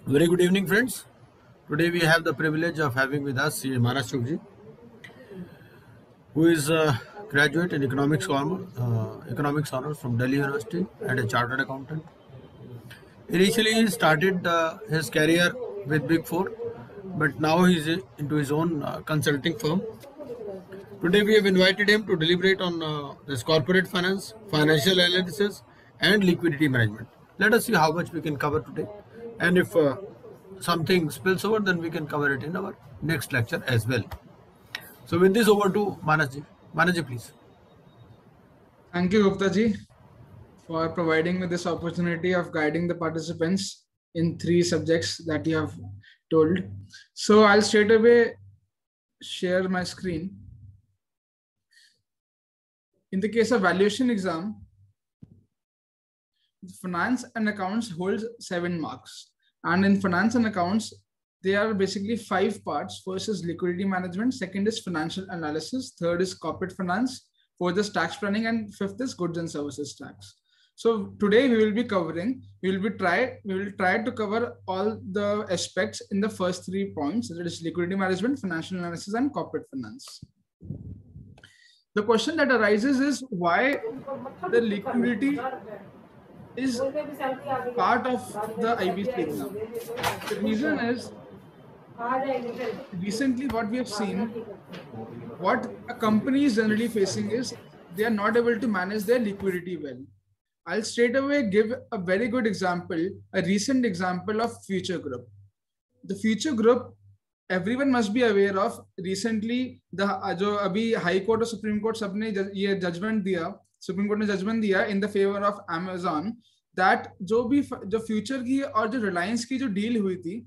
Very good evening, friends. Today we have the privilege of having with us Manas Chokji, who is a graduate in economics honors from Delhi University and a chartered accountant. Initially, he started his career with Big Four, but now he's into his own consulting firm. Today we have invited him to deliberate on this corporate finance, financial analysis, and liquidity management. Let us see how much we can cover today, and if something spills over, then we can cover it in our next lecture as well. So with this, over to Manasji. Manasji, please. Thank you, Gupta ji, for providing me this opportunity of guiding the participants in 3 subjects that you have told. So I'll straight away share my screen. In the case of valuation exam, finance and accounts holds 7 marks. And in finance and accounts, they are basically 5 parts. First is liquidity management, second is financial analysis, third is corporate finance, fourth is tax planning, and fifth is goods and services tax. So today we will be covering, we will try to cover all the aspects in the first 3 points, that is liquidity management, financial analysis, and corporate finance. The question that arises is why the liquidity is part of the IBC exam. The reason is, recently what we have seen, what a company is generally facing is they are not able to manage their liquidity well. I'll straight away give a very good example, a recent example of Future Group. The Future Group, everyone must be aware of. Recently, जो अभी High Court और Supreme Court सबने ये judgment दिया, Supreme Court ने judgment दिया in the favor of Amazon, that जो Future की और जो Reliance की जो deal हुई थी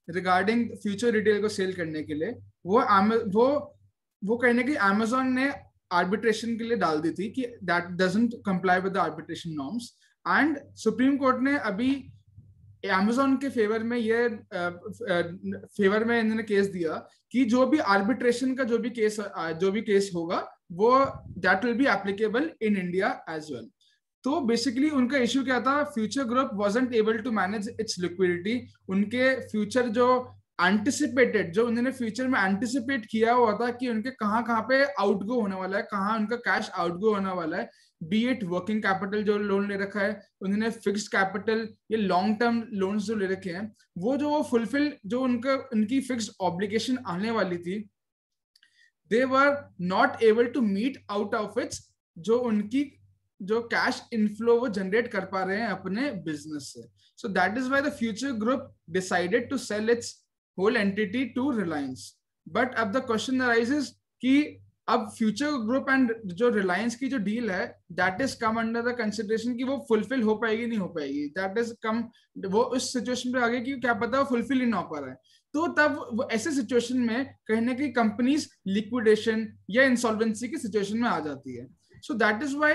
regarding Future Retail को sale करने के लिए, वो कहने की Amazon ने arbitration के लिए डाल दी थी कि that doesn't comply with the arbitration norms, and Supreme Court ने अभी Amazon के फेवर में इन्होंने केस दिया कि जो भी आर्बिट्रेशन का जो भी केस होगा वो that will be applicable in India as well. तो बेसिकली उनका इश्यू क्या था, future group wasn't able to manage its liquidity. उनके फ्यूचर जो एंटिसिपेटेड, जो उन्होंने फ्यूचर में एंटिसिपेट किया हुआ था कि उनके कहाँ पे आउटगो होने वाला है, कहाँ उनका कैश आउटगो होने वाला है, बी इट वर्किंग कैपिटल जो लोन ले रखा है उन्होंने, फिक्स्ड कैपिटल, ये लॉन्ग टर्म लोन्स जो ले रखे हैं, वो फुलफिल जो उनकी फिक्स्ड ऑब्लिगेशन आने वाली थी, they were not able to meet out of its, जो उनकी जो कैश इनफ्लो वो जनरेट कर पा रहे हैं अपने बिजनेस से. So that is why the Future Group decided to sell its whole entity to Reliance. But अब the question arises कि अब फ्यूचर ग्रुप एंड जो रिलायंस की जो डील है, that is come under the consideration कि वो फुलफिल हो पाएगी नहीं हो पाएगी, दैट इज कम, वो उस सिचुएशन पे आ गई कि क्या पता वो फुलफिल ही ना हो पा रहा है. तो तब वो ऐसे सिचुएशन में कहने की कंपनीज लिक्विडेशन या इंसॉल्वेंसी की सिचुएशन में आ जाती है. So that is why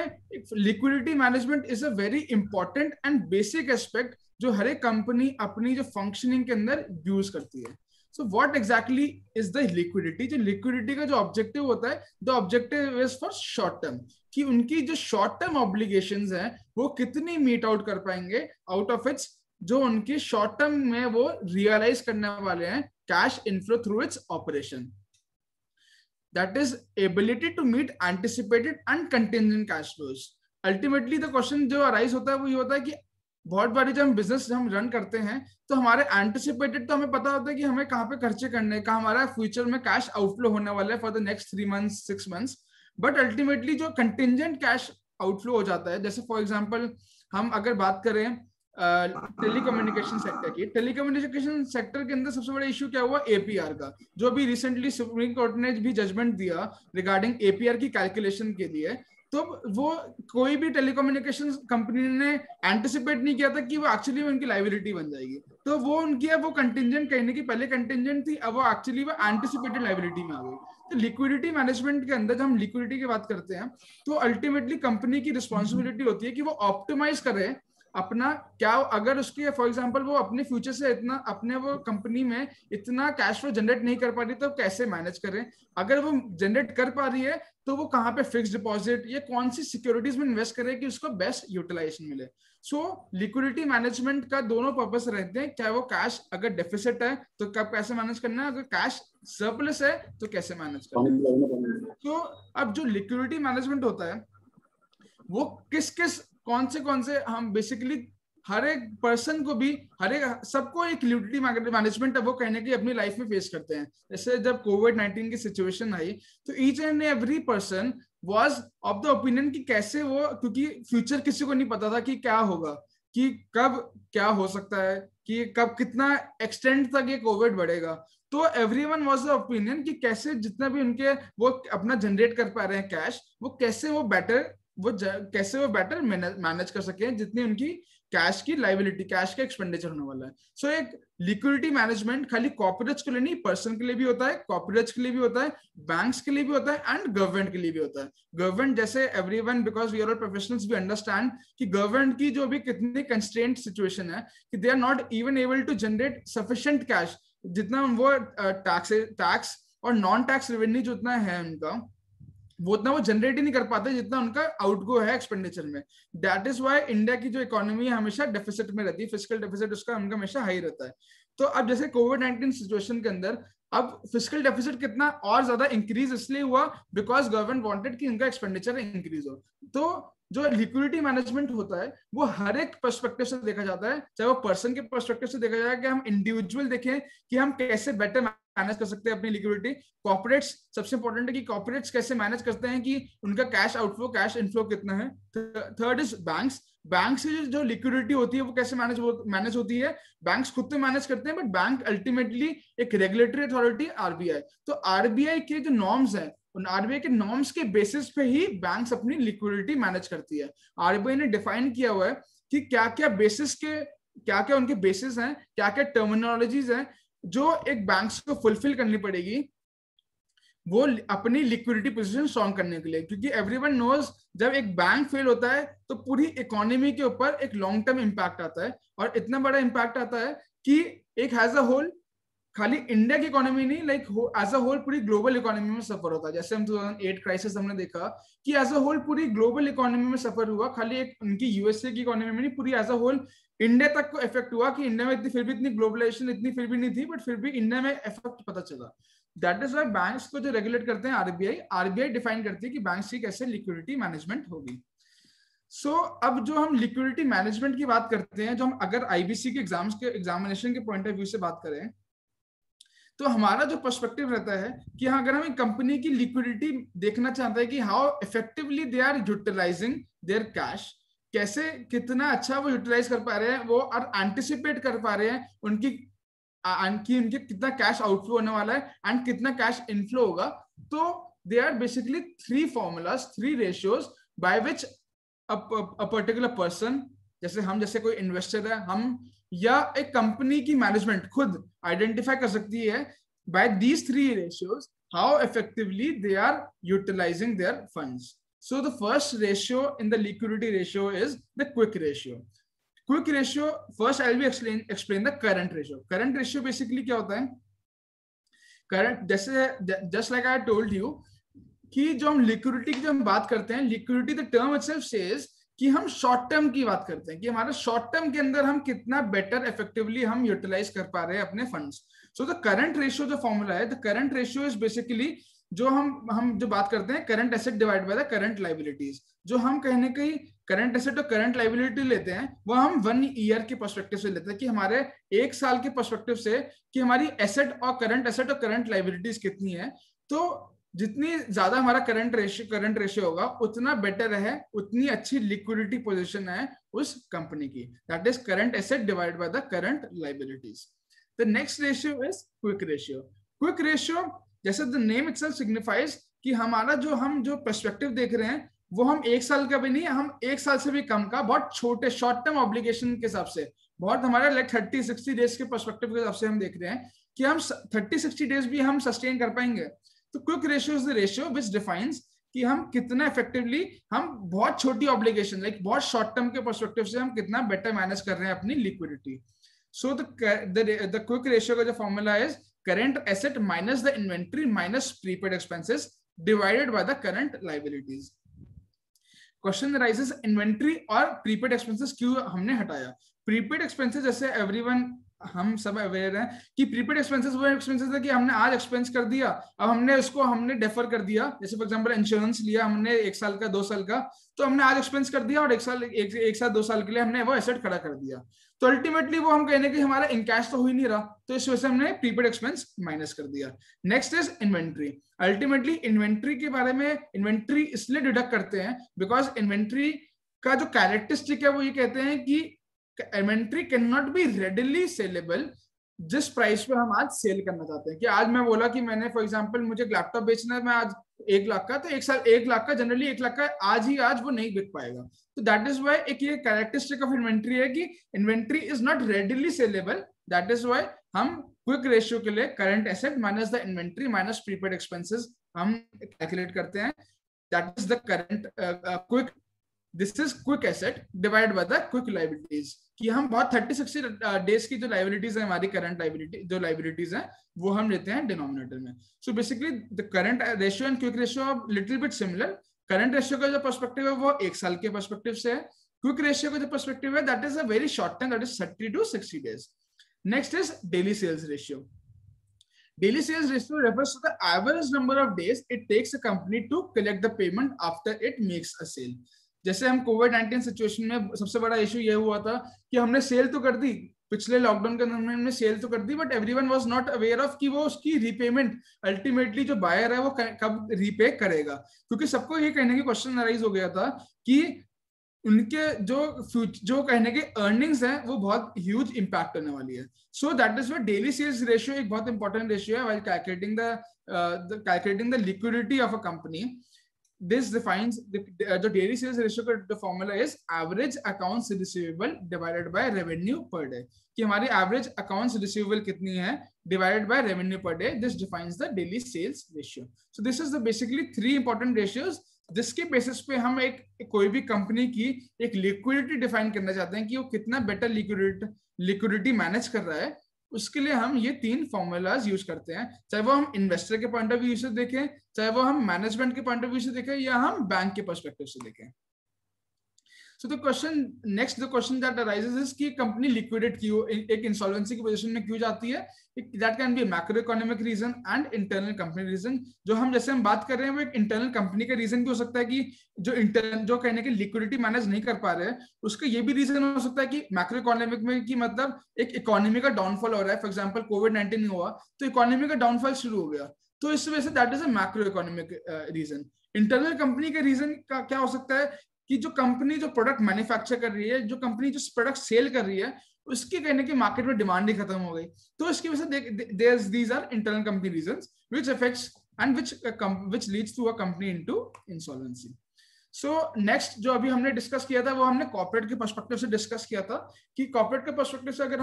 liquidity management is a very important and basic aspect जो हर एक कंपनी अपनी जो फंक्शनिंग के अंदर यूज करती है. So what exactly is the liquidity? जो लिक्विडिटी का जो ऑब्जेक्टिव होता है, the objective is for short term, कि उनकी जो शॉर्ट टर्म ऑब्लिगेशंस हैं वो कितनी मीट आउट कर पाएंगे आउट ऑफ इट्स, जो उनकी शॉर्ट टर्म में वो रियलाइज करने वाले हैं cash inflow through its operation. That is ability to meet anticipated and contingent cash flows. Ultimately the question जो arise होता है वो ये होता है कि बहुत बारी जब हम बिजनेस हम रन करते हैं तो हमारे एंटिसिपेटेड तो हमें पता होता है कि हमें कहाँ पे खर्चे करने, कहाँ हमारा फ्यूचर में कैश आउटफ्लो होने वाला है for the next 3 months 6 months. But ultimately जो कंटिंजेंट कैश आउटफ्लो हो जाता है, जैसे फॉर एग्जाम्पल हम अगर बात करें टेलीकम्युनिकेशन सेक्टर की, टेलीकम्युनिकेशन सेक्टर के अंदर सबसे बड़ा इश्यू क्या हुआ, एपीआर का, जो भी रिसेंटली सुप्रीम कोर्ट ने भी जजमेंट दिया रिगार्डिंग एपीआर की कैलकुलेशन के लिए. तो वो कोई भी टेलीकम्युनिकेशन कंपनी ने एंटिसिपेट नहीं किया था कि वो एक्चुअली में उनकी लायबिलिटी बन जाएगी. तो वो उनकी वो कंटिंजेंट कहने की पहले कंटिंजेंट थी, अब वो एक्चुअली वो एंटिसिपेटेड लायबिलिटी में आ गई. तो लिक्विडिटी मैनेजमेंट के अंदर जब हम लिक्विडिटी की बात करते हैं तो अल्टीमेटली कंपनी की रिस्पॉन्सिबिलिटी होती है कि वो ऑप्टिमाइज करे अपना क्या, अगर उसकी फॉर एग्जांपल वो अपने फ्यूचर से इतना अपने वो कंपनी में इतना कैश फ्लो जनरेट नहीं कर पा रही तो कैसे मैनेज करें, अगर वो जनरेट कर पा रही है तो वो कहाँ पे फिक्स डिपॉजिट या कौन सी सिक्योरिटीज में इन्वेस्ट करे कि उसको बेस्ट यूटिलाइजेशन मिले। सो लिक्विडिटी मैनेजमेंट का दोनों पर्पस रहते हैं, क्या वो कैश अगर डेफिसिट है तो कब कैसे मैनेज करना है, अगर कैश सरप्लस है तो कैसे मैनेज करना है। तो अब जो लिक्विडिटी मैनेजमेंट होता है वो किस किस कौन से हम बेसिकली हर एक पर्सन को भी, हर एक सबको एक लिक्विडिटी मैनेजमेंट है वो कहने की अपनी लाइफ में फेस करते हैं। जैसे जब कोविड-19 की सिचुएशन आई तो each and every person was of the opinion कि कैसे वो, क्योंकि फ्यूचर किसी को नहीं पता था कि क्या होगा, कि कब क्या हो सकता है, कि कब कितना एक्सटेंड तक ये कोविड बढ़ेगा। तो एवरीवन वाज द ओपिनियन कि कैसे जितना भी उनके वो अपना जनरेट कर पा रहे हैं कैश, वो कैसे वो बेटर मैनेज कर सके जितनी उनकी कैश की लाइबिलिटी, कैश का एक्सपेंडिचर होने वाला है। सो एक लिक्विडिटी मैनेजमेंट खाली कॉर्पोरेट्स के लिए नहीं, पर्सन के लिए भी होता है, कॉर्पोरेट्स के लिए भी होता है, बैंक्स के लिए भी होता है एंड गवर्नमेंट के लिए भी होता है। गवर्नमेंट जैसे everyone, because we are all professionals, we understand कि गवर्नमेंट की जो भी कितनी कंस्ट्रेंट सिचुएशन है कि they are not even able to generate sufficient cash, जितना वो टैक्स और नॉन टैक्स रेवेन्यू जितना है उनका वो उतना वो जनरेट ही नहीं कर पाते जितना उनका आउटगो है एक्सपेंडिचर में। दैट इज व्हाई इंडिया की जो इकोनॉमी है हमेशा डेफिसिट में रहती है, फिस्कल डेफिसिट उसका उनका हमेशा हाई रहता है। तो अब जैसे कोविड-19 सिचुएशन के अंदर अब फिस्कल डेफिसिट कितना और ज्यादा इंक्रीज इसलिए हुआ बिकॉज गवर्नमेंट वांटेड कि उनका एक्सपेंडिचर इंक्रीज हो। तो जो लिक्विडिटी मैनेजमेंट होता है वो हर एक पर्सपेक्टिव से देखा जाता है, चाहे वो पर्सन के पर्सपेक्टिव से देखा जाए कि हम इंडिविजुअल देखें कि हम कैसे बेटर मैनेज कर सकते हैं अपनी लिक्विडिटी। कॉर्पोरेट्स सबसे इंपॉर्टेंट है कि कॉर्पोरेट्स कैसे मैनेज करते हैं कि उनका कैश आउटफ्लो कैश इनफ्लो कितना है। थर्ड इज बैंक्स की जो लिक्विडिटी होती है वो कैसे मैनेज होती है। बैंक्स खुद तो मैनेज करते हैं बट बैंक अल्टीमेटली एक रेगुलेटरी अथॉरिटी आरबीआई, तो आरबीआई के जो नॉर्म्स हैं उन आरबीआई के नॉर्म्स के बेसिस पे ही बैंक्स अपनी लिक्विडिटी मैनेज करती है। आरबीआई ने डिफाइन किया हुआ है कि क्या क्या उनके बेसिस हैं, क्या क्या टर्मिनोलॉजीज हैं जो एक बैंक्स को फुलफिल करनी पड़ेगी वो अपनी लिक्विडिटी पोजीशन स्ट्रॉन्ग करने के लिए। क्योंकि एवरीवन नोज जब एक बैंक फेल होता है तो पूरी इकोनॉमी के ऊपर एक लॉन्ग टर्म इंपैक्ट आता है, और इतना बड़ा इंपैक्ट आता है कि एक एज अ होल खाली इंडिया की इकोनॉमी नहीं, लाइक एज अ होल पूरी ग्लोबल इकोनॉमी में सफर होता है। जैसे हम 2008 क्राइसिस हमने देखा कि एज अ होल पूरी ग्लोबल इकोनॉमी में सफर हुआ, खाली एक उनकी यूएसए की इकोनॉमी में नहीं, पूरी एज अ होल इंडिया तक को इफेक्ट हुआ कि इंडिया में फिर भी इतनी ग्लोबलाइजेशन इतनी फिर भी नहीं थी, बट फिर भी इंडिया में इफेक्ट पता चला। दैट इज व्हाई बैंक्स को जो रेगुलेट करते हैं आरबीआई डिफाइन करती है कि बैंक्स की कैसे लिक्विडिटी मैनेजमेंट होगी। सो अब जो हम लिक्विडिटी मैनेजमेंट की बात करते हैं, जो हम अगर आईबीसी के एग्जामिनेशन के पॉइंट ऑफ व्यू से बात करें तो हमारा जो पर्सपेक्टिव रहता है कि हाँ, अगर हम एक कंपनी की लिक्विडिटी देखना चाहते हैं कि how effectively they are utilising their cash, कैसे कितना अच्छा वो यूटिलाइज कर पा रहे हैं वो, और एंटिसिपेट कर पा रहे हैं उनके कितना कैश आउटफ्लो होने वाला है एंड कितना कैश इनफ्लो होगा। तो they are basically 3 formulas, 3 ratios by which a particular person, जैसे कोई इन्वेस्टर है, हम या एक कंपनी की मैनेजमेंट खुद आइडेंटिफाई कर सकती है by these 3 ratios how effectively they are utilising their funds. So the first ratio in the liquidity ratio is the quick ratio. Quick ratio, first I will explain the current ratio. Current ratio basically क्या होता है? Current, जैसे just like I told you कि जो हम liquidity की जो हम बात करते हैं, liquidity the term itself says कि हम शॉर्ट टर्म की बात करते हैं कि हमारे शॉर्ट टर्म के अंदर हम कितना बेटर इफेक्टिवली हम यूटिलाइज कर पा रहे हैं अपने funds. So the current ratio जो फॉर्मूला है, the current ratio is basically जो हम जो बात करते हैं current asset divide by the current liabilities. जो हम कहने की करंट एसेट और करंट लाइबिलिटी लेते हैं वो हम 1 ईयर के पर्सपेक्टिव से लेते हैं कि हमारे 1 साल के पर्सपेक्टिव से कि हमारी एसेट और करंट लाइबिलिटीज कितनी है। तो जितनी ज्यादा हमारा करंट रेशियो होगा उतना बेटर है, उतनी अच्छी लिक्विडिटी पोजीशन है उस कंपनी की। That is current asset divide by the current liabilities. The next ratio is quick ratio. Quick ratio जैसे द नेम इटसेल्फ सिग्निफाइज कि हमारा हम जो पर्सपेक्टिव देख रहे हैं वो हम 1 साल का भी नहीं, हम 1 साल से भी कम का बहुत छोटे शॉर्ट टर्म ऑब्लिगेशन के हिसाब से, बहुत हमारे लाइक 30-60 डेज के पर्सपेक्टिव के हिसाब से हम देख रहे हैं कि हम 30-60 डेज भी हम सस्टेन कर पाएंगे। तो quick ratio is the ratio which defines कि हम कितना इफेक्टिवली हम बहुत छोटी ऑब्लिगेशन लाइक बहुत शॉर्ट टर्म के पर्सपेक्टिव से हम कितना बेटर मैनेज कर रहे हैं अपनी liquidity. So the quick ratio का जो formula is current asset minus the inventory minus prepaid expenses divided by the current liabilities. Question rises inventory और प्रीपेड एक्सपेंसेस क्यों हमने हटाया. प्रीपेड एक्सपेंसेस जैसे एवरीवन हम सब अवेयर हैं कि प्रीपेड एक्सपेंसेस वो एक्सपेंसेस है कि हमने आज एक्सपेंस कर दिया, अब हमने डेफर कर दिया. जैसे फॉर एग्जांपल इंश्योरेंस लिया हमने 1 साल का 2 साल का, तो हमने आज एक्सपेंस कर दिया और 1 साल 2 साल के लिए हमने वो एसेट खड़ा कर दिया. तो अल्टीमेटली वो हम कहने कि हमारा इनकैश तो हो ही नहीं रहा, तो इस वजह से हमने प्रीपेड एक्सपेंस माइनस कर दिया. Next is inventory. Ultimately inventory के बारे में इन्वेंट्री इसलिए डिडक्ट करते हैं बिकॉज इन्वेंट्री का जो कैरेक्टरिस्टिक है वो ये कहते हैं कि inventory can not be readily saleable. जिस प्राइस पे हम आज सेल करना चाहते हैं, कि आज मैं बोला कि मैंने फॉर एग्जांपल मुझे लैपटॉप बेचना है, मैं आज 1 लाख का, तो 1 लाख का जनरली 1 लाख का आज वो नहीं बिक पाएगा. तो दैट इज वाई एक ये कैरेक्टरिस्टिक ऑफ इन्वेंट्री है कि inventory is not readily saleable. That is why हम क्विक रेशियो के लिए current asset minus the inventory minus prepaid expenses हम कैलकुलेट करते हैं. That is the current quick, this is quick asset divide by the quick liabilities. कि हम बहुत 30-60 days की जो लायबिलिटीज है हमारी करंट लायबिलिटी जो लायबिलिटीज है वो हम लेते हैं डिनोमिनेटर में. So basically the current ratio and quick ratio are little bit similar. Current ratio का जो पर्सपेक्टिव है वो 1 साल के पर्सपेक्टिव से है. क्विक रेशियो का जो पर्सपेक्टिव है that is a very short time, that is 30 to 60 days. Next is daily sales ratio. Daily sales ratio refers to the average number of days it takes a company to collect the payment after it makes a sale. जैसे हम कोविड-19 situation में सबसे बड़ा issue ये हुआ था कि हमने सेल तो कर दी, पिछले लॉकडाउन के अंदर हमने सेल तो कर दी, but everyone was not aware of कि वो उसकी रीपेमेंट अल्टीमेटली जो बायर है वो कब रीपे करेगा. क्योंकि सबको ये कहने की क्वेश्चन अराइज हो गया था कि उनके जो कहने के अर्निंग्स हैं वो बहुत ह्यूज इंपैक्ट होने वाली है. So that is why daily sales ratio एक बहुत इंपॉर्टेंट रेशियो है while calculating the liquidity of a company. This defines the daily sales ratio का the formula is average accounts receivable divided by revenue per day. कि हमारी average accounts receivable कितनी है divided by revenue per day. This defines the daily sales ratio. So this is the basically 3 important ratios जिसके basis पे हम कोई भी company की एक लिक्विडिटी डिफाइन करना चाहते हैं कि वो कितना बेटर लिक्विडिटी मैनेज कर रहा है. उसके लिए हम ये 3 फॉर्मूलाज यूज करते हैं, चाहे वो हम इन्वेस्टर के पॉइंट ऑफ व्यू से देखें, चाहे वो हम मैनेजमेंट के पॉइंट ऑफ व्यू से देखें, या हम बैंक के पर्सपेक्टिव से देखें. So the question that arises is कि कंपनी लिक्विडेट क्यों, एक इंसॉल्वेंसी की पोजीशन में क्यों जाती है. That can be a macroeconomic reason and internal company reason. जो हम बात कर रहे हैं वो एक इंटरनल कंपनी का रीजन भी हो सकता है कि जो कहने की लिक्विडिटी मैनेज नहीं कर पा रहे हैं, उसका ये भी रीजन हो सकता है कि मैक्रो इकोनॉमिक में कि मतलब एक इकोनॉमी का डाउनफॉल हो रहा है. फॉर एग्जांपल कोविड-19 हुआ तो इकोनॉमी का डाउनफॉल शुरू हो गया, तो इस वजह से that is a macro economic reason. Internal company के रीजन का क्या हो सकता है कि जो कंपनी जो प्रोडक्ट मैन्युफैक्चर कर रही है, जो कंपनी जो प्रोडक्ट सेल कर रही है, उसके कहने की मार्केट में डिमांड ही खत्म हो गई, तो इसकी वजह से these are internal company reasons which affects and which leads to a company into insolvency. So next जो अभी हमने डिस्कस किया था वो हमने कॉर्पोरेट के पर्सपेक्टिव से डिस्कस किया था कि कॉर्पोरेट के पर्सपेक्टिव से अगर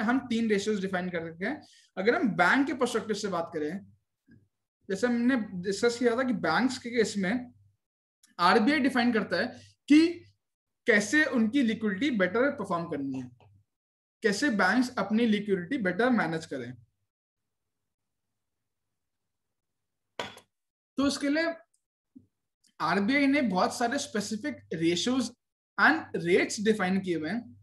हम 3 रेशियोज डिफाइन कर रखे हैं. अगर हम बैंक के पर्सपेक्टिव से बात करें, जैसे हमने डिस्कस किया था कि बैंक्स के केस में आरबीआई डिफाइन करता है कि कैसे उनकी लिक्विडिटी बेटर परफॉर्म करनी है, कैसे बैंक्स अपनी लिक्विडिटी बेटर मैनेज करें. तो उसके लिए आरबीआई ने बहुत सारे specific ratios and rates define किए हुए हैं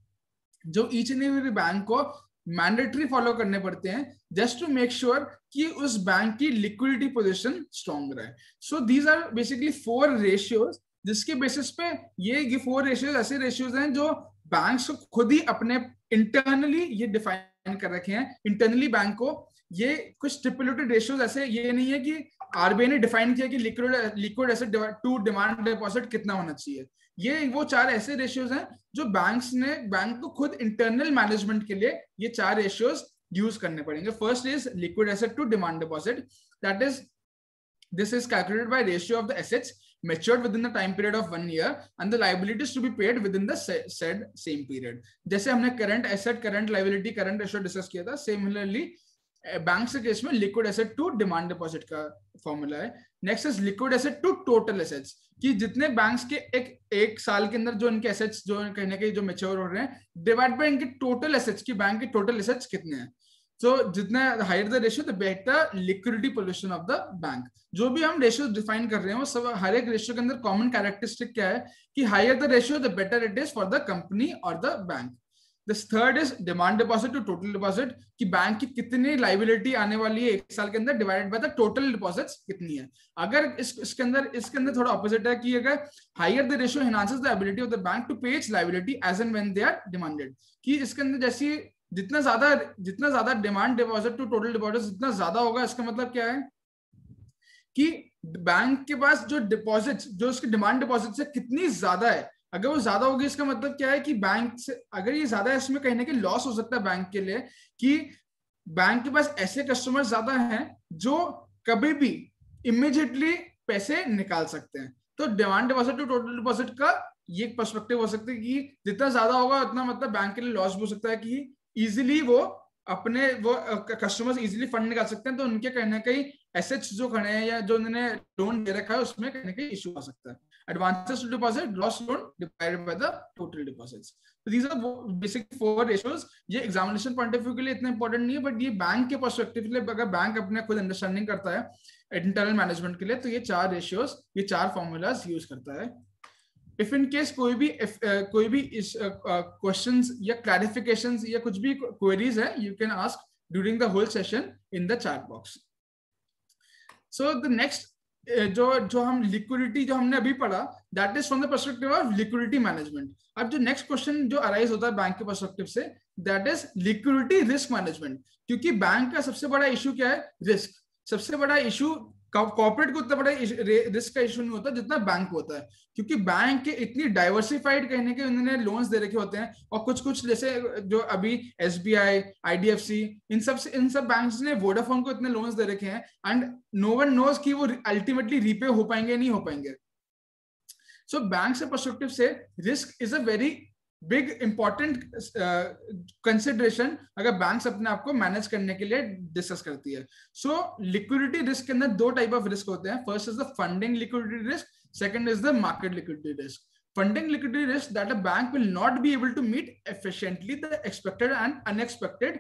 जो ईच एंड एवरी बैंक को मैंडेटरी फॉलो करने पड़ते हैं जस्ट टू मेक श्योर कि उस बैंक की लिक्विडिटी पोजीशन स्ट्रॉन्ग रहे. So these are basically 4 ratios जिसके बेसिस पे ये 4 रेशियोज ऐसे रेशियोज हैं जो बैंक्स को खुद ही अपने इंटरनली ये डिफाइन कर रखे हैं. इंटरनली बैंक को ये कुछ स्टिपुलेटेड रेशियोज ऐसे ये नहीं है कि आरबीआई ने डिफाइन किया कि liquid asset to demand deposit कितना होना चाहिए. ये वो 4 ऐसे रेशियोज हैं जो बैंक को खुद इंटरनल मैनेजमेंट के लिए ये 4 रेशियोज यूज करने पड़ेंगे. First is liquid asset to demand deposit, that is this is calculated by ratio of the assets matured within the time period of 1 year and the liabilities to be paid within the same period. जैसे हमने current asset, current liability, current ratio discuss किया था, similarly bank के case में liquid asset to demand deposit का formula है. Next is liquid asset to total assets, कि जितने बैंक्स के एक साल के अंदर जो इनके एसेट्स जो कहीं ना कहीं जो मैच्योर हो रहे हैं डिवाइड बाय इनके टोटल एसेट्स, की बैंक के टोटल एसेट्स कितने हैं. सो जितना higher the ratio the better liquidity position of the bank. जो भी हम रेशियो डिफाइन कर रहे हैं वो सब हर एक रेशियो के अंदर कॉमन कैरेक्टरिस्टिक क्या है कि higher the ratio the better it is for the company और the bank. This third is demand deposit to total deposit, कि बैंक की कितनी लाइबिलिटी आने वाली है एक साल के अंदर divided by the total deposits कितनी है. अगर इसके अंदर थोड़ा ऑपोजिट है कि अगर higher the ratio enhances the ability of the bank to pay its liability as and when they are demanded, कि इसके अंदर जैसी जितना ज्यादा demand deposit to total deposit जितना ज्यादा होगा, इसका मतलब क्या है कि बैंक के पास जो डिपॉजिट जो उसके डिमांड डिपॉजिट से कितनी ज्यादा है, अगर वो ज्यादा होगी इसका मतलब क्या है कि बैंक से अगर ये ज्यादा है इसमें कहीं ना कहीं लॉस हो सकता है बैंक के लिए, कि बैंक के पास ऐसे कस्टमर ज्यादा हैं जो कभी भी इमीडिएटली पैसे निकाल सकते हैं. तो demand deposit to total deposit का ये एक पर्सपेक्टिव हो सकता है कि जितना ज्यादा होगा उतना मतलब बैंक के लिए लॉस भी हो सकता है, कि इजीली वो अपने वो कस्टमर्स इजीली फंड निकाल सकते हैं, तो उनके कहीं ना कहीं एसेट्स जो खड़े हैं या जो उन्होंने लोन दे रखा है उसमें कहीं ना कहीं इशू आ सकता है. Advances to deposit, gross loan divided by the total deposits. So these are basic 4 ratios. ये examination point of view के लिए इतना important नहीं है, but ये बैंक के perspective के लिए अगर बैंक अपने खुद understanding करता है internal management के लिए, तो ये 4 ratios, ये 4 formulas use करता है. If in case कोई भी इस questions या clarifications या कुछ भी queries है, you can ask during the whole session in the chat box. So the next जो हम लिक्विडिटी जो हमने अभी पढ़ा that is from the perspective of liquidity management. अब जो नेक्स्ट क्वेश्चन जो अराइज होता है बैंक के पर्सपेक्टिव से that is liquidity risk management, क्योंकि बैंक का सबसे बड़ा इशू क्या है, रिस्क. सबसे बड़ा इशू कॉर्पोरेट को उतना बड़ा रिस्क का इशू नहीं होता जितना बैंक को होता है, क्योंकि बैंक के इतनी डाइवर्सिफाइड कहने के उन्होंने लोन्स दे रखे होते हैं, और कुछ जैसे जो अभी SBI, IDFC इन सब बैंक्स ने वोडाफोन को इतने लोन्स दे रखे हैं एंड नो वन नोज कि वो अल्टीमेटली रीपे हो पाएंगे नहीं हो पाएंगे. सो बैंक से पर्सपेक्टिव से risk is a very big important consideration अगर बैंक्स अपने आप को मैनेज करने के लिए डिस्कस करती है. सो लिक्विडिटी रिस्क के अंदर 2 टाइप ऑफ रिस्क होते हैं. First is the funding liquidity risk, second is the market liquidity risk. Funding liquidity risk that a bank will not be able to meet efficiently the expected and unexpected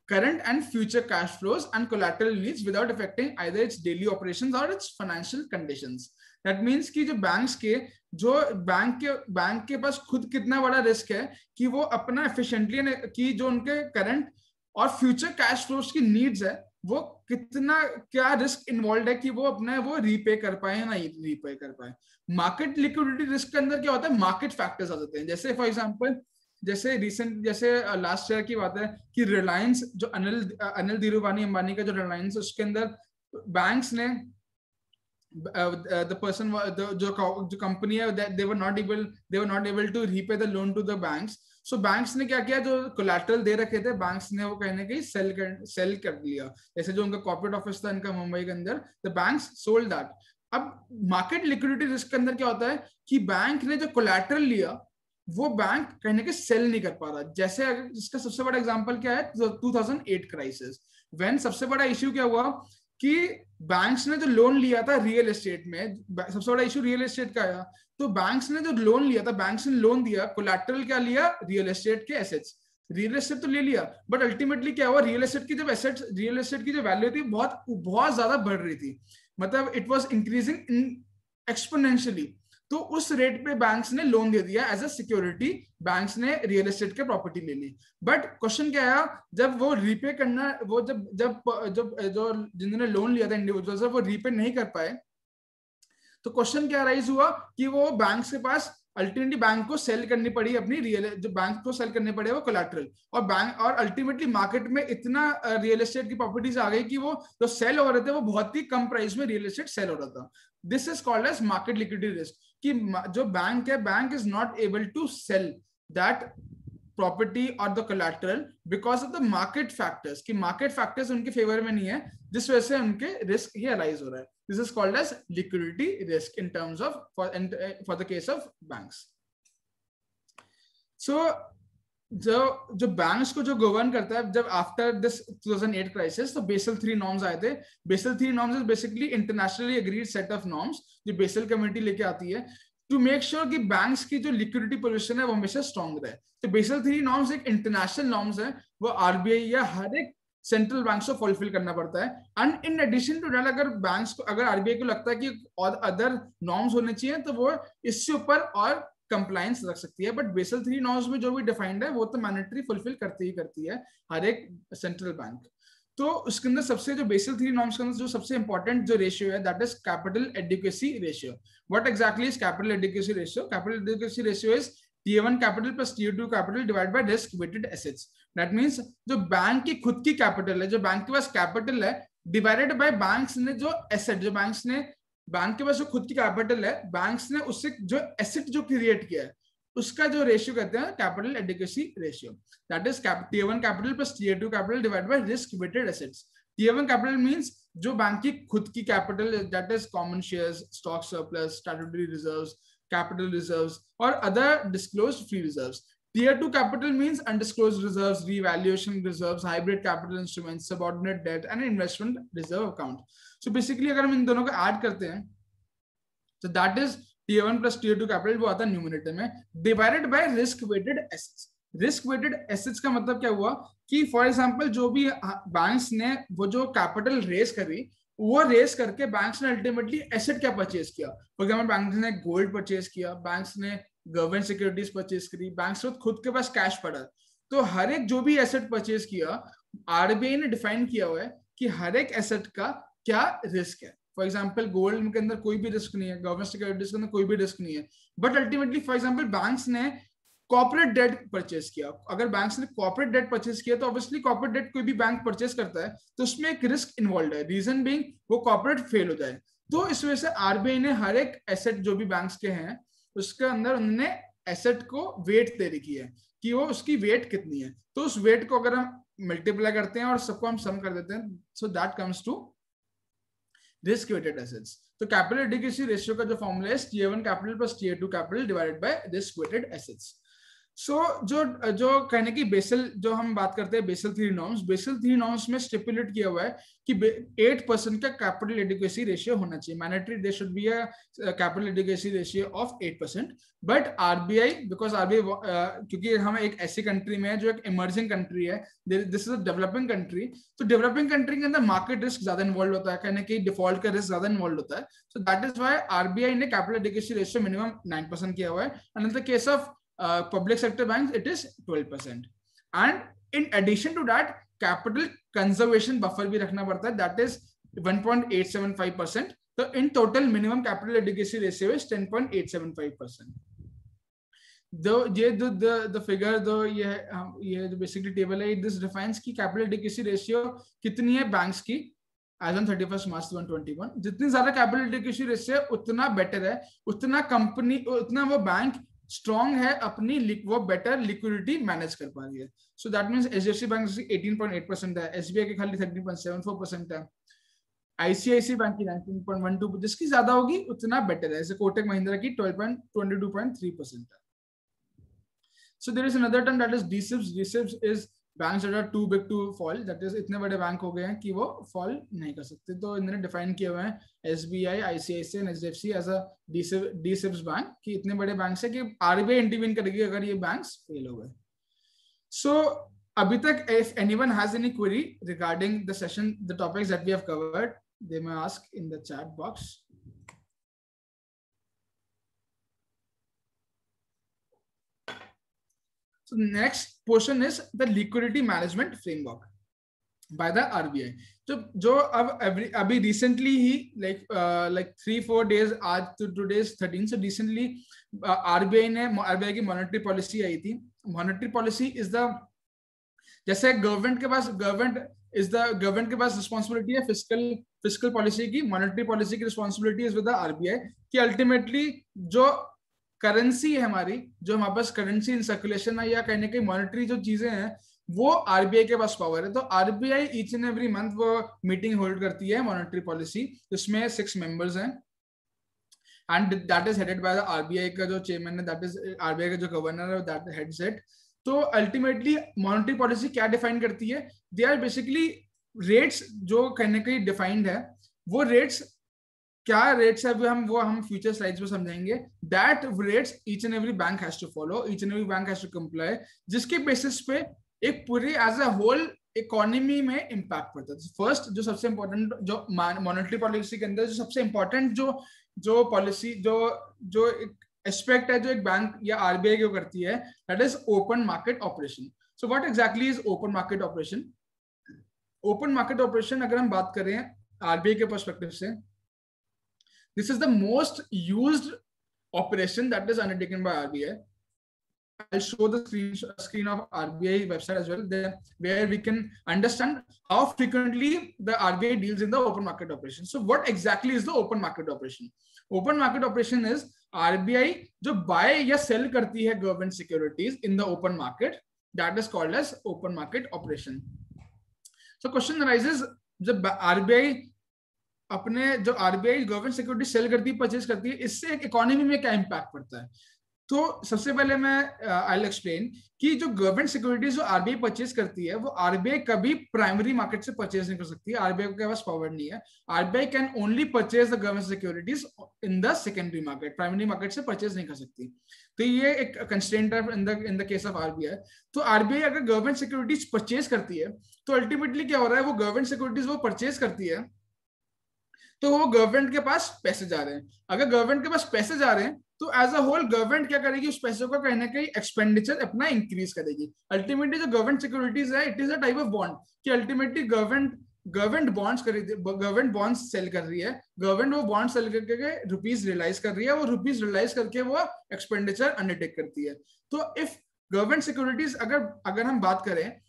current and future cash flows and collateral needs without affecting either its daily operations or its financial conditions. That means कि जो bank के पास खुद कितना बड़ा risk है कि वो अपना एफिशिएंटली कि जो उनके करंट और फ्यूचर कैश फ्लोज की नीड्स है वो कितना क्या रिस्क इन्वॉल्व है कि वो अपना वो रीपे कर पाए या नहीं रीपे कर पाए. मार्केट लिक्विडिटी रिस्क के अंदर क्या होता है, मार्केट फैक्टर्स आ जाते हैं. जैसे फॉर एग्जांपल जैसे लास्ट ईयर की बात है कि रिलायंस जो अनिल धीरूभाई अंबानी का जो रिलायंस उसके अंदर बैंक्स ने the person जो कंपनी है they were not able to repay the loan to the banks. So banks ने क्या किया, जो collateral दे रखे थे बैंक्स ने वो कहने के सेल कर दिया. जैसे जो उनका कॉर्पोरेट ऑफिस था इनका मुंबई के अंदर, the banks sold that. अब मार्केट लिक्विडिटी रिस्क के अंदर क्या होता है कि बैंक ने जो कोलैटरल लिया वो बैंक कहने के सेल नहीं कर पा रहा. जैसे इसका सबसे बड़ा एग्जांपल क्या है, 2008 क्राइसिस. व्हेन सबसे बड़ा इश्यू क्या हुआ कि बैंक्स ने जो लोन लिया था रियल एस्टेट में, सबसे बड़ा इशू रियल एस्टेट का आया, तो बैंक्स ने जो लोन लिया था, बैंक्स ने लोन दिया, कोलैटरल क्या लिया, रियल एस्टेट के एसेट्स. रियल एस्टेट तो ले लिया बट अल्टीमेटली क्या हुआ, रियल एस्टेट की जो वैल्यू थी बहुत ज्यादा बढ़ रही थी, मतलब इट वाज इंक्रीजिंग एक्सपोनेंशियली. तो उस रेट पे बैंक्स ने लोन दे दिया एज अ सिक्योरिटी, बैंक्स ने रियल एस्टेट के प्रॉपर्टी ले ली. बट क्वेश्चन क्या आया, जब वो रीपे करना, वो जो जिन्होंने लोन लिया था इंडिविजुअल्स, वो रीपे नहीं कर पाए, तो क्वेश्चन क्या राइज हुआ कि वो बैंक के पास अल्टीमेटली बैंक को सेल करनी पड़ी अपनी जो बैंक को सेल करने पड़े वो कोलैटरल, और अल्टीमेटली मार्केट में इतना रियल एस्टेट की प्रॉपर्टीज आ गई कि वो जो सेल हो रहे थे वो बहुत ही कम प्राइस में रियल एस्टेट सेल हो रहा था. This is called as market liquidity risk, कि जो बैंक है, bank is not able to sell that property और the collateral because of the market factors, कि मार्केट फैक्टर्स उनके फेवर में नहीं है, जिस वजह से उनके रिस्क ही अराइज हो रहा है. This is called as liquidity risk in terms of for the case of banks. So जो बैंक्स को जो गवर्न करता है, जब आफ्टर दिस 2008 क्राइसिस, तो बेसल 3 नॉर्म्स आए थे. Basel 3 norms is basically internationally agreed set of norms जो बेसल कम्युनिटी लेके आती है टू मेक श्योर कि बैंक्स की जो लिक्विडिटी पोजीशन है वो हमेशा स्ट्रॉन्ग रहे. तो बेसल 3 नॉर्म्स एक इंटरनेशनल नॉर्म्स है, वो आरबीआई या हर एक सेंट्रल बैंक को फुलफिल करना पड़ता है. And in addition to that, अगर बैंक्स को, अगर आरबीआई को लगता है कि और अदर नॉर्म्स होने चाहिए, तो वो इससे ऊपर और कंप्लायंस रख सकती है. बट बेसल 3 नॉर्म्स में जो भी डिफाइंड है वो तो मैंडेटरी फुलफिल करती है हर एक सेंट्रल बैंक. तो उसके अंदर सबसे जो बेसल 3 नॉर्म्स के अंदर जो सबसे इंपॉर्टेंट जो रेशियो है, that is capital adequacy ratio. What exactly is capital adequacy ratio? Capital adequacy ratio is Tier 1 capital plus Tier 2 capital divided by risk weighted assets. That means जो bank की खुद की कैपिटल है, जो bank के पास capital है, divided bye banks ने जो एसेट, जो बैंक्स ने, बैंक के पास जो खुद की कैपिटल है, बैंक्स ने उससे जो एसेट जो क्रिएट किया है, उसका जो रेशियो कहते हैं capital adequacy ratio. That is Tier 1 capital plus Tier 2 capital divided by risk weighted assets. Tier 1 capital means जो बैंक की खुद की capital, that is common shares, stock surplus, statutory reserves, capital reserves or other disclosed free reserves. Tier 2 capital means undisclosed reserves, revaluation reserves, hybrid capital instruments, subordinate debt and investment reserve account. So basically अगर हम इन दोनों को add करते हैं, तो that is Tier 1 plus Tier 2 capital, वो आता है न्यूमरेटर में, divided by risk weighted assets. Risk weighted assets का मतलब क्या हुआ कि फॉर एग्जांपल जो भी बैंक्स ने वो जो कैपिटल रेज करी, वो रेस करके बैंक्स ने अल्टीमेटली एसेट क्या परचेज किया. फॉर एग्जांपल बैंक्स ने गोल्ड परचेज किया, बैंक्स ने गवर्नमेंट सिक्योरिटीज परचेज करी, बैंक्स ने खुद के पास कैश पड़ा. तो हर एक जो भी एसेट परचेज किया, आरबीआई ने डिफाइन किया हुआ है कि हर एक एसेट का क्या रिस्क है. फॉर एग्जांपल गोल्ड के अंदर कोई भी रिस्क नहीं है, गवर्नमेंट सिक्योरिटीज के अंदर कोई भी रिस्क नहीं है, but ultimately for example banks ने कॉर्पोरेट डेट परचेज किया. अगर बैंक्स ने कॉर्पोरेट डेट परचेज किया, तो ऑब्वियसली कॉर्पोरेट डेट कोई भी बैंक परचेज करता है तो उसमें एक रिस्क इन्वॉल्व है, रीजन बीइंग वो कॉर्पोरेट फेल हो जाए. तो इस वजह से आरबीआई ने हर एक एसेट जो भी बैंक्स के हैं उसके अंदर उन्होंने एसेट को वेट दे रखी है कि वो उसकी वेट कितनी है. तो उस वेट को अगर हम मल्टीप्लाई करते हैं और सबको हम सम कर देते हैं, so that comes to risk weighted assets. तो कैपिटल एडिक्वेसी रेशियो का जो फॉर्मूला है Tier 1 capital plus Tier 2 capital divided by risk weighted assets. So जो कहने की बेसल, जो हम बात करते हैं बेसल 3 नॉर्म्स, बेसल 3 नॉर्म्स में स्टिपुलेट किया हुआ है कि 8% का कैपिटल एडिक्वेसी रेशियो होना चाहिए. Mandatory there should be a capital adequacy ratio of 8%. But RBI, because RBI, क्योंकि हम एक ऐसी कंट्री में है जो एक इमर्जिंग कंट्री है, this is a developing country, तो डेवलपिंग कंट्री के अंदर मार्केट रिस्क ज्यादा इन्वॉल्व होता है, कहने की डिफॉल्ट का रिस्क ज्यादा इन्वॉल्व होता है. So that is why RBI ने कैपिटल एडिक्वेसी रेशियो मिनिमम 9% किया हुआ है. And in the case of public sector banks it is 12%. And in addition to that, capital conservation buffer भी रखना पड़ता है, that is 1.875%. तो in total minimum capital adequacy ratio is 10.875%. दो ये the figure, दो ये जो basically table है, this defines कि capital adequacy ratio कितनी है बैंक्स की as on 31st March 2021. जितनी ज्यादा capital adequacy ratio उतना बेटर है, उतना कंपनी, उतना वो बैंक स्ट्रॉन्ग है, अपनी वो बेटर लिक्विडिटी मैनेज कर पा रही है. So that means HDFC bank 18.8% है, एसबीआई के खाली 13.74% है, आईसीआईसी बैंक की 19.12%, जिसकी ज्यादा होगी उतना बेटर है. जैसे कोटक महिंद्रा की 22.3% है. So there is another term that is DSIBs. DSIBs is banks that are too big to fall, that is इतने बड़े बैंक हो गए हैं कि वो फॉल नहीं कर सकते. तो इन्होंने डिफाइन किए हुए हैं SBI, ICICI and HDFC as a DSIBs bank, कि इतने बड़े बैंक से कि आरबीआई इंटरवीन करेगी अगर ये बैंक्स फेल हो गए. सो अभी तक if anyone has any query regarding the session, the topics that we have covered, they may ask in the chat box. So the next portion is the liquidity management framework by the RBI. जो अब अभी recently ही like 3-4 days, आज to today's 13, so recently RBI की monetary policy आई थी. Monetary policy is the, जैसे government के पास responsibility है fiscal policy की, मॉनेटरी पॉलिसी की responsibility is with the RBI, कि अल्टीमेटली जो करेंसी है हमारी, जो हमारे पास करेंसी इन सर्कुलेशन है, या कहने की मॉनेटरी जो चीजें हैं, वो आरबीआई के पास पावर है. तो RBI each and every month वो मीटिंग होल्ड करती है मॉनेटरी पॉलिसी, जिसमें 6 मेंबर्स हैं, and that is headed by the RBI का जो चेयरमैन है, दैट इज आरबीआई का जो गवर्नर है, दैट हेड्स इट. तो अल्टीमेटली मॉनेटरी पॉलिसी क्या डिफाइन करती है? दे आर बेसिकली रेट्स जो कहीं ना कहीं डिफाइंड है. वो रेट्स क्या रेट्स है वो हम फ्यूचर स्लाइड्स में समझेंगे. That rates each and every bank has to follow, each and every bank has to comply, जिसके बेसिस पे एक पूरी एज अ होल इकोनॉमी में इम्पैक्ट पड़ता है. फर्स्ट जो सबसे इंपॉर्टेंट जो मॉनेटरी पॉलिसी के अंदर जो सबसे इंपॉर्टेंट जो पॉलिसी जो एक एस्पेक्ट है जो एक बैंक या आरबीआई को करती है, that is open market operation. So what exactly is open market operation? Open market operation अगर हम बात करें आरबीआई के पर्सपेक्टिव से, this is the most used operation that is undertaken by RBI. I'll show the screen of RBI website as well, there, where we can understand how frequently the RBI deals in the open market operation. So what exactly is the open market operation? Open market operation is RBI जो buy या sell करती है government securities in the open market, that is called as open market operation. So question arises, जब RBI अपने जो RBI government security cell करती है, purchase करती है, इससे एक इकोनॉमी में क्या इंपैक्ट पड़ता है? तो सबसे पहले मैं आई विल एक्सप्लेन कि जो गवर्नमेंट सिक्योरिटीज जो आरबीआई परचेज करती है, वो आरबीआई कभी प्राइमरी मार्केट से परचेज नहीं कर सकती है. आरबीआई के पास पावर नहीं है. RBI can only purchase the government securities in the secondary market, primary market से परचेज नहीं कर सकती. तो ये एक कंस्ट्रेंट है in the case of RBI. तो आरबीआई अगर गवर्नमेंट सिक्योरिटीज परचेज करती है, तो अल्टीमेटली क्या हो रहा है, वो गवर्नमेंट सिक्योरिटीज वो परचेज करती है, तो वो गवर्नमेंट के पास पैसे जा रहे हैं. अगर गवर्नमेंट के पास पैसे जा रहे हैं, तो एज अ होल गवर्नमेंट क्या करेगी, उस पैसों का कहीं ना कहीं एक्सपेंडिचर अपना इंक्रीज करेगी. अल्टीमेटली जो गवर्नमेंट सिक्योरिटीज है, it is a type of bond, कि अल्टीमेटली गवर्नमेंट बॉन्ड्स खरीद, गवर्नमेंट बॉन्ड्स सेल कर रही है, गवर्नमेंट वो बॉन्ड सेल करके रुपीज रियलाइज कर रही है, वो रुपीज रियलाइज करके वो एक्सपेंडिचर अंडरटेक करती है. तो इफ गवर्नमेंट सिक्योरिटीज अगर हम बात करें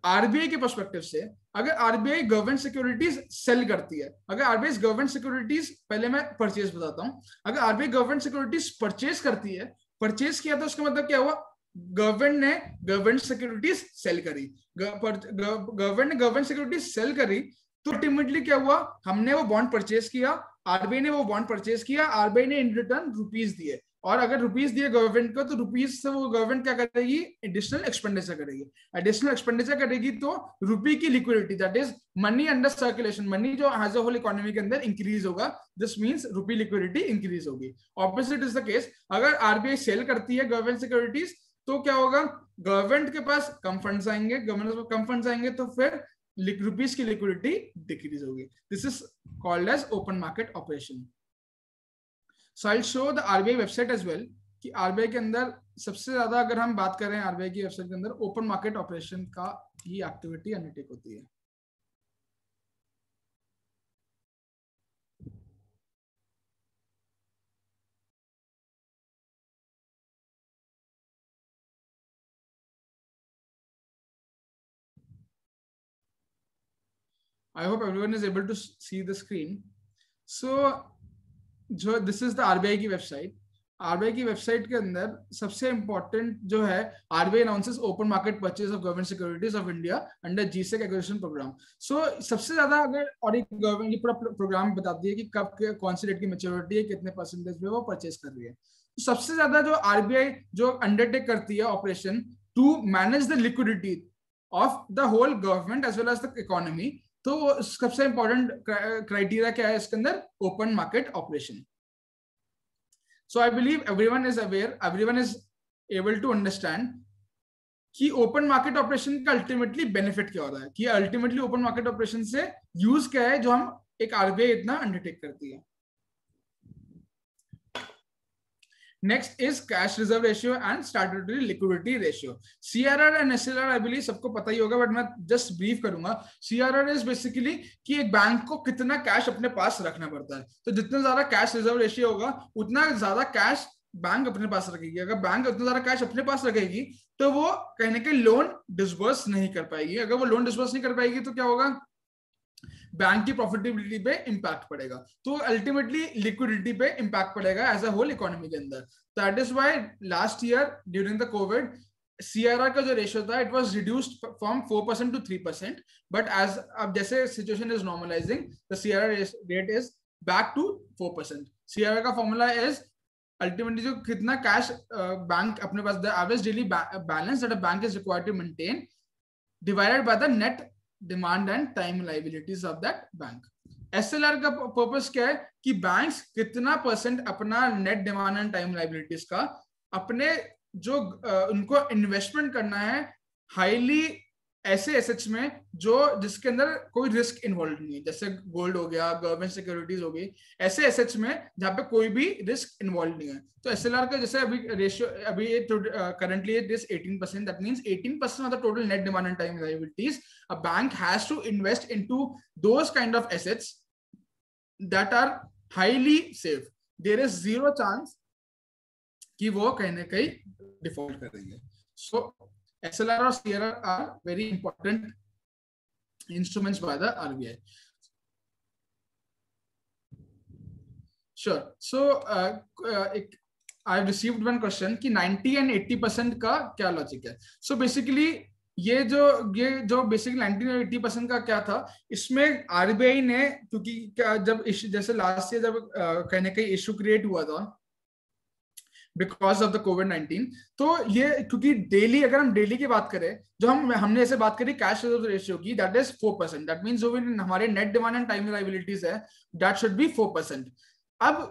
आरबीआई के पर्सपेक्टिव से, अगर आरबीआई गवर्नमेंट सिक्योरिटीज सेल करती है, अगर आरबीआई गवर्नमेंट सिक्योरिटीज, पहले मैं परचेज बताता हूं, अगर आरबीआई गवर्नमेंट सिक्योरिटीज परचेज करती है, परचेज किया तो उसका मतलब क्या हुआ, गवर्नमेंट ने गवर्नमेंट सिक्योरिटीज सेल करी, गवर्नमेंट ने गवर्नमेंट सिक्योरिटीज सेल करी, तो अल्टीमेटली क्या हुआ, हमने वो बॉन्ड परचेज किया, आरबीआई ने वो बॉन्ड परचेज किया, आरबीआई ने इन रिटर्न रुपीज दिए, और अगर रुपीज दिए गवर्नमेंट को, तो रुपीज से वो गवर्नमेंट क्या करेगी, एडिशनल एक्सपेंडिचर करेगी. एडिशनल एक्सपेंडिचर करेगी तो रुपी की liquidity, that is money under circulation, money जो एज अ होल इकोनॉमी के अंदर इंक्रीज होगा, this means rupee liquidity increase होगी. ऑपोजिट इज द केस, अगर आरबीआई सेल करती है गवर्नमेंट सिक्योरिटीज, तो क्या होगा, गवर्नमेंट के पास कम फंड्स आएंगे, गवर्नमेंट को कम फंड्स आएंगे, तो फिर रुपीज की लिक्विडिटी डिक्रीज होगी. This is called as open market operation. So I'll show the RBI website as well, कि RBI के अंदर सबसे ज्यादा अगर हम बात करें RBI की वेबसाइट के अंदर ओपन मार्केट ऑपरेशन का ही एक्टिविटी अंडरटेक होती है. I hope everyone is able to see the screen. So जो दिस इज द आरबीआई की वेबसाइट. आरबीआई की वेबसाइट के अंदर सबसे इंपॉर्टेंट जो है, RBI announces open market purchase of government securities of India under GSec acquisition programme. So सबसे ज्यादा अगर, और एक गवर्नमेंट ये पूरा प्रोग्राम बताती है कि कब कौन सी डेट की मैच्योरिटी है, कितने परसेंटेज में वो परचेज कर रही है. तो सबसे ज्यादा जो आरबीआई जो अंडरटेक करती है operation to manage the liquidity of the whole government as well as the economy, तो सबसे इंपॉर्टेंट क्राइटेरिया क्या है इसके अंदर, open market operation. So I believe everyone is aware, everyone is able to understand कि open market operation का ultimately benefit क्या होता है, कि अल्टीमेटली ओपन मार्केट ऑपरेशन से यूज क्या है जो हम एक आरबीआई इतना अंडरटेक करती है. Next is cash reserve ratio and statutory liquidity ratio. CRR and SLR I believe सबको पता ही होगा, बट मैं जस्ट ब्रीफ करूंगा. सीआरआर इज बेसिकली कि एक बैंक को कितना कैश अपने पास रखना पड़ता है. तो जितना ज्यादा कैश रिजर्व रेशियो होगा, उतना ज्यादा कैश बैंक अपने पास रखेगी. अगर बैंक उतना ज्यादा कैश अपने पास रखेगी, तो वो कहीं ना कहीं लोन डिसबर्स नहीं कर पाएगी. अगर वो लोन डिसबर्स नहीं कर पाएगी, तो क्या होगा, बैंक की प्रॉफिटेबिलिटी पे इंपैक्ट पड़ेगा, तो अल्टीमेटली लिक्विडिटी पे इंपैक्ट पड़ेगा एज अ होल इकोनॉमी के अंदर. That is why last year during the COVID CRR का जो रेशियो था, it was reduced from 4% to 3%, but as अब जैसे situation is normalising, the CRR rate is back to 4%. CRR का formula is ultimately जो कितना कैश बैंक अपने पास, the average daily balance that a bank is required to maintain divided by the net demand and time liabilities of that bank. SLR का purpose क्या है कि banks कितना परसेंट अपना net demand and time liabilities का अपने जो उनको इन्वेस्टमेंट करना है हाईली ऐसे एसेट्स में जो जिसके अंदर कोई रिस्क इन्वॉल्व नहीं है, जैसे गोल्ड हो गया, गवर्नमेंट सिक्योरिटीज हो गई, ऐसे एसेट्स में जहां पे कोई भी रिस्क इन्वॉल्व नहीं है। तो एसएलआर का जैसे अभी रेशियो अभी currently it is 18%, that means 18% of the total net demand and time liabilities a bank has to invest into those kind of assets that are highly safe. There is zero chance कि वो कहीं ना कहीं default करेंगे। सो SLR or CRR are very important instruments by the RBI. Sure. So I've received one question कि 90 and 80% का क्या logic है। So basically ये जो बेसिकली 90 और 80% का क्या था, इसमें RBI ने, क्योंकि जब जैसे लास्ट ईयर जब कहीं ना कहीं इशू क्रिएट हुआ था बिकॉज ऑफ द कोविड-19, तो ये क्योंकि डेली, अगर हम डेली की बात करें, जो हमने ऐसे बात करी कैश रिजर्व रेशियो की, दैट इज 4%, दैट मींस जो भी हमारे net demand and time liabilities है दैट शुड बी 4%। अब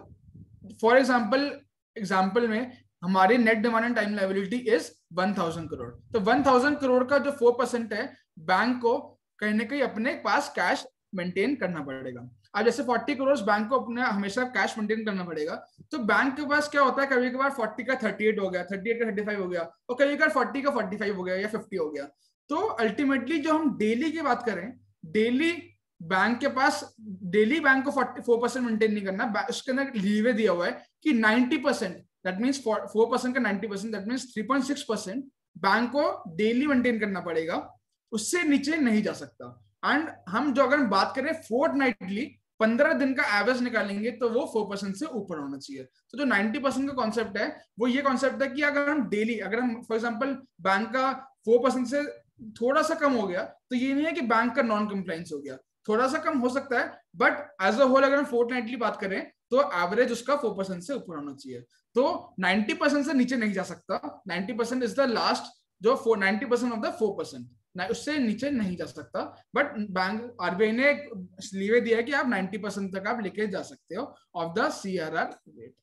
फॉर एग्जांपल में हमारी net demand and time liability is 1000 crore, तो 1000 करोड़ का जो 4% है बैंक को कहीं ना कहीं अपने पास कैश मेंटेन करना पड़ेगा। अब जैसे 40 करोड़ बैंक को अपने हमेशा कैश मेंटेन करना पड़ेगा, तो बैंक के पास क्या होता है, कभी कभार 40 का 38 हो गया, 38 का 35 हो गया, और कभी कभार 40 का 45 हो गया या 50 हो गया। तो अल्टीमेटली जो हम डेली की बात करें, डेली बैंक के पास, डेली बैंक को 4% मेंटेन नहीं करना, उसके अंदर लीवे दिया हुआ है कि 90%, दैट मींस 4% का 90%, दैट मींस 3.6% बैंक को डेली मेंटेन करना पड़ेगा, उससे नीचे नहीं जा सकता। एंड हम जो अगर बात करें फोर्टनाइटली 15 दिन का एवरेज निकालेंगे तो वो 4% से ऊपर होना चाहिए। तो जो 90% का कॉन्सेप्ट है वो ये कॉन्सेप्ट है कि अगर हम डेली, अगर हम फॉर एग्जांपल बैंक का 4% से थोड़ा सा कम हो गया, तो ये नहीं है कि बैंक का नॉन कंप्लायंस हो गया, थोड़ा सा कम हो सकता है, बट एज अ होल अगर हम फोर्टनाइटली बात करें तो एवरेज उसका 4% से ऊपर होना चाहिए। तो 90% से नीचे नहीं जा सकता, 90% इज द लास्ट, जो 90% ऑफ द 4%, उससे नीचे नहीं जा सकता। बट बैंक आरबीआई ने लीवे दिया है कि आप 90% तक आप लेके जा सकते हो of the CRR rate.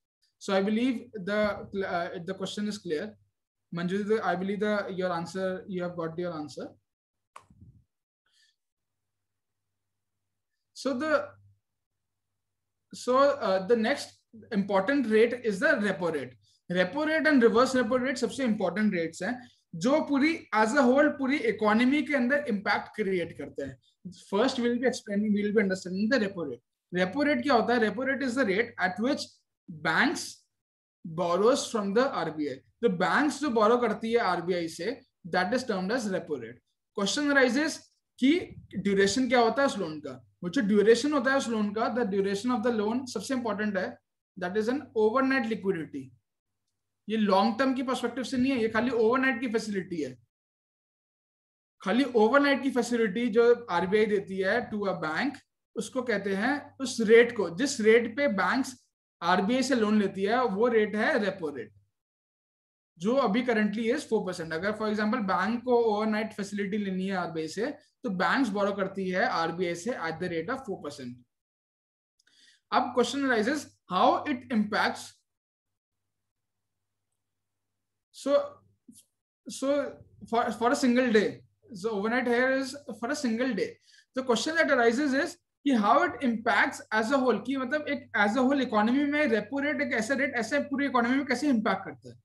So I believe the question is clear. Manju, I believe your answer, you have got your answer. So the next important rate is the repo rate. Repo rate and reverse repo rate सबसे important rates हैं जो पूरी as a whole पूरी इकोनॉमी के अंदर impact create करते हैं। First will be explaining, will be understanding the repo rate. Repo rate क्या होता है? Repo rate is the rate at which banks borrows from the RBI. तो बैंक्स जो बोरो करती है आरबीआई से, that is termed as repo rate. Question arises कि duration क्या होता है उस लोन का। वो जो ड्यूरेशन होता है उस लोन का, the duration of the loan सबसे इंपॉर्टेंट है, that is an overnight liquidity. ये लॉन्ग टर्म की पर्सपेक्टिव से नहीं है, ये खाली ओवरनाइट की फैसिलिटी है। खाली ओवरनाइट की फैसिलिटी जो आरबीआई देती है टू अ बैंक, उसको कहते हैं, उस रेट को, जिस रेट पे बैंक्स आरबीआई से लोन लेती है वो रेट है रेपो रेट, जो अभी करंटली इज 4%। अगर फॉर एग्जांपल बैंक को ओवरनाइट फैसिलिटी लेनी है आरबीआई से, तो बैंक्स बोरो करती है आरबीआई से एट द रेट ऑफ 4%। अब question arises how it impacts. So for a single day, so overnight here is for a single day. The question that arises is कि how it impacts as a whole, कि मतलब एक as a whole economy में repo rate एक ऐसा rate ऐसे पूरी economy में कैसे इम्पैक्ट करता है।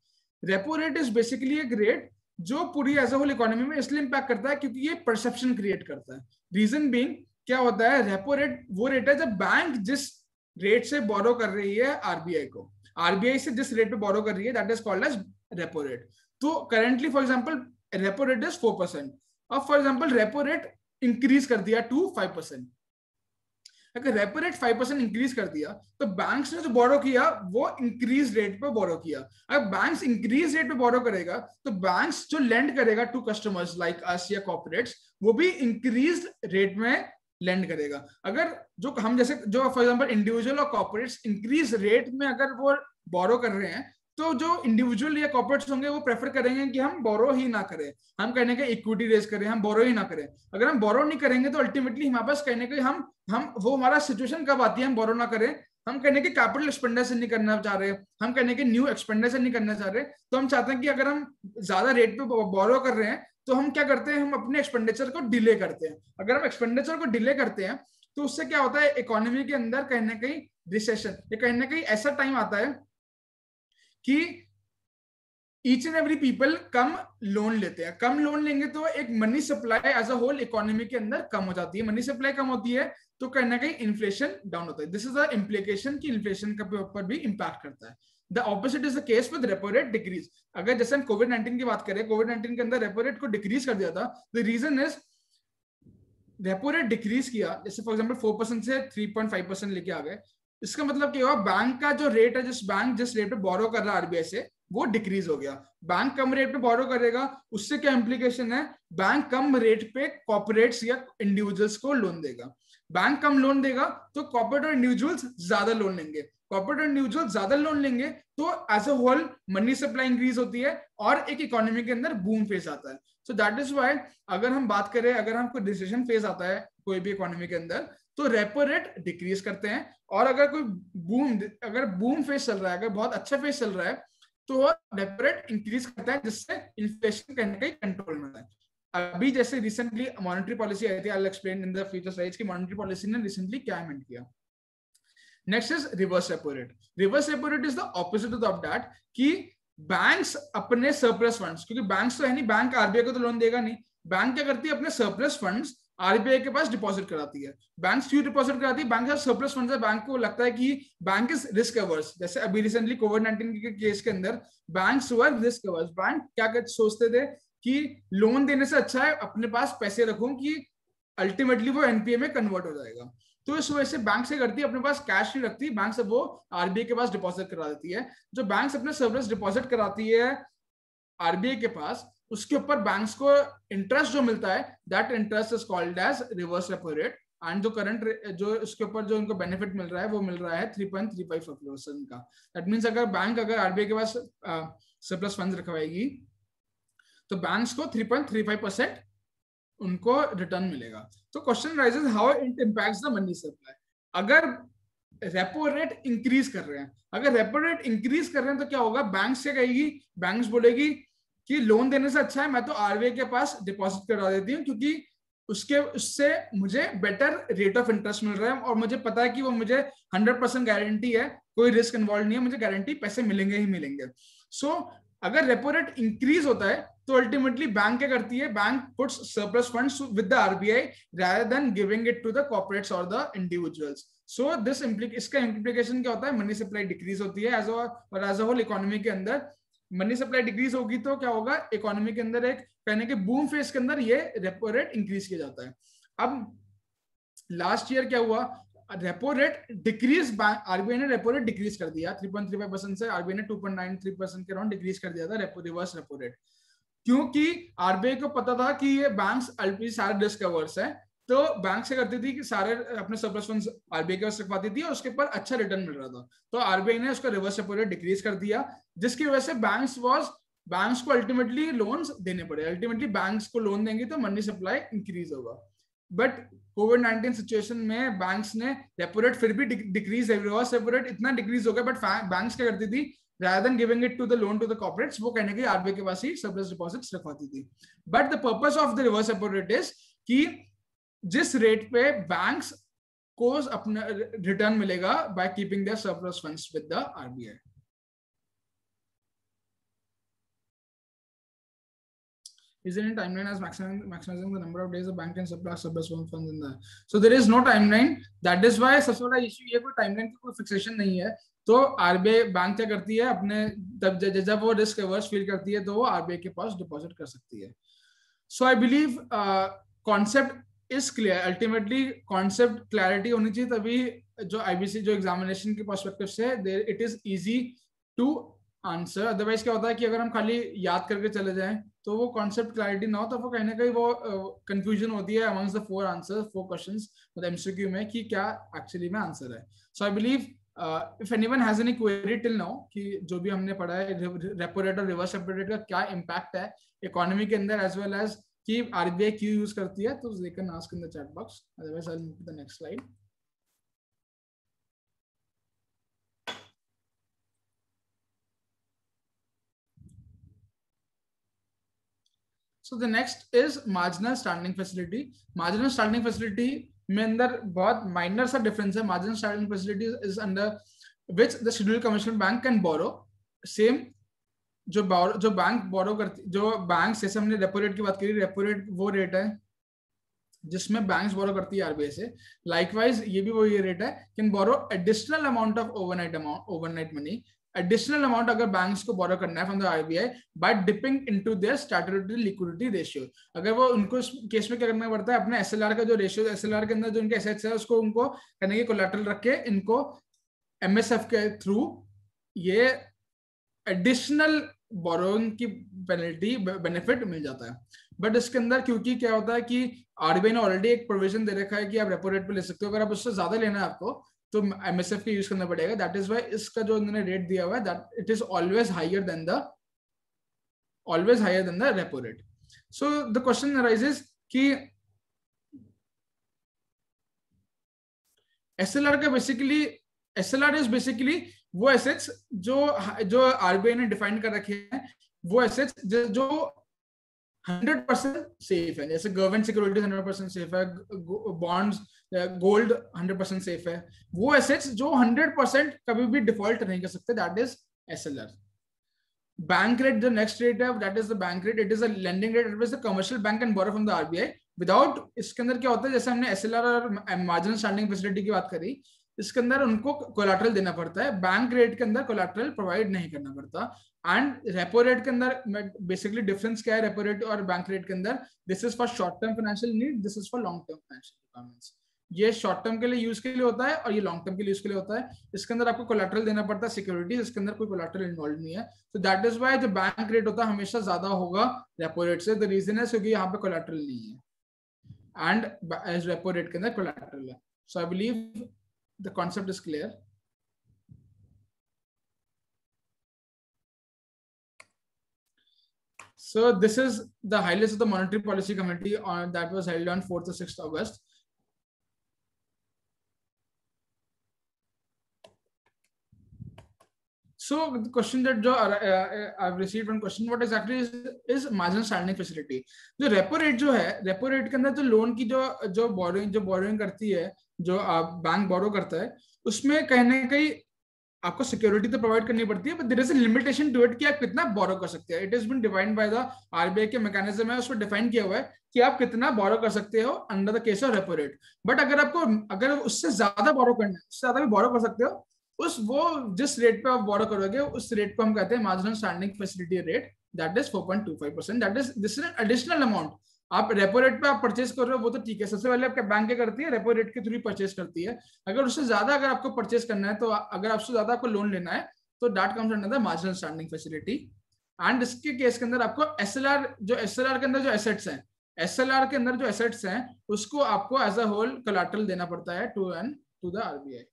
रेपो रेट इज बेसिकली एक रेट जो पूरी एज अ होल इकोनॉमी में इसलिए इम्पैक्ट करता है क्योंकि ये परसेप्शन क्रिएट करता है। रीजन बीइंग क्या होता है, रेपो रेट वो रेट है जब बैंक जिस रेट से बोरो कर रही है आरबीआई को, आरबीआई से जिस रेट पे बोरो कर रही है, that is called as repo rate. तो currently for example repo rate is 4%। अब for example repo rate increase कर दिया टू 5%। अगर रेपो रेट 5% इंक्रीज कर दिया तो बैंक्स ने जो बोरो किया वो इंक्रीज रेट पे बोरो किया। अगर बैंक्स इंक्रीज रेट पे बोरो करेगा तो बैंक्स जो लेंड करेगा टू कस्टमर्स लाइक अस या कॉर्पोरेट्स, वो भी इंक्रीज रेट में लेंड करेगा। अगर जो हम जैसे जो फॉर एग्जांपल इंडिविजुअल और कॉर्पोरेट्स इंक्रीज रेट में अगर वो बोरो कर रहे हैं, तो जो इंडिविजुअल या कॉर्पोरेट्स होंगे वो प्रेफर करेंगे कि हम बोरो ही ना करें, हम कहने के इक्विटी रेज करें, हम बोरो ही ना करें। अगर हम बोरो नहीं करेंगे तो अल्टीमेटली हमारे पास कहने के हम वो हमारा सिचुएशन कब आती है, हम बोरो ना करें, हम कहने के कैपिटल एक्सपेंडिचर नहीं करना चाह रहे, हम कहने के न्यू एक्सपेंडिचर नहीं करना चाह रहे, तो हम चाहते हैं कि अगर हम ज्यादा रेट पे बोरो कर रहे हैं तो हम क्या करते हैं, हम अपने एक्सपेंडिचर को डिले करते हैं। अगर हम एक्सपेंडिचर को डिले करते हैं तो उससे क्या होता है, इकोनॉमी के अंदर कहीं ना कहीं रिसेशन, या कहीं ना कहीं ऐसा टाइम आता है कि ईच एंड एवरी पीपल कम लोन लेते हैं। कम लोन लेंगे तो एक money supply as a whole economy के अंदर कम हो जाती है। मनी सप्लाई कम होती है तो कहीं ना कहीं इन्फ्लेशन डाउन होता है। दिस इज द इम्प्लीकेशन कि इन्फ्लेशन के ऊपर भी इंपैक्ट करता है। The opposite is the case with repo rate decrease. अगर जैसे हम कोविड-19 की बात करें, कोविड-19 के अंदर रेपो रेट को डिक्रीज कर दिया था। The reason is repo rate decrease किया, जैसे फॉर एग्जांपल 4% से 3.5% लेके आ गए। इसका मतलब क्या हुआ, बैंक का जो रेट है, जिस रेट पे बोरो कर रहा है आरबीआई से, वो डिक्रीज हो गया। बैंक कम रेट पे बोरो करेगा, उससे क्या इंप्लीकेशन है, बैंक कम रेट पे कॉर्पोरेट्स या इंडिविजुअल्स को लोन देगा। बैंक कम लोन देगा तो कॉर्पोरेट और इंडिविजुअल्स ज्यादा लोन लेंगे। कॉर्पोरेट और इंडिविजुअल ज्यादा लोन लेंगे तो as a whole money supply increase होती है और एक इकोनॉमी के अंदर बूम फेज आता है। सो दैट इज व्हाई अगर हम बात करें, अगर हम कोई रिसेशन फेज आता है कोई भी इकोनॉमी के अंदर, तो रेपो रेट डिक्रीज करते हैं। और अगर कोई अगर बूम फेज चल रहा है, अगर बहुत अच्छा फेज चल रहा है, तो रेपो रेट इंक्रीज करता है, जिससे इन्फ्लेशन कहीं ना कहीं कंट्रोल में है। अभी जैसे रिसेंटली मॉनेटरी पॉलिसी आई थी, I will explain in the future slides की मॉनेटरी पॉलिसी ने रिसेंटली क्या इम्प्लीमेंट किया। Next is reverse repo rate. Reverse repo rate is the opposite of that, कि बैंक्स अपने सरप्लस फंड्स, क्योंकि बैंक्स तो है नहीं, बैंक आरबीआई को तो लोन देगा नहीं, बैंक क्या करती है, अपने सरप्लस फंड्स आरबीआई के पास डिपॉजिट कराती है। बैंक क्यों डिपॉजिट कराती है, बैंक का सरप्लस फंड्स है, बैंक को लगता है कि बैंक इज रिस्क अवर्स। जैसे अभी रिसेंटली कोविड-19 के केस के अंदर banks were risk averse. Bank क्या सोचते थे कि लोन देने से अच्छा है अपने पास पैसे रखूं कि अल्टीमेटली वो एनपीए में कन्वर्ट हो जाएगा। तो इस वजह से बैंक से करती है, अपने पास कैश नहीं रखती, बैंक से वो आरबीआई के पास डिपॉजिट करा देती है। जो बैंक अपने सरप्लस डिपॉजिट कराती है आरबीआई के पास, उसके ऊपर बैंक्स को इंटरेस्ट जो मिलता है, that interest is called as reverse repo rate. And जो करंट जो इसके ऊपर जो उनको बेनिफिट मिल रहा है, वो मिल रहा है 3.35% का। दैट मींस अगर बैंक अगर आरबीआई के पास सरप्लस फंड्स रखवाएगी तो बैंक्स को 3.35% उनको रिटर्न मिलेगा। तो question rises how it impacts the money supply. अगर रेपो रेट इंक्रीज कर रहे हैं, अगर रेपो रेट इंक्रीज कर रहे हैं तो क्या होगा, बैंक से कहेगी, बैंक्स बोलेगी कि लोन देने से अच्छा है मैं तो आरबीआई के पास डिपॉजिट करा देती हूँ, क्योंकि उससे मुझे बेटर रेट ऑफ इंटरेस्ट मिल रहा है और मुझे पता है कि वो मुझे 100% गारंटी है, कोई रिस्क इन्वॉल्व नहीं है, मुझे गारंटी पैसे मिलेंगे ही मिलेंगे। सो अगर रेपो रेट इंक्रीज होता है तो अल्टीमेटली बैंक क्या करती है, bank puts surplus funds with the RBI rather than giving it to the corporates और द इंडिविजुअल्स। सो दिस इसका इम्प्लीकेशन क्या होता है, मनी सप्लाई डिक्रीज होती है एज अ होल इकोनॉमी के अंदर। मनी सप्लाई डिक्रीज होगी तो क्या होगा, इकोनॉमी के अंदर एक कहने के बूम फेज के अंदर ये रेपो रेट इंक्रीज किया जाता है। अब लास्ट ईयर क्या हुआ, रेपो रेट डिक्रीज, आरबीआई ने रेपो रेट डिक्रीज कर दिया 3.35% से, आरबीआई ने 2.93% के अराउंड डिक्रीज कर दिया था रिवर्स रेपो रेट, क्योंकि आरबीआई को पता था कि ये बैंक्स अल्पी सारे रिस्क अवर्स है, तो बैंक से करती थी कि सारे अपने सरप्लस फंड्स आरबीआई के पास रखवाती थी और उसके ऊपर अच्छा रिटर्न मिल रहा था। तो आरबीआई ने उसका रिवर्स रेपो रेट डिक्रीज कर दिया, जिसकी वजह से बैंक्स को अल्टीमेटली लोन्स देने पड़े। अल्टीमेटली बैंक्स को लोन देंगे तो मनी सप्लाई इंक्रीज होगा। बट कोविड-19 सिचुएशन में बैंक्स ने रेपो रेट फिर भी डिक्रीज, रिवर्स रेपो रेट इतना डिक्रीज हो गया, बट बैंक्स क्या करती थी, rather than giving it to the loan to the corporates, वो कहने के आरबीआई के पास ही सरप्लस डिपॉजिट्स रखवाती थी। But the purpose of the reverse repo rate is कि जिस रेट पे बैंक्स को अपना रिटर्न मिलेगा by keeping their surplus funds with the RBI. Is there any timeline as maximizing the number of days the bank can surplus funds in the? So there is no timeline. That is why सबसे बड़ा issue ये कोई timeline की कोई fixation नहीं है। तो RBI bank क्या करती है, अपने जब वो रिस्क अवर्स फील करती है तो वो आरबीआई के पास डिपॉजिट कर सकती है। So I believe concept is clear. Ultimately concept clarity होनी चाहिए, तभी जो आईबीसी जो एग्जामिनेशन के पर्सपेक्टिव से it is easy to answer. Otherwise क्या होता है कि अगर हम खाली याद करके चले जाएं तो वो कॉन्सेप्ट क्लैरिटी ना हो तो वो कहीं ना कहीं वो कंफ्यूजन होती है अमंग्स द 4 क्वेश्चंस मतलब एमसीक्यू में कि क्या एक्चुअली में आंसर है। So I believe if anyone has any query till now कि जो भी हमने पढ़ा है रेपो रेट और रिवर्स रेपो रेट का क्या इम्पैक्ट है इकोनॉमी के अंदर एज वेल एज कि आरबीआई क्यों यूज करती है, तो they can ask in the chat box, otherwise I will move to the next slide. So the next is marginal standing facility. Marginal standing facility में अंदर बहुत माइनर सा difference है. Marginal standing facility is under which the scheduled commercial bank can borrow. Same जो bank borrow करती, जो bank, जैसे हमने रेपो रेट की बात करी, रेपो रेट वो रेट है जिसमें बैंक्स बोरो करती है आरबीआई से. लाइकवाइज ये भी वही रेट है, can borrow additional amount of overnight money. Additional amount अगर बैंक्स को बोरो करना है from the RBI by dipping into their statutory liquidity ratio. अगर वो उनको इस केस में क्या करना पड़ता है, अपने एसएलआर का जो रेशियो, एसएलआर के अंदर जो उनके एसेट्स है उसको उनको करने की कोलैटरल रख के इनको एमएसएफ के थ्रू ये एडिशनल बोरोइंग की पेनल्टी बेनिफिट मिल जाता है. बट इसके अंदर क्योंकि क्या होता है कि आरबीआई ने ऑलरेडी एक प्रोविजन दे रखा है कि आप रेपो रेट पे ले सकते हो, अगर आप उससे ज्यादा लेना है आपको तो एमएसएफ का यूज करना पड़ेगा. दैट इज व्हाई इसका जो उन्होंने रेट दिया हुआ है that it is always higher than the repo rate. So the question arises कि एसएलआर का बेसिकली, एसएलआर इज बेसिकली वो एसेट्स जो आरबीआई ने डिफाइन कर रखे हैं, वो एसेट्स जो 100% सेफ है. जैसे गवर्नमेंट सिक्योरिटीज 100% सेफ है, बॉन्ड्स, गोल्ड 100% सेफ है. वो एसेट्स जो 100% कभी भी डिफॉल्ट नहीं कर सकते, that is SLR. Bank rate, जो नेक्स्ट रेट है that is the bank rate. It is a lending rate at the commercial bank can borrow from the RBI without. इसके अंदर क्या होता है, जैसे हमने एसएलआर और मार्जिनल स्टैंडिंग फैसिलिटी की बात करी, इसके अंदर उनको कोलैटरल देना पड़ता है. बैंक रेट के अंदर कोलैटरल प्रोवाइड नहीं करना पड़ता. एंड रेपो रेट के अंदर बेसिकली डिफरेंस क्या है रेपो रेट और बैंक रेट के अंदर, this is for short term financial need, this is for long term financial requirements. ये शॉर्ट टर्म के लिए यूज के लिए होता है और ये लॉन्ग टर्म के लिए यूज के लिए होता है. इसके अंदर आपको कोलैटरल देना पड़ता है, सिक्योरिटीज, इसके अंदर कोई कोलैटरल इन्वॉल्व नहीं है. तो दैट इज व्हाई जो बैंक रेट होता है हमेशा ज्यादा होगा रेपो रेट से. द रीजन है क्योंकि यहाँ पे कोलैटरल नहीं है एंड एज रेपो रेट के अंदर कोलैटरल है. So I believe the concept is clear. So this is the highlights of the Monetary Policy Committee that was held on 4th to 6th August. So the question that I've received one question, what exactly is marginal standing facility? जो repo rate जो है, repo rate के अंदर जो loan की जो borrowing करती है, जो बैंक बोरो करता है, उसमें कहीं ना कहीं आपको सिक्योरिटी तो प्रोवाइड करनी पड़ती है, but there is a limitation to it कि आप कितना बोरो कर सकते हैं. It is been defined by the RBI के मैकेनिज्म है, उसमें डिफाइन किया हुआ है कि आप कितना बोरो कर सकते हो under the case of repo rate. But अगर उससे ज्यादा बोरो करना है, उससे ज्यादा भी बोरो कर सकते हो, जिस रेट पे आप बोरो करोगे उस रेट को हम कहते हैं marginal standing facility rate, that is 4.25%. That is this is additional amount. आप रेपो रेट पे आप परचेज कर रहे हो वो तो ठीक है, सबसे पहले आपके बैंक क्या करती है, रेपो रेट के थ्रू परचेज करती है. अगर उससे ज्यादा अगर आपको परचेज करना है, तो अगर आपसे ज्यादा आपको लोन लेना है, तो that comes under the marginal standing facility. And इसके केस के अंदर आपको एसएलआर के अंदर जो एसेट्स हैं, एसएलआर के अंदर जो एसेट्स हैं उसको आपको एज अ होल कोलैटरल देना पड़ता है to the RBI.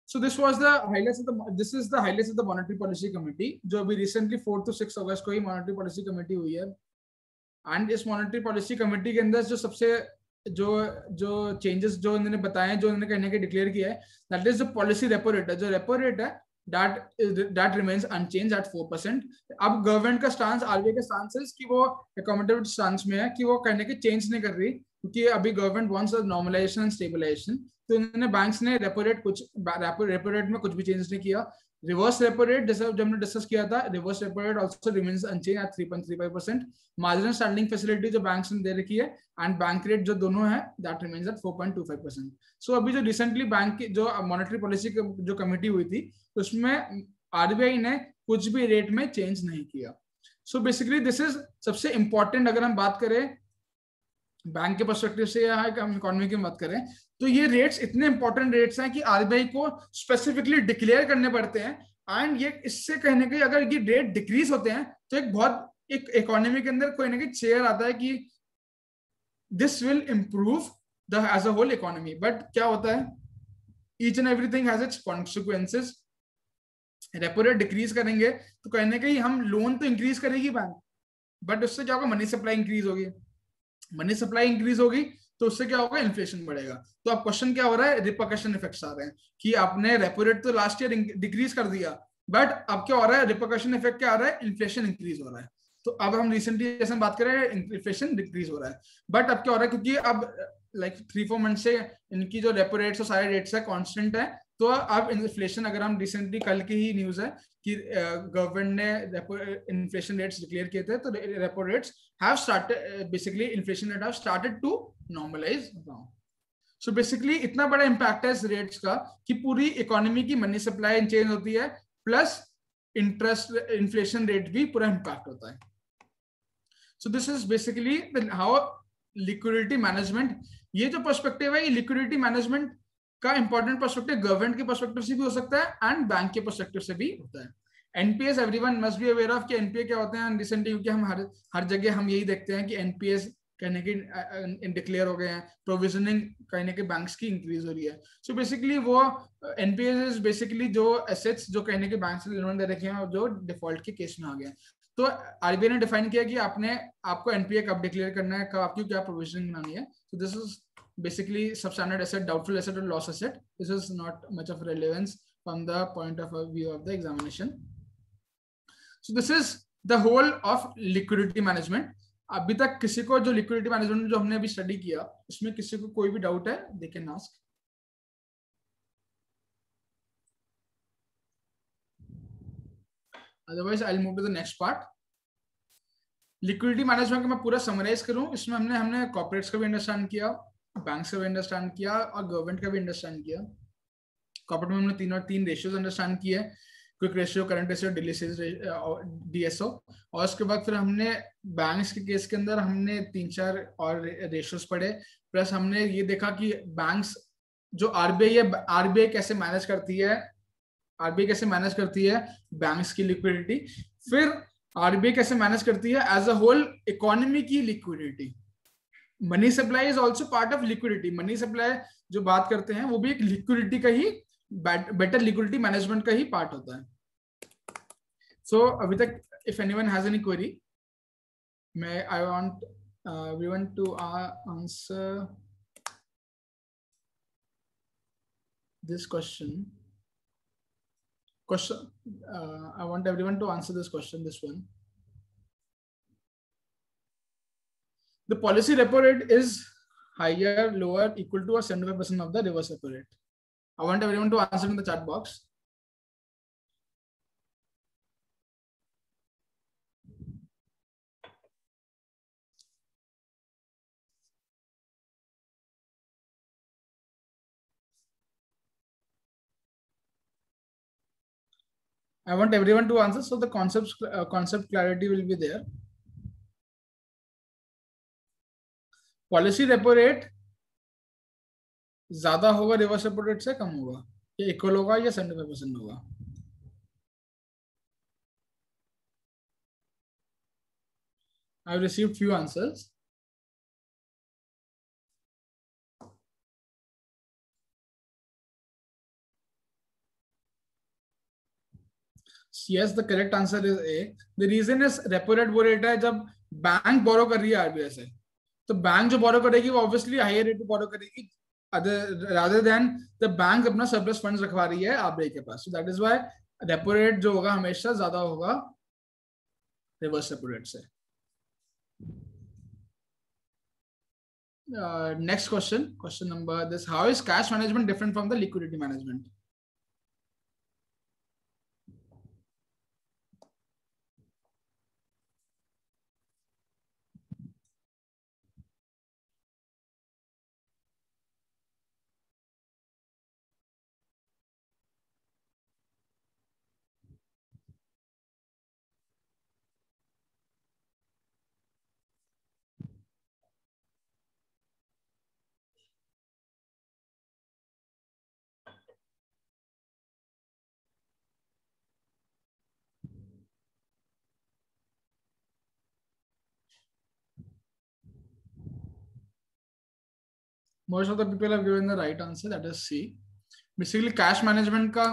So this was the highlights of the Monetary Policy Committee, जो अभी recently 4 to 6 अगस्त को ही Monetary Policy Committee हुई है. एंड इस Monetary Policy Committee के अंदर जो सबसे जो चेंजेस जो उन्होंने बताए, जो उन्होंने कहने के डिक्लेयर किया है, that is the policy repo rate है. जो रेपो रेट है that remains unchanged at 4%. अब गवर्नमेंट का स्टांस, आरबीआई का स्टांस है कि वो अकोमोडेटिव स्टांस में है, कि वो कहने के चेंज नहीं कर रही, क्योंकि अभी government wants normalisation and stabilisation. तो इन्होंने बैंक्स ने रेपो रेट में कुछ भी चेंज नहीं किया. रिवर्स रेपो रेट, जैसे जब हमने डिस्कस किया था, reverse repo rate also remains unchanged at 3.35%. Marginal standing facility जो बैंक्स ने दे रखी है एंड बैंक रेट जो दोनों है, दैट रिमेंस एट 4.25%. सो अभी जो रिसेंटली बैंक की जो मॉनेटरी पॉलिसी जो कमेटी हुई थी, उसमें आरबीआई ने कुछ भी रेट में चेंज नहीं किया. सो बेसिकली दिस इज सबसे इंपॉर्टेंट. अगर हम बात करें बैंक के पर्सपेक्टिव से या इकोनॉमी की बात करें, तो ये रेट्स इतने इंपॉर्टेंट रेट्स हैं कि आरबीआई को स्पेसिफिकली डिक्लेयर करने पड़ते हैं. एंड ये इससे कहने के अगर ये रेट डिक्रीज होते हैं तो एक बहुत एक इकोनॉमी के अंदर कोई ना कोई चेयर आता है कि this will improve the as a whole economy, but क्या होता है, each and everything has its consequences. Repo rate decrease करेंगे तो कहीं ना कहीं हम लोन तो इंक्रीज करेगी बैंक, बट उससे क्या होगा, मनी सप्लाई इंक्रीज होगी, मनी सप्लाई इंक्रीज होगी तो उससे क्या होगा, इन्फ्लेशन बढ़ेगा। तो अब क्वेश्चन क्या हो रहा है, रिपरकशन इफेक्ट्स आ रहे हैं कि आपने रेपो रेट तो लास्ट ईयर डिक्रीज कर दिया, बट अब क्या हो रहा है, रिपरकशन इफेक्ट क्या आ रहा है, इन्फ्लेशन इंक्रीज हो रहा है। तो अब हम रिसेंटली जैसे बात कर रहे हैं इन्फ्लेशन डिक्रीज हो रहा है, बट अब क्या हो रहा है, क्योंकि अब लाइक 3-4 मंथ से इनकी जो रेपो रेट्स और सारे रेट्स है कांस्टेंट है, तो अब इन्फ्लेशन, अगर हम रिसेंटली कल की ही न्यूज है कि गवर्नमेंट ने इन्फ्लेशन रेट्स डिक्लेयर किए थे, तो repo rates have started, basically inflation rate have started to normalize now. So basically इतना बड़ा इम्पैक्ट है इस रेट्स का कि पूरी इकोनॉमी की मनी सप्लाई चेंज होती है, प्लस इंटरेस्ट इन्फ्लेशन रेट भी पूरा इम्पैक्ट होता है। So this is basically how liquidity management, ये जो पर्सपेक्टिव है, ये लिक्विडिटी मैनेजमेंट का इंपॉर्टेंट पर्सपेक्टिव गवर्नमेंट के पर्सपेक्टिव से भी हो सकता है एंड बैंक के पर्सपेक्टिव से भी होता है। NPS everyone must be aware of कि एनपीए क्या होते हैं रिसेंटली, क्योंकि हम हर जगह हम यही देखते हैं कि एनपीएस कहने की डिक्लेयर हो गए हैं, प्रोविजनिंग कहने के बैंक्स की इंक्रीज हो रही है। सो बेसिकली वो एनपीएस इज बेसिकली जो एसेट्स जो कहने के बैंक से लोन दे रखे हैं और जो डिफॉल्ट के केस में आ गए हैं। तो आरबीआई ने डिफाइन किया कि आपको एनपीए कब डिक्लेयर करना है, कब आपकी क्या प्रोविजनिंग बनानी है। So this is basically substandard asset, doubtful asset or loss asset. This is not much of relevance from the point of view of the examination. So this is the whole of liquidity management. अभी तक किसी को जो liquidity management जो हमने अभी study किया उसमें किसी को कोई भी डाउट है, they can ask. Otherwise I'll move to the next part. Liquidity management का मैं पूरा समराइज करूं, इसमें हमने कॉर्पोरेट्स का भी अंडरस्टैंड किया, बैंक का भी अंडरस्टैंड किया और गवर्नमेंट का भी अंडरस्टैंड किया। कॉर्पोरेट में हमने तीन रेशियोज अंडरस्टैंड किए, quick ratio, current ratio, DSO, और उसके बाद फिर हमने बैंक्स के केस के अंदर हमने 3-4 और रेशियोज पढ़े, प्लस हमने ये देखा कि बैंक्स जो आरबीआई है, आरबीआई कैसे मैनेज करती है बैंक्स की लिक्विडिटी, फिर आरबीआई कैसे मैनेज करती है एज अ होल इकोनॉमी की liquidity. Money supply is also part of liquidity, money supply जो बात करते हैं वो भी एक लिक्विडिटी का ही, बेटर लिक्विडिटी मैनेजमेंट का ही पार्ट होता है। सो अभी तक if anyone has any query, I want everyone to answer this question, I want everyone to answer this question, this one. The policy repo rate is higher, lower, equal to or 75% of the reverse repo rate. I want everyone to answer in the chat box. I want everyone to answer so the concept clarity will be there. Policy repo rate ज्यादा होगा reverse repo rate से, कम होगा, या equal होगा या 75% होगा? I have received few answers. Yes, the correct answer is A. The reason is repo rate वो rate है जब बैंक बोरो कर रही है आरबीआई से, तो बैंक जो बोरो करेगी वो ऑब्वियसली हायर रेट पे बोरो करेगी, rather than the बैंक अपना सरप्लस फंड्स रखवा रही है आरबीआई के पास। So that is why repo rate जो होगा हमेशा ज्यादा होगा रिवर्स रेपो रेट से। Next question number this: how is cash management different from the liquidity management? Most of the people have given the right answer, that is C. Basically cash management का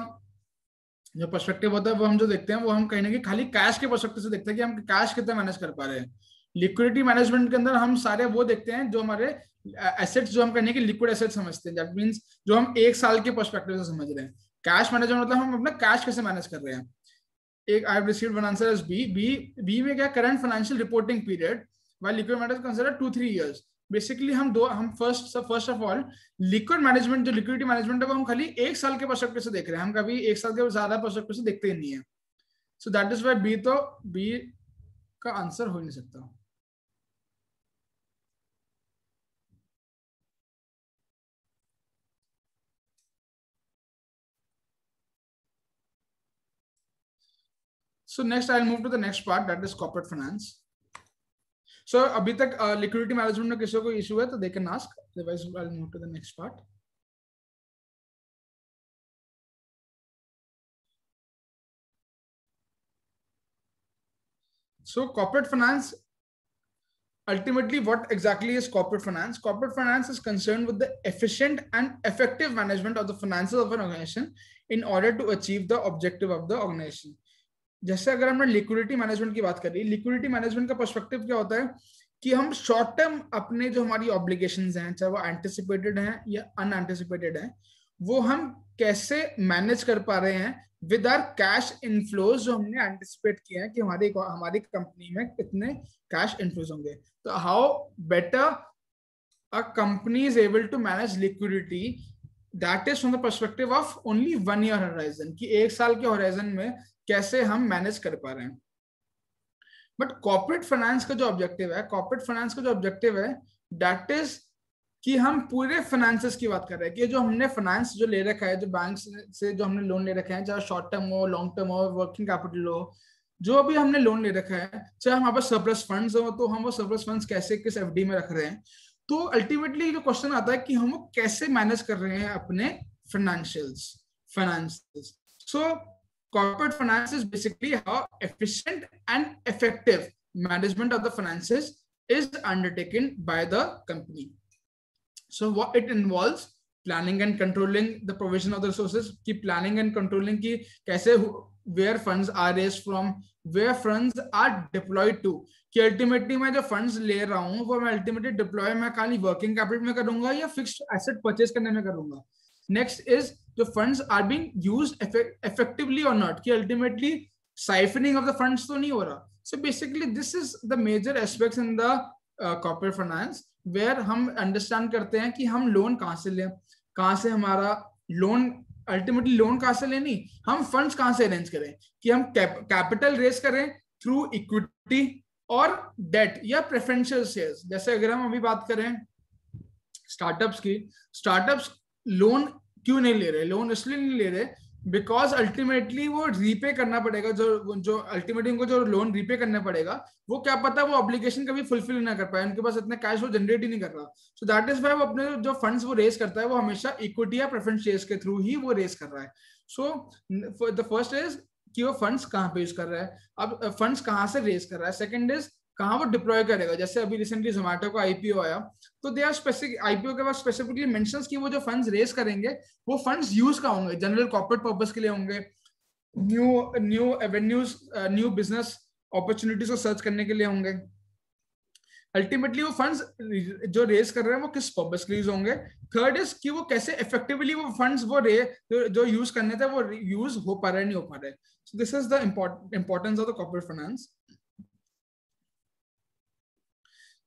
जो perspective होता है वो हम जो देखते हैं वो हम कहीं ना कहीं खाली कैश के पर्सपेक्टिव से देखते हैं कि हम कैश कितना मैनेज कर पा रहे हैं। लिक्विडिटी मैनेजमेंट के अंदर हम सारे वो देखते हैं जो हमारे एसेट्स जो हम कहने की लिक्विड एसेट समझते हैं, दैट मींस जो हम एक साल के पर्सपेक्टिव से समझ रहे हैं। कैश मैनेजमेंट मतलब हम अपना कैश कैसे मैनेज कर रहे हैं। एक I have received one answer as B. B में क्या, current financial reporting period, while liquid management consider 2-3 years. Basically हम first of all liquid management जो लिक्विडिटी मैनेजमेंट है वो हम खाली एक साल के पर्सपेक्टिव से देख रहे हैं, हम कभी एक साल के ज्यादा पर्सपेक्टिव से देखते ही नहीं है। So that is why B, तो बी का आंसर हो नहीं सकता। So next I'll move to the next part, that is corporate finance. So अभी तक liquidity management में किसी को issue है तो they can ask, otherwise I'll move to the next part. So corporate finance, ultimately what exactly is corporate finance? Corporate finance is concerned with the efficient and effective management of the finances of an organization in order to achieve the objective of the organization. जैसे अगर हमने liquidity management की बात करी, liquidity management का perspective क्या होता है कि हम शॉर्ट टर्म अपने जो हमारी ऑब्लिगेशंस हैं, चाहे वो एंटिसिपेटेड हैं या अनएंटिसिपेटेड हैं, वो हम कैसे मैनेज कर पा रहे हैं विद आवर कैश इनफ्लोज जो हमने एंटिसिपेट किए हैं कि हमारी कंपनी में कितने कैश इनफ्लोज होंगे। तो how better a company is able to manage liquidity, that is from the perspective of only 1 year horizon, कि एक साल के होराइजन में कैसे हम मैनेज कर पा रहे हैं। बट कॉर्पोरेट फाइनेंस का जो ऑब्जेक्टिव है दैट इज कि हम पूरे फाइनेंसेस की बात कर रहे हैं, कि जो हमने फाइनेंस जो ले रखा है, जो बैंक से जो हमने लोन ले रखा है, चाहे शॉर्ट टर्म हो, लॉन्ग टर्म हो, वर्किंग कैपिटल हो, जो भी हमने लोन ले रखा है, चाहे हमारे पास सरप्लस फंड्स हो, तो हम वो सरप्लस फंड्स कैसे किस एफडी में रख रहे हैं। तो अल्टीमेटली जो क्वेश्चन आता है कि हम वो कैसे मैनेज कर रहे हैं अपने finances. So corporate finance is basically how efficient and effective management of the finances is undertaken by the company. So what it involves, planning and controlling the provision of the resources, की planning and controlling की कैसे where funds are raised from, where funds are deployed to, कि ultimately मैं जो funds ले रहा हूँ वो मैं ultimately deploy मैं खाली working capital में करूँगा या fixed asset purchase करने में करूँगा। Next is the funds are being used effectively or not, कि ultimately siphoning of the funds तो नहीं हो रहा। So basically this is the major aspects in the corporate finance, where हम understand करते हैं कि हम लोन कहाँ से लें, कहाँ से हमारा लोन, अल्टीमेटली लोन कहाँ से लेनी, हम फंड्स कहाँ से अरेंज करें, कि हम कैपिटल रेज करें थ्रू इक्विटी और डेट या प्रेफरेंशियल शेयर्स। जैसे अगर हम अभी बात करें स्टार्टअप्स की, स्टार्टअप्स लोन क्यों नहीं ले रहे, लोन इसलिए नहीं ले रहे बिकॉज अल्टीमेटली वो रीपे करना पड़ेगा, जो अल्टीमेटली उनको जो लोन रीपे करना पड़ेगा वो क्या पता वो ऑब्लिगेशन कभी फुलफिल ना कर पाए, उनके पास इतना कैश वो जनरेट ही नहीं कर रहा। सो दैट इज व्हाई वो अपने जो फंड्स वो रेज करता है वो हमेशा इक्विटी या प्रेफरेंस शेयर्स के थ्रू ही वो रेज कर रहा है। सो द फर्स्ट इज कि वो फंड्स कहाँ पे यूज कर रहा है, अब फंड्स कहाँ से रेज कर रहा है। सेकंड इज कहाँ वो डिप्लॉय करेगा। जैसे अभी रिसेंटली जोमेटो का आईपीओ आया तो दे आर स्पेसिफिक, आईपीओ के बाद स्पेसिफिकली मेंशंस कि वो जो फंड्स रेज करेंगे वो फंड्स यूज का होंगे, जनरल कॉर्पोरेट पर्पस के लिए होंगे, new avenues, new business opportunities को सर्च करने के लिए होंगे। अल्टीमेटली वो फंड्स जो रेज कर रहे हैं वो किस पर्पस के लिए यूज होंगे। थर्ड इज कि वो कैसे इफेक्टिवली वो फंड्स वो जो यूज करने थे वो यूज हो पा रहा है नहीं हो पा रहा है। So this is the importance of the corporate finance.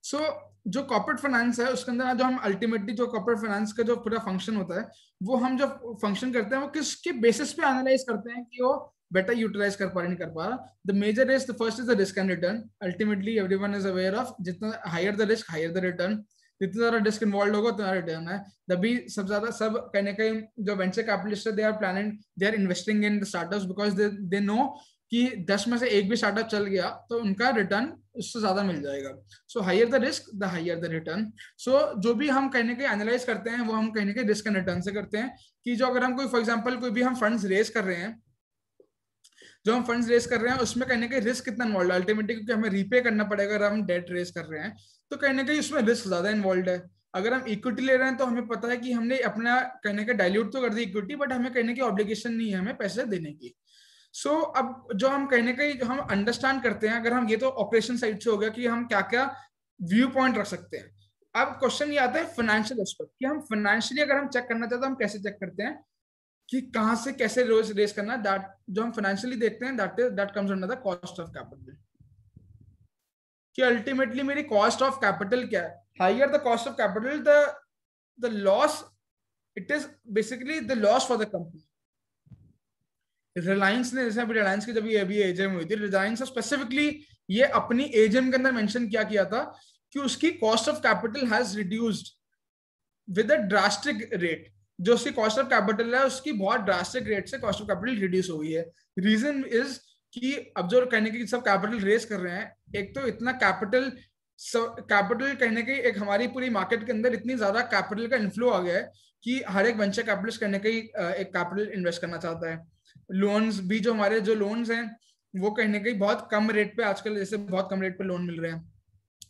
So जो कॉर्पोरेट फाइनेंस है उसके अंदर जो हम अल्टीमेटली जो कॉर्पोरेट फाइनेंस का जो पूरा फंक्शन होता है वो हम जो फंक्शन करते हैं वो किसके बेसिस पे एनालाइज करते हैं कि वो बेटर यूटिलाइज कर पा रहा नहीं कर पा रहा। The major is the first is the risk and return. Ultimately everyone is aware of जितना higher the risk higher the return, जितना ज्यादा रिस्क इन्वॉल्व होगा उतना रिटर्न है। तभी सब ज्यादा सब कहने का जो वेंचर कैपिटलिस्ट है they are planning, they are investing in the startups because they know कि 10 में से एक भी स्टार्टअप चल गया तो उनका रिटर्न उससे ज्यादा मिल जाएगा। So higher the risk the higher the return. So जो भी हम कहने के एनालाइज करते हैं वो हम कहने के रिस्क एंड रिटर्न से करते हैं कि जो अगर हम कोई फॉर एग्जांपल कोई भी हम फंड्स रेज कर रहे हैं, जो हम फंड्स रेज कर रहे हैं उसमें कहने के रिस्क कितना इन्वॉल्व है अल्टीमेटली, क्योंकि हमें रीपे करना पड़ेगा अगर हम डेट रेज कर रहे हैं तो कहने के उसमें रिस्क ज्यादा इन्वॉल्व है। अगर हम इक्विटी ले रहे हैं तो हमें पता है कि हमने अपना कहने का डाइल्यूट तो कर दी इक्विटी, बट हमें कहने की ऑब्लिगेशन नहीं है हमें पैसे देने की। सो अब जो हम कहने का जो हम अंडरस्टैंड करते हैं, अगर हम ये तो ऑपरेशन साइड से हो गया कि हम क्या क्या व्यू पॉइंट रख सकते हैं। अब क्वेश्चन ये आता है फाइनेंशियल एस्पेक्ट, कि हम फाइनेंशियली अगर हम चेक करना चाहते हैं हम कैसे चेक करते हैं कि कहां से कैसे रोज रेस करना, दैट जो हम फाइनेंशियली देखते हैं that comes under the cost of capital, कि अल्टीमेटली मेरी कॉस्ट ऑफ कैपिटल क्या है। Higher the cost of capital the loss, it is basically the loss for the company. Reliance ने, जैसे अभी रिलायंस की जब ये अभी एजीएम हुई थी, रिलायंस स्पेसिफिकली ये अपनी एजीएम के अंदर मेंशन क्या किया था कि उसकी cost of capital has reduced with a drastic rate. जो उसकी कॉस्ट ऑफ कैपिटल है उसकी बहुत ड्रास्टिक रेट से कॉस्ट ऑफ कैपिटल रिड्यूस हो गई है। रीजन इज कि अब जो कहने की सब कैपिटल रेस कर रहे हैं, एक तो इतना कैपिटल कहने की एक हमारी पूरी मार्केट के अंदर इतनी ज्यादा कैपिटल का इन्फ्लो आ गया है कि हर एक वेंचर कैपिटलिस्ट कहने का एक कैपिटल इन्वेस्ट करना चाहता है। लोन्स भी जो हमारे जो लोन्स हैं वो कहने के बहुत कम रेट पे आजकल, जैसे बहुत कम रेट पे लोन मिल रहे हैं,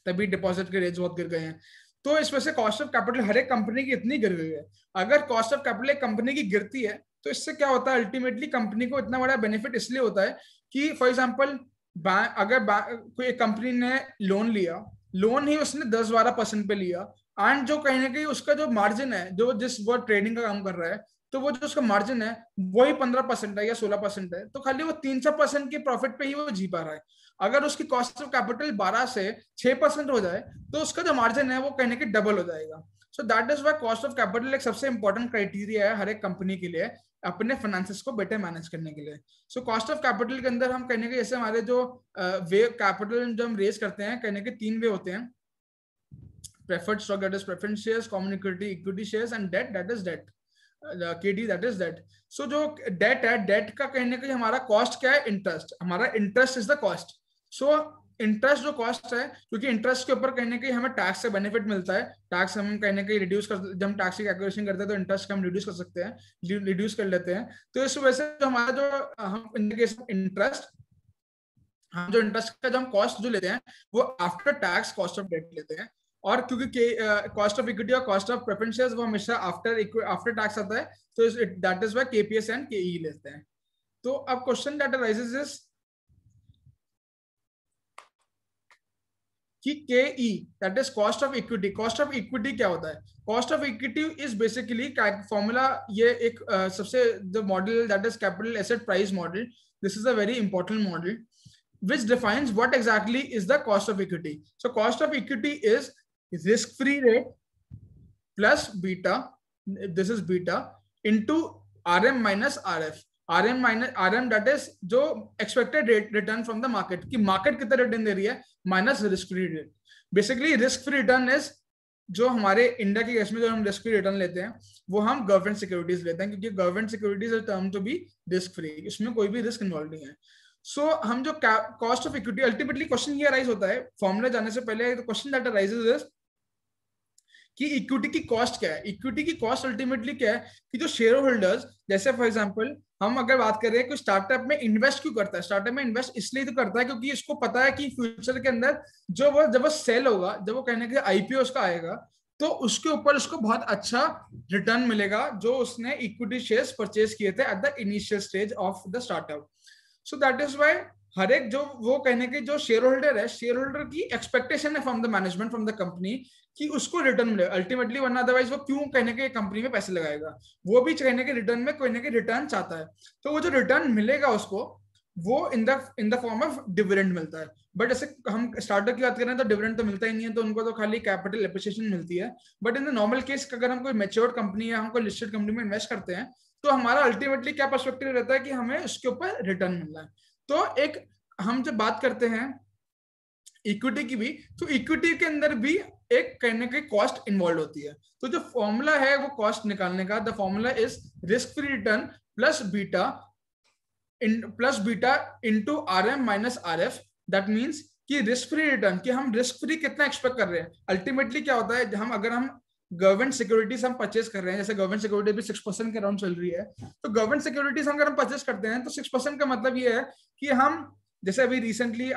तभी डिपॉजिट के रेट्स बहुत गिर गए हैं। तो इस वजह से कॉस्ट ऑफ कैपिटल हर एक कंपनी की इतनी गिर गई है। अगर कॉस्ट ऑफ कैपिटल एक कंपनी की गिरती है तो इससे क्या होता है, अल्टीमेटली कंपनी को इतना बड़ा बेनिफिट इसलिए होता है कि फॉर एग्जांपल अगर कोई एक कंपनी ने लोन लिया, लोन ही उसने 10-12% पे लिया, एंड जो कहने की उसका जो मार्जिन है, जो जिस वो ट्रेडिंग का काम कर रहा है, तो वो जो उसका मार्जिन है वही 15% है या 16% है, तो खाली वो 300% के प्रॉफिट पे ही वो जी पा रहा है। अगर उसकी कॉस्ट ऑफ कैपिटल 12 से 6% हो जाए तो उसका जो मार्जिन है वो कहने की डबल हो जाएगा। सो that is why cost of capital एक सबसे इंपॉर्टेंट क्राइटेरिया है हर एक कंपनी के लिए अपने फाइनेंसेस को बेटर मैनेज करने के लिए। सो कॉस्ट ऑफ कैपिटल के अंदर हम कहने के जैसे हमारे जो वे कैपिटल जो हम रेज करते हैं, कहने के 3 वे होते हैं, preferred stock that is preference shares, common equity shares, and debt that is debt, KD that is debt. So जो डेट है, डेट का कहने के हमारा कॉस्ट क्या है, इंटरेस्ट, हमारा interest is the cost. So interest जो कॉस्ट है, क्योंकि इंटरेस्ट के ऊपर कहने के हमें टैक्स से बेनिफिट मिलता है, टैक्स हम कहने के रिड्यूस कर, जब हम टैक्स की कैलकुलेशन करते हैं तो इंटरेस्ट हम रिड्यूस कर सकते हैं, रिड्यूस कर लेते हैं। तो इस वजह से जो हमारा जो हम इन केस इंटरेस्ट, हम जो इंटरेस्ट का जो हम कॉस्ट जो लेते हैं वो after tax cost of debt लेते हैं, और क्योंकि कॉस्ट ऑफ इक्विटी और कॉस्ट ऑफ प्रेफरेंस शेयर्स वो हमेशा आफ्टर टैक्स आता है, तो that is why KPS and KE लेते हैं। तो अब क्वेश्चन दैट अराइजेस इज कि KE that is cost of equity. Cost of equity क्या होता है? Cost of equity is basically formula, ये एक सबसे the model that is capital asset price model, this is a very important model which defines what exactly is the cost of equity. So cost of equity is risk free rate plus beta, this is beta, into RM minus RF. RM that is जो expected return from the market, कि market कितना return दे रही है, minus risk free rate. Basically risk free return is जो हमारे India के case में जो हम रिस्क फ्री रिटर्न लेते हैं वो हम गवर्नमेंट सिक्योरिटीज लेते हैं, क्योंकि government securities is term to be risk free, इसमें कोई भी रिस्क इन्वॉल्व नहीं है। सो हम जो cost of equity, ultimately question ये अराइज होता है फॉर्मूला जाने से पहले, क्वेश्चन दैट अराइजेस इज कि इक्विटी की कॉस्ट क्या है। इक्विटी की कॉस्ट अल्टीमेटली क्या है कि जो शेयर होल्डर्स, जैसे फॉर एग्जांपल हम अगर बात कर रहे हैं कि स्टार्टअप में इन्वेस्ट क्यों करता है, स्टार्टअप में इन्वेस्ट इसलिए तो करता है क्योंकि इसको पता है कि फ्यूचर के अंदर जो वो जब वो सेल होगा, जब वो कहने के IPO उसका आएगा, तो उसके ऊपर उसको बहुत अच्छा रिटर्न मिलेगा जो उसने इक्विटी शेयर्स परचेज किए थे at the initial stage of the startup. So that is why हर एक जो वो कहने के जो शेयर होल्डर है, शेयर होल्डर की एक्सपेक्टेशन है from the management, from the company, कि उसको रिटर्न मिले अल्टीमेटली, वरना अदरवाइज वो क्यों कहने के कंपनी में पैसे लगाएगा, वो भी कहने के रिटर्न में कहने के रिटर्न चाहता है। तो वो जो रिटर्न मिलेगा उसको, वो इन द फॉर्म ऑफ डिविडेंड मिलता है। बट ऐसे हम स्टार्टअप की बात करें तो डिविडेंड तो मिलता ही नहीं है, तो उनको तो खाली कैपिटल एप्रिसिएशन मिलती है। But in the normal case अगर हम कोई मैच्योर कंपनी या हम कोई लिस्टेड कंपनी में इन्वेस्ट करते हैं तो हमारा अल्टीमेटली क्या पर्सपेक्टिव रहता है कि हमें उसके ऊपर रिटर्न मिलना है। तो एक हम जब बात करते हैं इक्विटी की भी, तो इक्विटी के अंदर भी एक कहने की कॉस्ट इन्वॉल्व होती है। तो जो फॉर्मूला है वो कॉस्ट निकालने का, the formula is risk free return plus beta into RM minus RF। That means कि रिस्क फ्री रिटर्न, कि हम रिस्क फ्री कितना एक्सपेक्ट कर रहे हैं। अल्टीमेटली क्या होता है, अगर हम गवर्नमेंट सिक्योरिटीज हम परचेज कर रहे हैं, जैसे गवर्नमेंट सिक्योरिटी भी 6% के अराउंड चल रही है, तो गवर्नमेंट सिक्योरिटीज अगर हम परचेज करते हैं तो 6% का मतलब ये है कि हम जैसे अभी रिसेंटली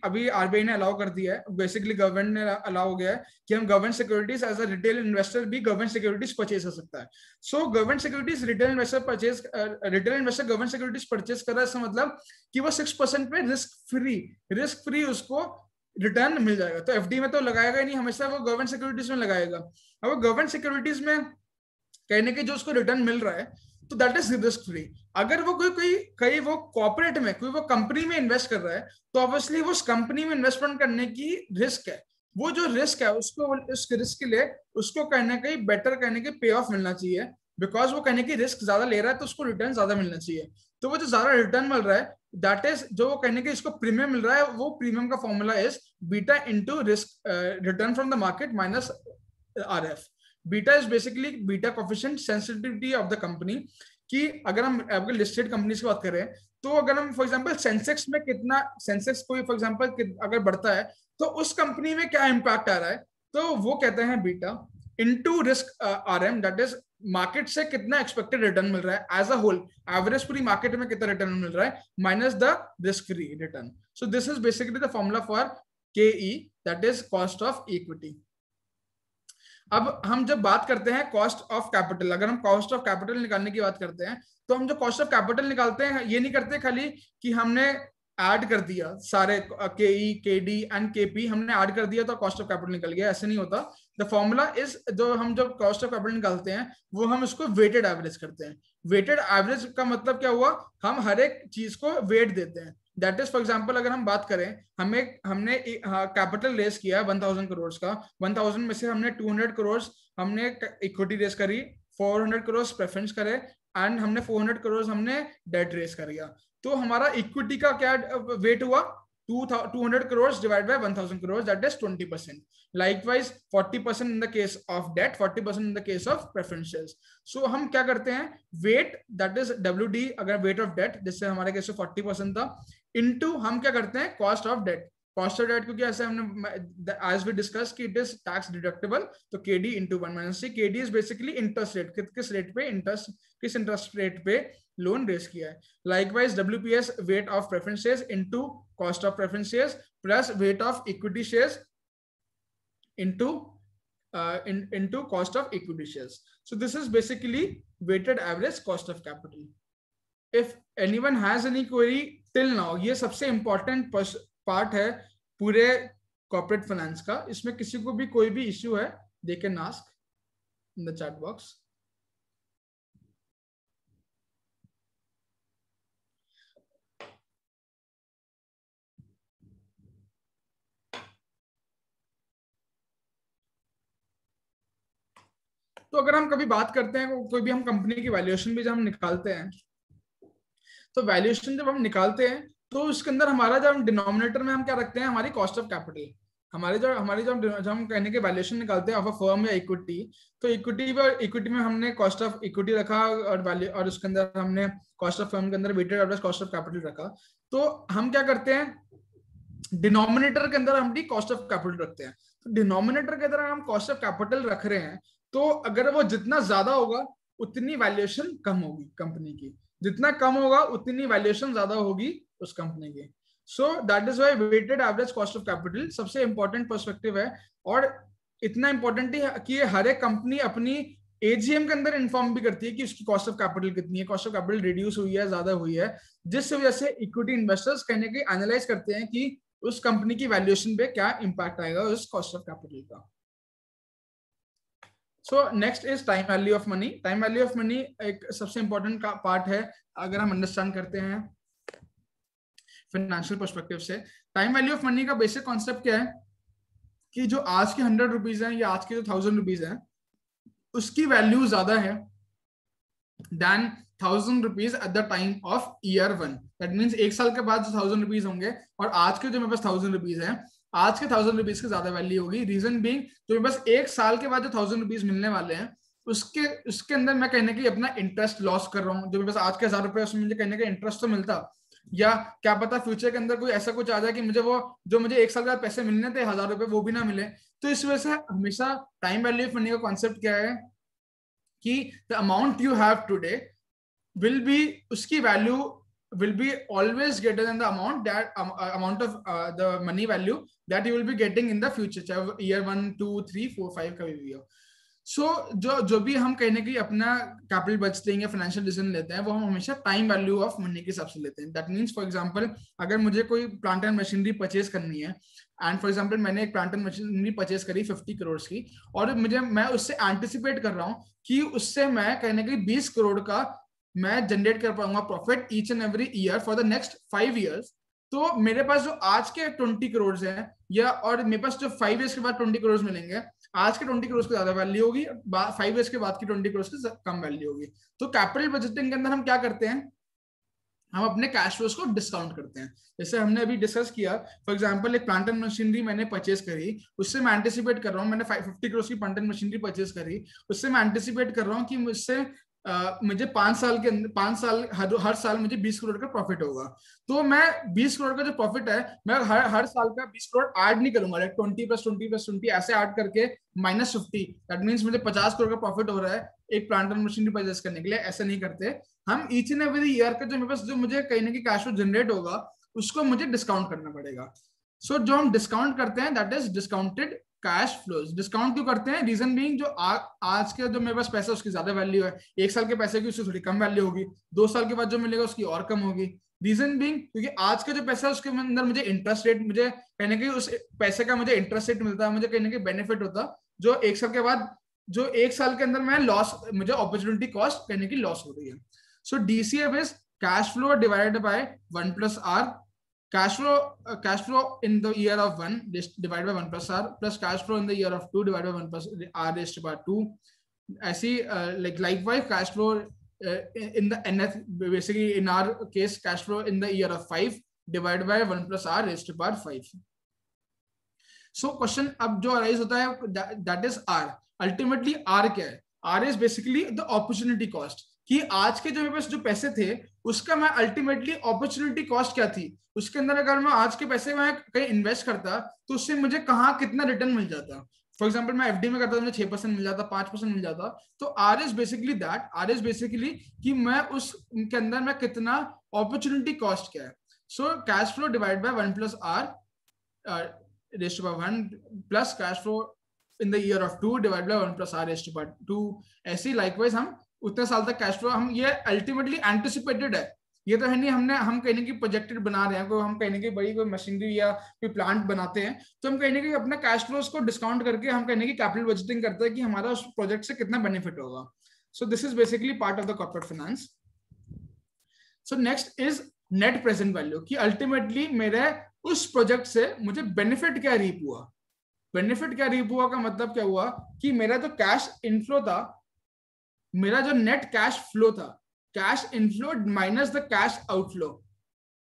अभी आरबीआई ने अलाउ कर दिया है, बेसिकली गवर्नमेंट ने अलाउ हो गया है कि हम government securities as a retail investor भी गवर्नमेंट सिक्योरिटीज परचेज कर सकता है। So government securities retail investor government securities purchase कर रहा है, इसका मतलब कि वो 6% पे रिस्क फ्री उसको रिटर्न मिल जाएगा। तो एफडी में तो लगाएगा ही नहीं, हमेशा वो गवर्नमेंट सिक्योरिटीज में लगाएगा। अब गवर्नमेंट सिक्योरिटीज में कहने के जो उसको रिटर्न मिल रहा है, तो दैट इज रिस्क फ्री। अगर वो कहीं वो कॉर्पोरेट में कोई वो कंपनी में इन्वेस्ट कर रहा है, तो ऑब्वियसली वो उस कंपनी में इन्वेस्टमेंट करने की रिस्क है, वो जो रिस्क है उसको, उस रिस्क के लिए उसको कहने का बेटर कहने के पे ऑफ मिलना चाहिए, बिकॉज वो कहने की रिस्क ज्यादा ले रहा है तो उसको रिटर्न ज्यादा मिलना चाहिए। तो वो जो ज्यादा रिटर्न मिल रहा है, दैट इज जो वो कहने के इसको प्रीमियम मिल रहा है, वो प्रीमियम का formula is beta into risk return from the market minus RF. Beta is basically beta coefficient sensitivity of the company, कि अगर हम अगर लिस्टेड कंपनीज की बात करें, तो अगर हम फॉर एग्जांपल सेंसेक्स में कितना, सेंसेक्स कोई फॉर एग्जांपल अगर बढ़ता है तो उस कंपनी में क्या इंपैक्ट आ रहा है, तो वो कहते हैं beta into risk RM, that is market से कितना एक्सपेक्टेड रिटर्न मिल रहा है एज अ होल, एवरेज पूरी मार्केट में कितना रिटर्न मिल रहा है minus the risk free return. So this is basically the formula for KE, that is cost of equity. अब हम जब बात करते हैं कॉस्ट ऑफ कैपिटल, अगर हम कॉस्ट ऑफ कैपिटल निकालने की बात करते हैं, तो हम जो कॉस्ट ऑफ कैपिटल निकालते हैं, ये नहीं करते खाली कि हमने ऐड कर दिया सारे केई केडी एंड केपी हमने ऐड कर दिया तो कॉस्ट ऑफ कैपिटल निकल गया, ऐसे नहीं होता। द फॉर्मूला इज, जो हम जब कॉस्ट ऑफ कैपिटल निकालते हैं वो हम इसको वेटेड एवरेज करते हैं। वेटेड एवरेज का मतलब क्या हुआ, हम हर एक चीज को वेट देते हैं। दैट इज फॉर एग्जांपल अगर हम बात करें, हमने कैपिटल रेस किया है 1000 करोड़ का, 1000 में से हमने 200 करोड़ हमने इक्विटी रेस करी, 400 करोड़ प्रेफरेंस करे एंड हमने 400 करोड़ हमने डेट रेस कर दिया। तो हमारा इक्विटी का क्या वेट हुआ, 200 crore divide by 1000 crore, that is 20%। Likewise 40% in the case of debt, 40% in the case of preferences. So हम क्या करते हैं, weight that is WD अगर weight of debt जिससे हमारे केस में 40% था, into हम क्या करते हैं cost of debt, cost of debt क्योंकि ऐसे हमने as we discussed कि it is tax deductible, तो KD into 1 minus C, KD is basically interest rate, किस रेट पे किस इंटरेस्ट रेट पे लोन रेस किया है। Likewise WPS weight of preference shares into cost of preference shares plus weight of equity shares into cost of equity shares. So this is basically weighted average cost of capital. If anyone has any query till now, ये सबसे important part है पूरे corporate finance का, इसमें किसी को भी कोई भी issue है they can ask in the chat box. तो अगर हम कभी बात करते हैं कोई भी हम कंपनी की वैल्यूएशन भी जब हम निकालते हैं, तो वैल्यूएशन जब हम निकालते हैं तो उसके अंदर हमारा जब डिनोमिनेटर में हम क्या रखते हैं, हमारी कॉस्ट ऑफ कैपिटल। हमारी जब हम कहने के वैल्यूएशन निकालते हैं ऑफ अ फर्म या इक्विटी, तो इक्विटी में हमने कॉस्ट ऑफ इक्विटी रखा और उसके अंदर हमने कॉस्ट ऑफ फर्म के अंदर weighted average cost of capital रखा। तो हम क्या करते हैं, डिनोमिनेटर के अंदर हम कॉस्ट ऑफ कैपिटल रखते हैं। तो डिनोमिनेटर के अंदर हम कॉस्ट ऑफ कैपिटल रख रहे हैं, तो अगर वो जितना ज्यादा होगा उतनी वैल्यूएशन कम होगी कंपनी की, जितना कम होगा उतनी वैल्यूएशन ज्यादा होगी उस कंपनी की। So that is why weighted average cost of capital सबसे इंपॉर्टेंट पर्सपेक्टिव है। और इतना इंपॉर्टेंट है कि हर एक कंपनी अपनी एजीएम के अंदर इन्फॉर्म भी करती है कि उसकी कॉस्ट ऑफ कैपिटल कितनी है, कॉस्ट ऑफ कैपिटल रिड्यूस हुई है, ज्यादा हुई है, जिस वजह से इक्विटी इन्वेस्टर्स कहने के एनालाइज करते हैं कि उस कंपनी की वैल्यूएशन पे क्या इंपैक्ट आएगा उस कॉस्ट ऑफ कैपिटल का। So next is time value of money. Time value of money एक सबसे इंपॉर्टेंट का पार्ट है अगर हम अंडरस्टैंड करते हैं फाइनेंशियल पर्सपेक्टिव से। टाइम वैल्यू ऑफ मनी का बेसिक कॉन्सेप्ट क्या है कि जो आज के 100 रुपीज है या आज के जो 1000 रुपीज है, उसकी वैल्यू ज्यादा है than 1000 rupees at the time of year 1। That means एक साल के बाद जो 1000 रुपीज होंगे और आज के जो मेरे पास 1000 रुपीज है, आज के 1000 रुपीज की ज्यादा वैल्यू होगी। रीजन बीइंग, तो बस एक साल के बाद जो 1000 रुपीज मिलने वाले हैं उसके अंदर मैं कहने की अपना इंटरेस्ट लॉस कर रहा हूँ। जो बस आज के 1000 रुपए उसमें मुझे कहने का इंटरेस्ट तो मिलता, या क्या पता फ्यूचर के अंदर कोई ऐसा कुछ आ जाए कि मुझे वो जो मुझे एक साल के बाद पैसे मिलने थे 1000 रुपए वो भी ना मिले। तो इस वजह से हमेशा टाइम वैल्यू ऑफ मनी का कॉन्सेप्ट क्या है कि the amount you have today will be, उसकी value will be always greater than the amount of the money value that you will be getting in the future, चाहे year 1, 2, 3, 4, 5 कभी भी हो. सो जो भी हम कहीं ना कहीं अपना कैपिटल बजटिंग या फाइनेंशियल डिसीजन लेते हैं वो हम हमेशा टाइम वैल्यू ऑफ मनी के हिसाब से लेते हैं. दैट मीन्स फॉर एग्जांपल अगर मुझे कोई प्लांट एंड मशीनरी परचेज करनी है, एंड फॉर एग्जांपल मैंने एक प्लांट एंड मशीनरी परचेज करी 50 करोड़ की, और मैं उससे एंटिसिपेट कर रहा हूँ कि उससे मैं कहीं ना कहीं 20 करोड़ का मैं जनरेट कर पाऊंगा profit each and every year for the next 5 years. तो मेरे पास जो आज के 20 करोड़ हैं या और मेरे पास जो 5 ईयर्स के बाद 20 करोड़ मिलेंगे, आज के 20 करोड़ की ज्यादा वैल्यू होगी, 5 ईयर्स के बाद की 20 करोड़ की कम वैल्यू होगी. तो कैपिटल बजटिंग के अंदर हम क्या करते हैं, हम अपने कैश फ्लोज को डिस्काउंट करते हैं. जैसे हमने अभी डिस्कस किया, फॉर एग्जांपल एक प्लांट एंड मशीनरी मैंने परचेज करी, उससे मैं एंटिसिपेट कर रहा हूँ, मैंने 50 करोड़ की प्लांट एंड मशीनरी परचेज करी, उससे मैं एंटिसिपेट कर रहा हूँ कि मुझसे मुझे 5 साल के अंदर 5 साल हर साल मुझे 20 करोड़ का प्रॉफिट होगा. तो मैं 20 करोड़ का जो प्रॉफिट है मैं हर साल का 20 करोड़ ऐड नहीं करूंगा, 20 + 20 + 20 ऐसे ऐड करके -50. दैट मींस मुझे 50 करोड़ का प्रॉफिट हो रहा है एक प्लांट एंड मशीनरी परचेज करने के लिए. ऐसा नहीं करते हम. ईच एंड एवरी ईयर का जो मेरे पास जो मुझे कहीं ना कहीं कैश फ्लो जनरेट होगा उसको मुझे डिस्काउंट करना पड़ेगा. सो जो हम डिस्काउंट करते हैं that is discounted cash flows. Discount क्यों करते हैं? रीजन बीइंग जो आज के जो मेरे पास पैसा उसकी ज्यादा वैल्यू है, 1 साल के पैसे की उससे थोड़ी कम वैल्यू होगी, 2 साल के बाद जो मिलेगा उसकी और कम होगी. रीजन बीइंग क्योंकि आज का जो पैसा है उसके अंदर मुझे इंटरेस्ट रेट, मुझे कहीं ना कहीं उस पैसे का मुझे इंटरेस्ट रेट मिलता है, मुझे कहीं ना कहीं बेनिफिट होता, जो 1 साल के बाद जो 1 साल के अंदर मैं लॉस, मुझे अपॉर्चुनिटी कॉस्ट कहीं ना कहीं लॉस हो रही है. So DCF is cash flow divided by 1 + r. Cash flow in the year of 1 divided by 1 + r plus cash flow in the year of 2 divided by 1 + r raised to power 2. ऐसी likewise cash flow in the nth, basically in our case cash flow in the year of 5 divided by 1 + r raised to power 5. So question अब जो arise होता है that is r. Ultimately r क्या है? r is basically the opportunity cost. कि आज के जो मेरे पास जो पैसे थे उसका मैं अल्टीमेटली अपॉर्चुनिटी कॉस्ट क्या थी, उसके अंदर अगर मैं आज के पैसे में कहीं इन्वेस्ट करता तो उससे मुझे कहाँ कितना रिटर्न मिल जाता. फॉर एग्जांपल मैं एफडी में करता तो मुझे 6% मिल जाता, 5% मिल जाता. तो R is basically that, R is basically कि मैं उसके अंदर मैं कितना अपॉर्चुनिटी कॉस्ट क्या है. So cash flow divide by 1 + r raised to power 1 plus cash flow in the year of 2 divided by 1 + r raised to power 2. ऐसी likewise हम उतने साल तक कैश फ्लो, हम ये अल्टीमेटली एंटिसिपेटेड है, ये तो है नहीं हम कहीं ना कहीं प्रोजेक्टेड बना रहे हैं, कोई हम कहीं ना कहीं बड़ी कोई मशीनरी या कोई प्लांट बनाते हैं तो हम कहीं ना कहीं अपना कैश फ्लोज को डिस्काउंट करके हम कहीं ना कहीं कैपिटल बजटिंग करते हैं कि हमारा उस प्रोजेक्ट से कितना बेनिफिट होगा. सो this is basically part of the corporate finance. So next is net present value, कि अल्टीमेटली मेरे उस प्रोजेक्ट से मुझे बेनिफिट क्या रीप हुआ. बेनिफिट क्या रीप हुआ का मतलब क्या हुआ कि मेरा जो कैश इनफ्लो था, मेरा जो नेट कैश फ्लो था, cash inflow minus the cash outflow.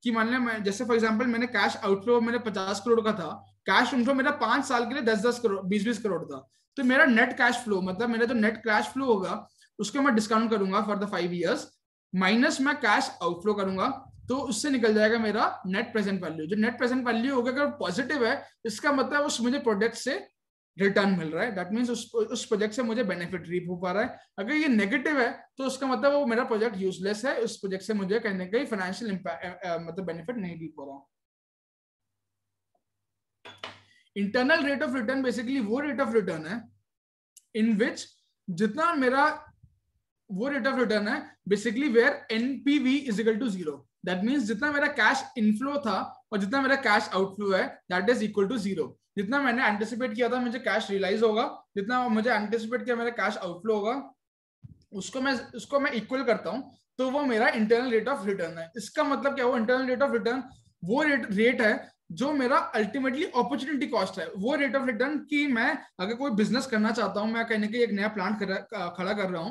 कि मान लिया जैसे फॉर एग्जांपल मैंने कैश आउटफ्लो मेरे 50 करोड़ का था, कैश इनफ्लो मेरा 5 साल के लिए 10-10 करोड़ 20-20 करोड़ था. तो मेरा नेट कैश फ्लो मतलब मेरा जो नेट कैश फ्लो होगा उसको मैं डिस्काउंट करूंगा फॉर द 5 ईयर्स, माइनस मैं कैश आउटफ्लो करूंगा, तो उससे निकल जाएगा मेरा नेट प्रेजेंट वैल्यू. जो नेट प्रेजेंट वैल्यू होगा अगर पॉजिटिव है इसका मतलब उस मुझे प्रोडक्ट से रिटर्न मिल रहा है, दैट मींस उस प्रोजेक्ट से मुझे बेनिफिट रीप हो पा रहा है. अगर ये नेगेटिव है तो उसका मतलब वो मेरा प्रोजेक्ट यूजलेस है, उस प्रोजेक्ट से मुझे कहीं ना कहीं फाइनेंशियल मतलब बेनिफिट नहीं रीप हो रहा. Internal rate of return basically वो रेट ऑफ रिटर्न है इन विच जितना मेरा वो रेट ऑफ रिटर्न है basically where NPV is equal to 0. That means जितना मेरा कैश इनफ्लो था और जितना मेरा कैश आउटफ्लो है दैट इज इक्वल टू 0. जितना मैंने एंटिसिपेट किया था मुझे कैश रियलाइज होगा, जितना मुझे एंटिसिपेट किया मेरा कैश आउटफ्लो होगा, उसको मैं इक्वल करता हूं, तो वो मेरा इंटरनल रेट ऑफ रिटर्न है. इसका मतलब क्या हुआ? इंटरनल रेट ऑफ रिटर्न वो रेट है जो मेरा अल्टीमेटली अपॉर्चुनिटी कॉस्ट है. वो रेट ऑफ रिटर्न की मैं अगर कोई बिजनेस करना चाहता हूं, मैं कहीं ना कहीं एक नया प्लांट खड़ा कर रहा हूं,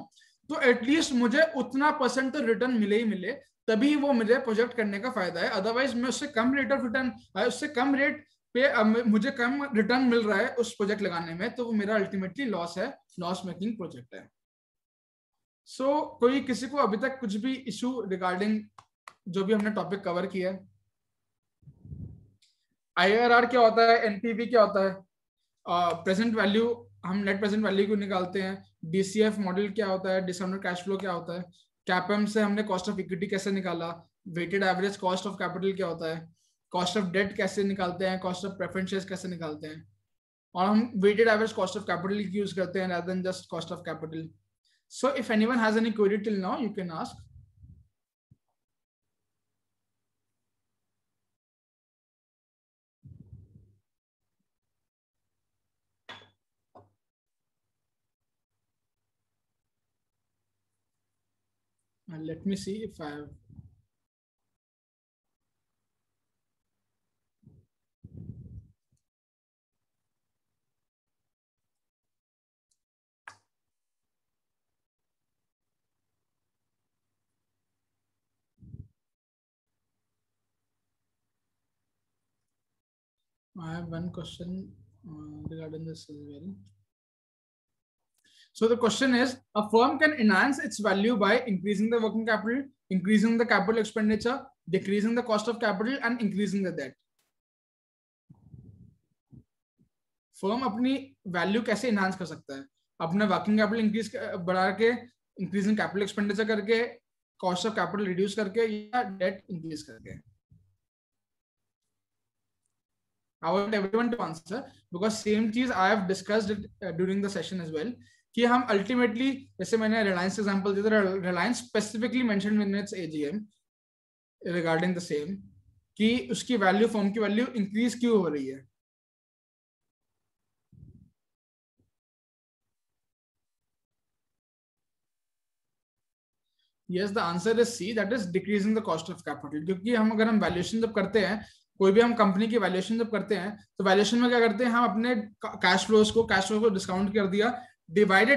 तो एटलीस्ट मुझे उतना % तो रिटर्न मिले ही मिले, तभी वो मुझे प्रोजेक्ट करने का फायदा है. अदरवाइज मैं उससे कम रेट ऑफ रिटर्न, उससे कम रेट पे मुझे कम रिटर्न मिल रहा है उस प्रोजेक्ट लगाने में, तो वो मेरा अल्टीमेटली लॉस है, लॉस मेकिंग प्रोजेक्ट है. सो कोई किसी को अभी तक कुछ भी इशू रिगार्डिंग जो भी हमने टॉपिक कवर किया है? आईआरआर क्या होता है, एनपीवी क्या होता है, प्रेजेंट वैल्यू, हम नेट प्रेजेंट वैल्यू को निकालते हैं, डीसीएफ मॉडल क्या होता है, डिस्काउंटेड कैश फ्लो क्या होता है, कैपम से हमने कॉस्ट ऑफ इक्विटी कैसे निकाला, weighted average cost of capital क्या होता है, कॉस्ट ऑफ डेट कैसे निकालते हैं, कॉस्ट ऑफ प्रेफरेंस शेयर्स कैसे निकालते हैं, और हम weighted average cost of capital use करते हैं rather than just cost of capital. So if anyone has any query till now, you can ask. Let me see if I have. I have one question regarding this as well. So the question is, a firm can enhance its value by increasing the working capital, increasing the capital expenditure, decreasing the cost of capital, and increasing the debt. Firm अपनी value कैसे enhance कर सकता है? अपना working capital increase बढ़ा के, increasing capital expenditure करके, cost of capital reduce करके, या डेट इंक्रीज करके. I want everyone to answer because same चीज I have discussed it during the session as well. कि हम अल्टीमेटली, जैसे मैंने रिलायंस एग्जांपल दिया था, Reliance specifically mentioned in its AGM regarding the same कि उसकी वैल्यू, फर्म की वैल्यू इंक्रीज क्यों हो रही है. Yes, the answer is C, that is decreasing the cost of capital. क्योंकि हम अगर हम वैल्यूएशन जब करते हैं, कोई भी हम कंपनी की वैल्यूएशन जब करते हैं, तो वैल्यूएशन में क्या करते हैं, हम अपने कैश फ्लो को डिस्काउंट कर दिया, डिवाइड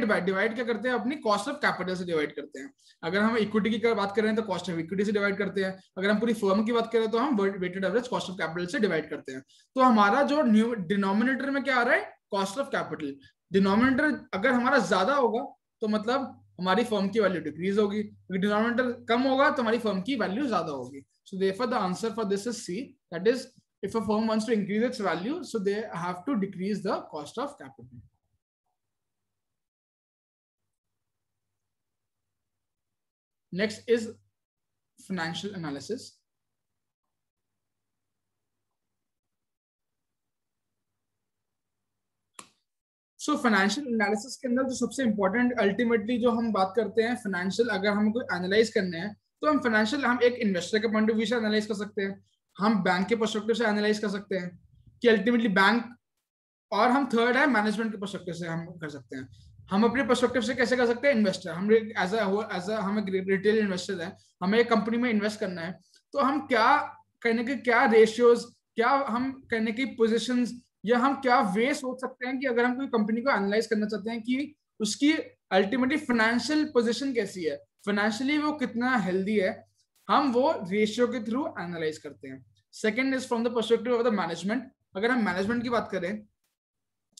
क्या करते हैं, अपनी कॉस्ट ऑफ कैपिटल से डिवाइड करते हैं. अगर हम इक्विटी की बात कर रहे हैं तो कॉस्ट ऑफ इक्विटी से डिवाइड करते हैं. अगर हम पूरी फर्म की बात करें तो हम weighted average cost of capital से डिवाइड करते हैं. तो हमारा जो न्यू डिनोमिनेटर में क्या आ रहा है, कॉस्ट ऑफ कैपिटल. डिनोमिनेटर अगर हमारा ज्यादा होगा तो मतलब हमारी फर्म की वैल्यू डिक्रीज होगी, डिनोमिनेटर कम होगा तो हमारी फर्म की वैल्यू ज्यादा होगी. So therefore the answer for this is C, that is if a firm wants to increase its value, so they have to decrease the cost of capital. Next is financial analysis. So financial analysis के अंदर जो सबसे important, ultimately जो हम बात करते हैं financial, अगर हमको एनालाइज करने हैं तो हम फाइनेंशियल, हम एक इन्वेस्टर के पॉइंट ऑफ व्यू से एनालाइज कर सकते हैं, हम बैंक के पर्सपेक्टिव से एनालाइज कर सकते हैं कि अल्टीमेटली बैंक, और हम थर्ड है मैनेजमेंट के पर्सपेक्टिव से हम कर सकते हैं. हम अपने पर्सपेक्टिव से कैसे कर सकते हैं, इन्वेस्टर, हम हम एक रिटेल इन्वेस्टर है, हमें एक कंपनी में इन्वेस्ट करना है, तो हम क्या करने के, क्या रेशियोज, क्या हम करने की पोजिशंस, या हम क्या वे सोच सकते हैं कि अगर हम कोई कंपनी को एनालाइज करना चाहते हैं कि उसकी अल्टीमेटली फाइनेंशियल पोजीशन कैसी है, फाइनेंशियली वो कितना हेल्दी है, हम वो रेशियो के थ्रू एनालाइज करते हैं. Second is from the perspective of the management. अगर हम मैनेजमेंट की बात करें,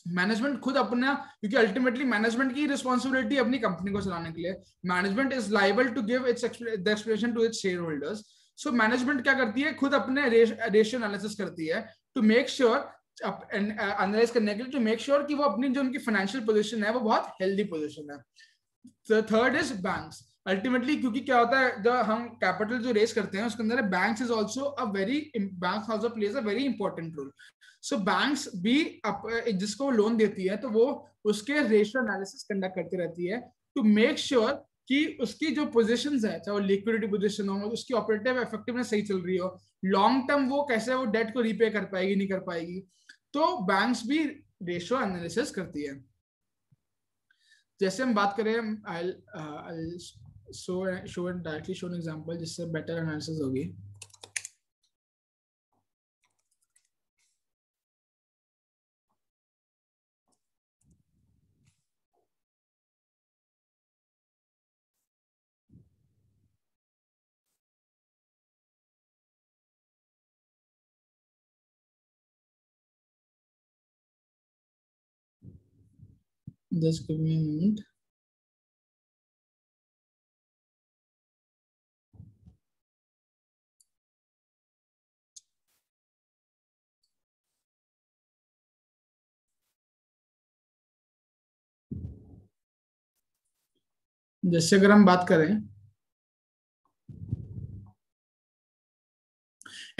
मैनेजमेंट खुद अपना, क्योंकि अल्टीमेटली मैनेजमेंट की रिस्पॉन्सिबिलिटी अपनी कंपनी को चलाने के लिए, management is liable to give its the explanation to its share holders. So management क्या करती है, खुद अपने रेशियो एनालिसिस करती है टू मेक श्योर, एनालाइज करने के लिए, टू मेक श्योर कि वो अपनी जो उनकी फाइनेंशियल पोजीशन है वो बहुत हेल्दी पोजीशन है. Third is banks. अल्टीमेटली क्योंकि क्या होता है, जब हम कैपिटल जो रेस करते हैं उसके अंदर banks is also a very, banks also plays a very important role. So banks भी जिसको लोन देती है तो वो उसके रेशियो एनालिसिस कंडक्ट करती रहती है टू मेक श्योर कि उसकी जो पोजीशंस है, चाहे वो लिक्विडिटी पोजीशन हो, उसकी ऑपरेटिव इफेक्टिवनेस सही चल रही हो, लॉन्ग टर्म वो कैसे वो डेट को रीपे कर पाएगी, नहीं कर पाएगी, तो बैंक्स भी रेशियो एनालिसिस करती है. जैसे हम बात करें, show directly show an example जिससे बेटर एनालिसिस होगी. Just give me a moment. जैसे अगर हम बात करें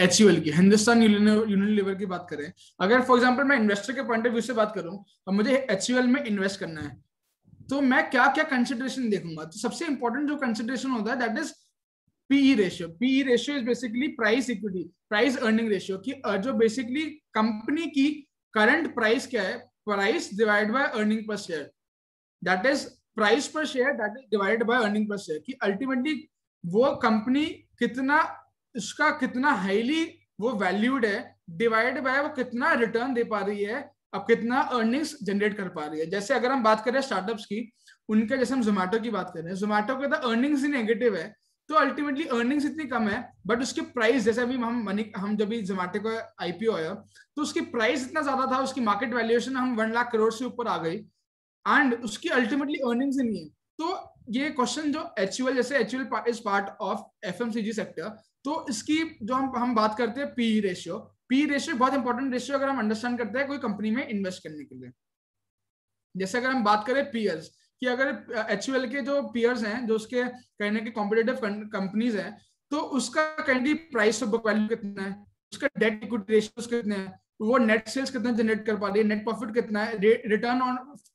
HUL की, हिंदुस्तान यूनिलीवर की बात करें, अगर फॉर एग्जांपल मैं इन्वेस्टर के पॉइंट ऑफ व्यू से बात करूं और मुझे HUL में इन्वेस्ट करना है, तो मैं क्या क्या कंसिडरेशन देखूंगा? तो सबसे इंपॉर्टेंट जो कंसिडरेशन होता है that is PE ratio. PE ratio is basically price equity, price earning ratio की जो बेसिकली कंपनी की करंट प्राइस क्या है, price divide by earning per share, that is price per share that is divided by earning per share, कि ultimately वो company कितना, उसका कितना हाईली वो वैल्यूड है, डिवाइड बाय वो कितना रिटर्न दे पा रही है, अब कितना अर्निंग्स जनरेट कर पा रही है. जैसे अगर हम बात करें स्टार्टअप्स की, उनके जैसे हम जोमेटो की बात करें, जोमेटो के तो अर्निंग्स ही नेगेटिव है, तो अल्टीमेटली अर्निंग्स इतनी कम है, बट उसकी प्राइस, जैसे अभी हम जब भी जोमेटो का IPO आया तो उसकी प्राइस इतना ज्यादा था, उसकी मार्केट वैल्यूएशन हम 1 लाख करोड़ से ऊपर आ गई, एंड उसकी अल्टीमेटली अर्निंग्स ही नहीं है. तो ये क्वेश्चन जो HUL, जैसे HUL is part of FMCG sector, तो इसकी जो हम बात करते हैं पी रेशियो, पी रेशियो बहुत इंपॉर्टेंट रेशियो अगर हम अंडरस्टैंड करते हैं कोई कंपनी में इन्वेस्ट करने के लिए. जैसे अगर हम बात करें पीयर्स कि अगर HUL के जो पीयर्स हैं, जो उसके कहने के कॉम्पिटिटिव कंपनीज हैं, तो उसका कहने प्राइस ऑफ बुक वैल्यू कितना है, उसका डेट इक्विटी रेशियोस कितने हैं, वो नेट सेल्स कितना जनरेट कर पा रही है, नेट प्रॉफिट कितना है, रिटर्न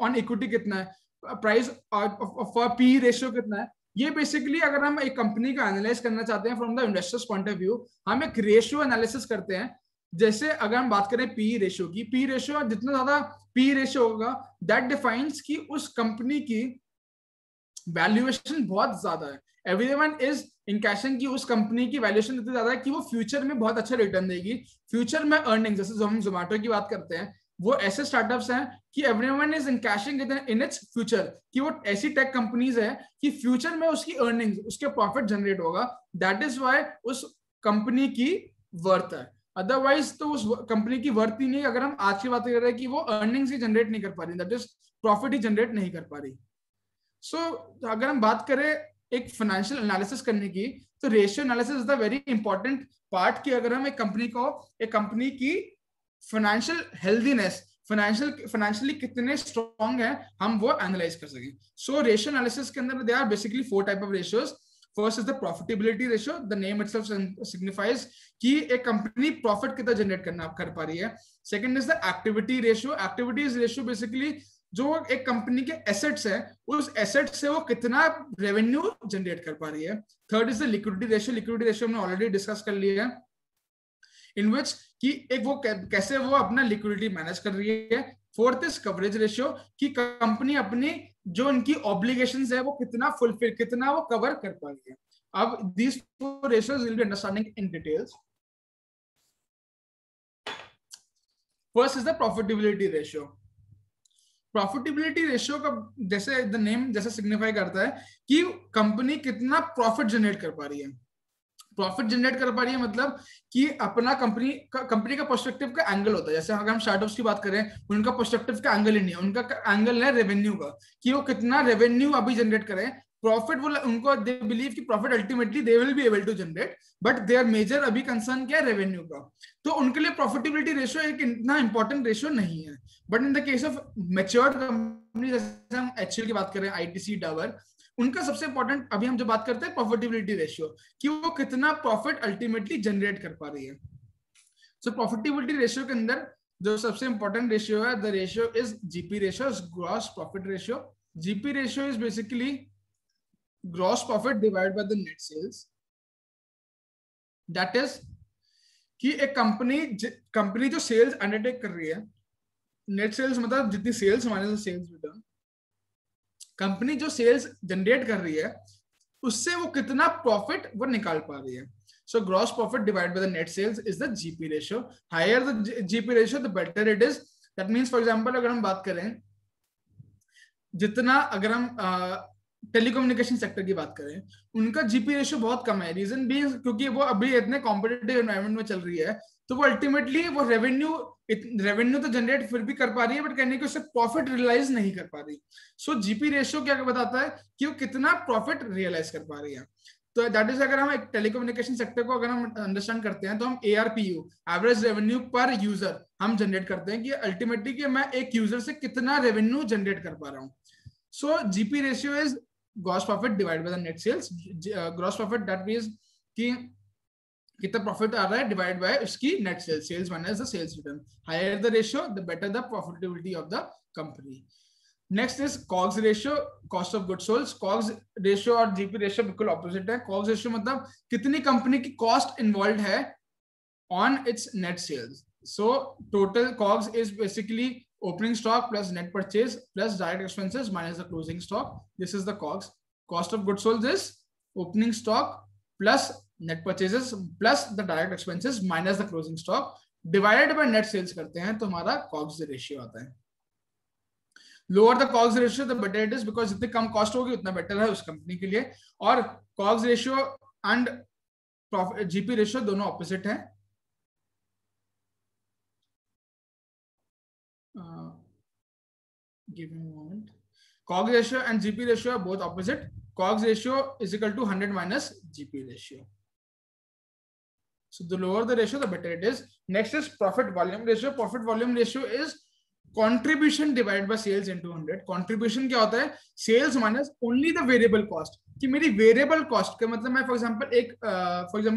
ऑन इक्विटी कितना है, प्राइस फॉर पी रेशियो कितना है. ये बेसिकली अगर हम एक कंपनी का एनालाइज करना चाहते हैं from the investors point of view, हम एक रेशियो एनालिसिस करते हैं. जैसे अगर हम बात करें पी रेशियो की, पी रेशियो जितना ज्यादा पी रेशियो होगा दैट डिफाइंस कि उस कंपनी की वैल्यूएशन बहुत ज्यादा है. एवरीवन इज इनकैशिंग की उस कंपनी की वैल्यूएशन इतनी ज्यादा है कि वो फ्यूचर में बहुत अच्छा रिटर्न देगी, फ्यूचर में अर्निंग, जैसे जो हम जोमेटो की बात करते हैं, वो ऐसे स्टार्टअप्स हैं कि everyone is encashing in its future, कि वो ऐसी टेक कंपनीज है कि फ्यूचर में उसकी अर्निंग, उसके प्रॉफिट जनरेट होगा, दैट इज वाई उस कंपनी की वर्थ है. अदरवाइज तो उस कंपनी की वर्थ ही नहीं, अगर हम आज की बात कर रहे हैं कि वो अर्निंग्स ही जनरेट नहीं कर पा रही, that is profit he generate नहीं कर पा रही. सो अगर हम बात करें एक फाइनेंशियल एनालिसिस करने की, तो ratio analysis is the very important part, कि अगर हम एक कंपनी की फाइनेंशियल हेल्दीनेस, फाइनेंशियली कितने स्ट्रॉन्ग है, हम वो एनालाइज कर सकें. सो रेशियो एनालिसिस के अंदर they are basically 4 type of ratios. First is the profitability ratio, the name itself signifies कि एक कंपनी प्रॉफिट कितना जनरेट कर पा रही है. Second is the activity ratio, activity ratio basically जो एक कंपनी के एसेट्स है, उस एसेट से वो कितना रेवेन्यू जनरेट कर पा रही है. Third is the liquidity ratio, liquidity ratio हमने ऑलरेडी डिस्कस कर लिया है, इन विच कि एक वो कैसे वो अपना लिक्विडिटी मैनेज कर रही है. फोर्थ इज कवरेज रेशियो, कि कंपनी अपनी जो उनकी ऑब्लिगेशंस है वो कितना फुलफिल, कितना वो कवर कर पा रही है. अब these 4 ratios will be understanding in details. First is the profitability ratio. Profitability ratio का जैसे द नेम जैसे सिग्निफाई करता है कि कंपनी कितना प्रॉफिट जनरेट कर पा रही है. प्रॉफिट जनरेट कर पा रही है मतलब कि अपना कंपनी का पर्सपेक्टिव का एंगल होता है. जैसे अगर हम स्टार्टअप्स की बात करें, उनका पर्सपेक्टिव का एंगल ही नहीं है, उनका एंगल है रेवेन्यू का, कि वो कितना रेवेन्यू अभी जनरेट करें. प्रॉफिट वो उनको दे बिलीव कि profit ultimately they will be able to generate, but their major अभी कंसर्न क्या है, रेवेन्यू का. तो उनके लिए प्रॉफिटेबिलिटी रेशियो एक इतना इंपॉर्टेंट रेशियो नहीं है. But in the case of matured company, जैसे हम HUL की बात करें, ITC, डाबर, उनका सबसे इंपॉर्टेंट अभी हम जो बात करते हैं प्रॉफिटेबिलिटी रेशियो, कि वो कितना प्रॉफिट अल्टीमेटली जनरेट कर पा रही है. सो प्रॉफिटेबिलिटी रेशियो के अंदर जो सबसे इंपॉर्टेंट रेशियो है, the ratio is GP ratio, gross profit ratio. GP ratio is basically gross profit divided by the net sales. That is कि एक कंपनी जो सेल्स अंडरटेक कर रही है, नेट सेल्स मतलब जितनी सेल्स हमारे सेल्स रिटर्न, कंपनी जो सेल्स जनरेट कर रही है उससे वो कितना प्रॉफिट वो निकाल पा रही है. So gross profit divide by the net sales is the GP ratio. Higher the GP ratio the better it is. That means for example अगर हम बात करें, जितना अगर हम टेलीकम्युनिकेशन सेक्टर की बात करें, उनका GP रेशियो बहुत कम है. रीजन भी क्योंकि वो अभी इतने कॉम्पिटिटिव एनवायरनमेंट में चल रही है, तो वो अल्टीमेटली वो रेवेन्यू तो जनरेट फिर भी कर पा रही है, बट कहने की उससे प्रॉफिट रियलाइज नहीं कर पा रही. सो GP रेशियो क्या बताता है कि वो कितना प्रॉफिट रियलाइज कर पा रही है. तो दैट इज, अगर हम एक टेलीकम्युनिकेशन सेक्टर को अगर हम अंडरस्टैंड करते हैं, तो हम ARPU, एवरेज रेवेन्यू पर यूजर, हम जनरेट करते हैं कि अल्टीमेटली कि मैं एक यूजर से कितना रेवेन्यू जनरेट कर पा रहा हूँ. So GP ratio is gross profit divide by the net sales. Gross profit that means कि कितना प्रॉफिट आ रहा है डिवाइड बाय उसकी net sales, sales minus the sales return. Higher the ratio the better the profitability of the company. Next is COGS ratio, cost of goods sold. COGS ratio और GP ratio बिल्कुल opposite है. COGS ratio मतलब कितनी company की cost involve है on its net sales. So total COGS is basically opening stock plus net purchase plus direct expenses minus the closing stock. This is the COGS. Cost of goods sold is opening stock plus net purchases plus the direct expenses minus the closing stock divided by net sales करते हैं तो हमारा COGS ratio आता है. Lower the COGS ratio the better it is, because जितनी कम cost होगी उतना better है उस कंपनी के लिए. और COGS ratio and GP ratio दोनों ऑपोजिट है. Give me a moment. COGS ratio and GP ratio are both opposite. COGS ratio is equal to 100 minus GP ratio. So the lower the ratio, the better it is. Next is profit volume ratio. Profit volume ratio is contribution divided by sales into 100. Contribution क्या होता है? Sales minus only the variable cost. कि मेरी variable cost का मतलब मैं for example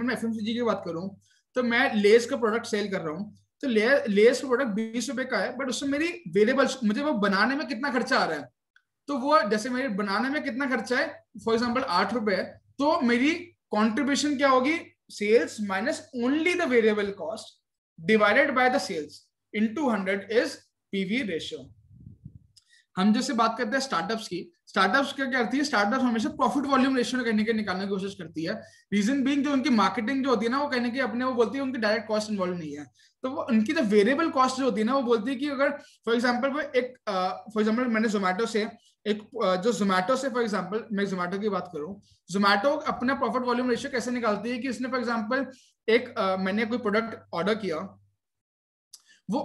मैं FMCG की बात करूं तो मैं लेस का प्रोडक्ट सेल कर रहा हूं, तो लेस का प्रोडक्ट 20 रुपए का है, बट उसमें मेरी वेरिएबल मुझे वो बनाने में कितना खर्चा आ रहा है, तो वो जैसे मेरे बनाने में कितना खर्चा है, फॉर एग्जांपल 8 रुपए है, तो मेरी कंट्रीब्यूशन क्या होगी? Sales minus only the variable cost divided by the sales into 100 is PV ratio. हम जैसे बात करते हैं स्टार्टअप्स की, स्टार्टअप्स क्या करती है? स्टार्टअप हमेशा प्रॉफिट वॉल्यूम रेशियो कहीं के निकालने की कोशिश करती है. रीजन बीइंग जो उनकी मार्केटिंग जो होती है ना, वो कहने की अपने वो बोलती है उनकी डायरेक्ट कॉस्ट इन्वॉल्व नहीं है, तो वो उनकी जो वेरिएबल कॉस्ट जो होती है ना, वो बोलती है कि अगर फॉर एग्जाम्पल मैंने जोमेटो से फॉर एग्जाम्पल मैं जोमेटो की बात करूं, जोमेटो अपना प्रॉफिट वॉल्यूम रेशियो कैसे निकालती है कि इसने फॉर एग्जाम्पल मैंने कोई प्रोडक्ट ऑर्डर किया, वो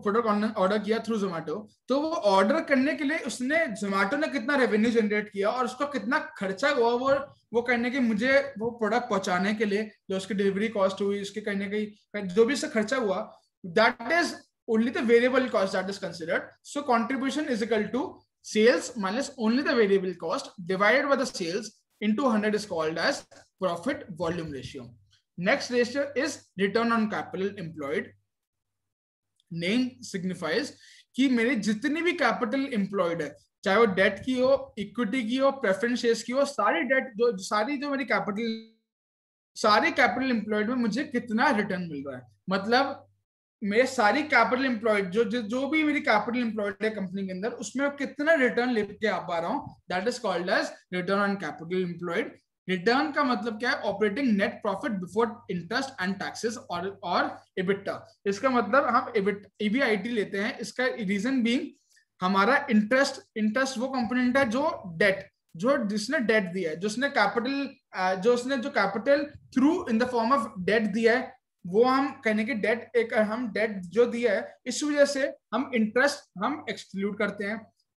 प्रोडक्ट ऑर्डर किया थ्रू जोमेटो, तो वो ऑर्डर करने के लिए उसने जोमेटो ने कितना रेवेन्यू जनरेट किया और उसको कितना खर्चा हुआ वो कहने की मुझे वो प्रोडक्ट पहुंचाने के लिए, जो उसकी डिलीवरी कॉस्ट हुई, उसके कहने की जो भी इससे खर्चा हुआ, that is only the variable cost that is considered. So contribution is equal to sales minus only the variable cost divided by the sales into 100 is called as profit volume ratio. Next ratio is return on capital employed. Name signifies कि मेरे जितनी भी capital employed है, चाहे वो date की हो, equity की हो, प्रेफरेंस शेयर्स की हो, सारी जो मेरी कैपिटल एम्प्लॉयड में मुझे कितना रिटर्न मिल रहा है. मतलब मेरे सारी कैपिटल एम्प्लॉयड जो भी मेरी कैपिटल एम्प्लॉयड है कंपनी के अंदर, उसमें कितना रिटर्न लेके आ पा रहा हूं, that is called as return on capital employed. Return का मतलब क्या है? Operating net profit before interest and taxes और एबिटा. इसका मतलब हम EBIT लेते हैं. इसका रीजन बीइंग हमारा इंटरेस्ट वो कंपोनेंट है जिसने डेट दिया है, जो capital through in the form of debt दिया है, वो हम कहने के डेट जो दिया है, इस वजह से हम इंटरेस्ट हम एक्सक्लूड करते हैं.